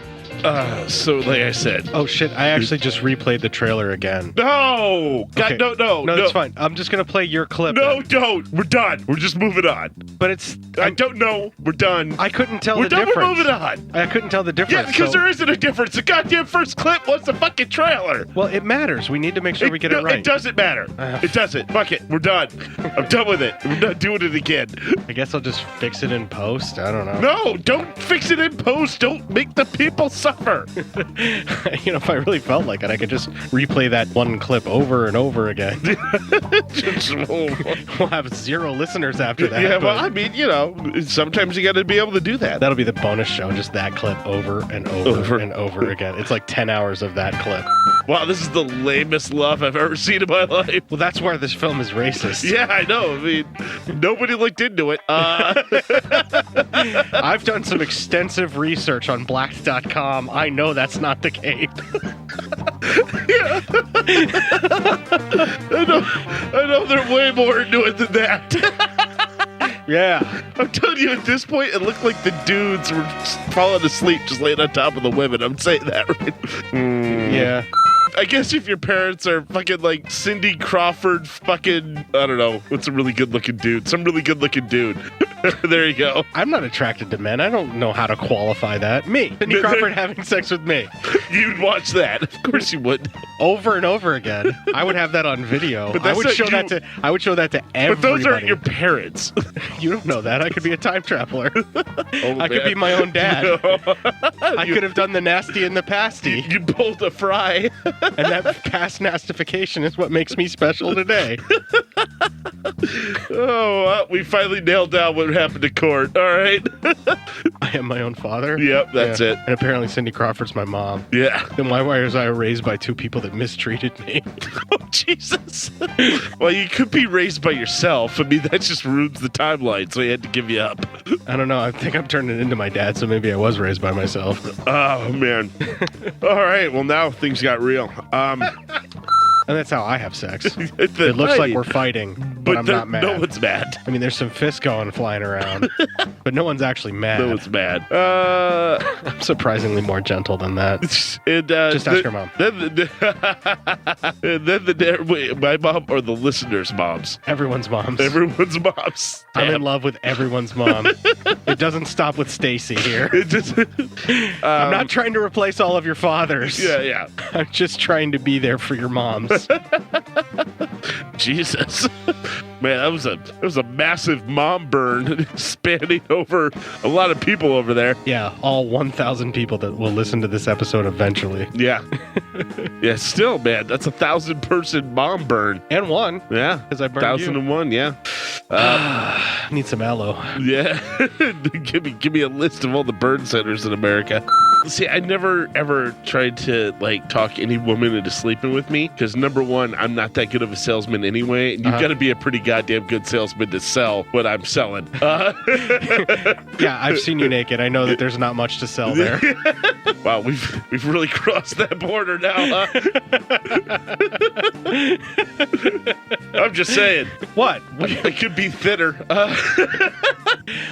So like I said. Oh shit, I actually just replayed the trailer again. No! God, Okay. No, that's fine. I'm just gonna play your clip. No, then. don't. We're done. We're just moving on. But it's... I don't know. We're done. I couldn't tell We're the done. difference. We're moving on. I couldn't tell the difference. Yeah, because there isn't a difference. The goddamn first clip was the fucking trailer. Well, it matters. We need to make sure we get it right. It doesn't matter. It doesn't. Fuck it. We're done. I'm done with it. We're not doing it again. I guess I'll just fix it in post. I don't know. No, don't fix it in post. Don't make the people suffer. You know, if I really felt like it, I could just replay that one clip over and over again. We'll have 0 listeners after that. Yeah, well, I mean, you know, sometimes you got to be able to do that. That'll be the bonus show, just that clip over and over and over again. It's like 10 hours of that clip. Wow, this is the lamest love I've ever seen in my life. Well, that's where this film is racist. Yeah, I know. I mean, nobody looked into it. I've done some extensive research on Black.com. I know that's not the case. I know they're way more into it than that. Yeah. I'm telling you, at this point, it looked like the dudes were just falling asleep just laying on top of the women. I'm saying that right. Yeah. I guess if your parents are fucking like Cindy Crawford fucking, I don't know, what's a really good looking dude? Some really good looking dude. There you go. I'm not attracted to men. I don't know how to qualify that. Me. Cindy Crawford having sex with me. You'd watch that. Of course you would. Over and over again. I would have that on video. But I would show that to everybody. But those aren't your parents. You don't know that. I could be a time traveler. I could be my own dad. I could have done the nasty and the pasty. You pulled a fry. And that past nastification is what makes me special today. We finally nailed down what happened to Cort. All right. I am my own father. Yep, that's it. And apparently Cindy Crawford's my mom. Yeah. Then why was I raised by 2 people that mistreated me? Oh, Jesus. Well, you could be raised by yourself. I mean, that just ruins the timeline, so he had to give you up. I don't know. I think I'm turning into my dad, so maybe I was raised by myself. Oh, man. All right. Well, now things got real. And that's how I have sex. It looks like we're fighting, but I'm not mad. No one's mad. I mean, there's some fists flying around, but no one's actually mad. No one's mad. I'm surprisingly more gentle than that. Just ask your mom. Wait, my mom or the listeners' moms? Everyone's moms. Everyone's moms. I'm in love with everyone's mom. It doesn't stop with Stacy here. I'm not trying to replace all of your fathers. Yeah. I'm just trying to be there for your moms. Jesus. Man, that was a massive mom burn spanning over a lot of people over there. Yeah, all 1,000 people that will listen to this episode eventually. Yeah. Yeah, still, man, that's 1,000-person mom burn. And one. Yeah. Because I burned 1,001, yeah. Need some aloe. Yeah. give me a list of all the burn centers in America. See, I never ever tried to talk any woman into sleeping with me because number one, I'm not that good of a salesman anyway, and you've got to be a pretty goddamn good salesman to sell what I'm selling. Yeah, I've seen you naked. I know that there's not much to sell there. Wow, we've really crossed that border now, huh? I'm just saying. What? I could be thinner.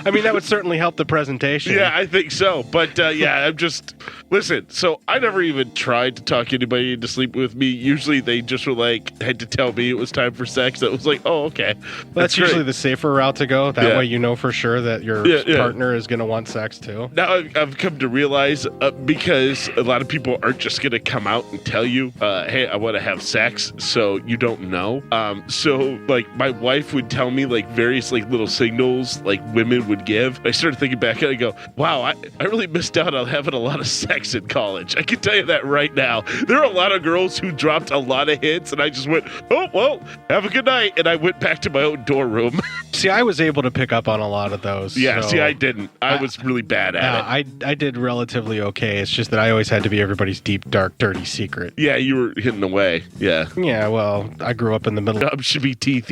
I mean, that would certainly help the presentation. Yeah, I think so. But I'm just listen. So I never even tried to talk anybody into sleep with me. Usually they just were like had to tell me it was time for sex. That was like, oh, okay. That's great. usually the safer route to go. That way you know for sure that your partner is going to want sex too. Now I've come to realize because a lot of people aren't just going to come out and tell you, hey, I want to have sex, so you don't know. So like my wife would tell me like various like little signals like women would give. I started thinking back and I go, wow, I really missed out on having a lot of sex in college. I can tell you that right now. There are a lot of girls who dropped a lot of hits and I just went, oh, well, have a good night. And I went back to my own dorm room. See, I was able to pick up on a lot of those. Yeah, so see, I didn't. I was really bad at it. I did relatively okay. It's just that I always had to be everybody's deep, dark, dirty secret. Yeah, you were hidden away. Yeah. Yeah, well, I grew up in the middle. Should be teethy.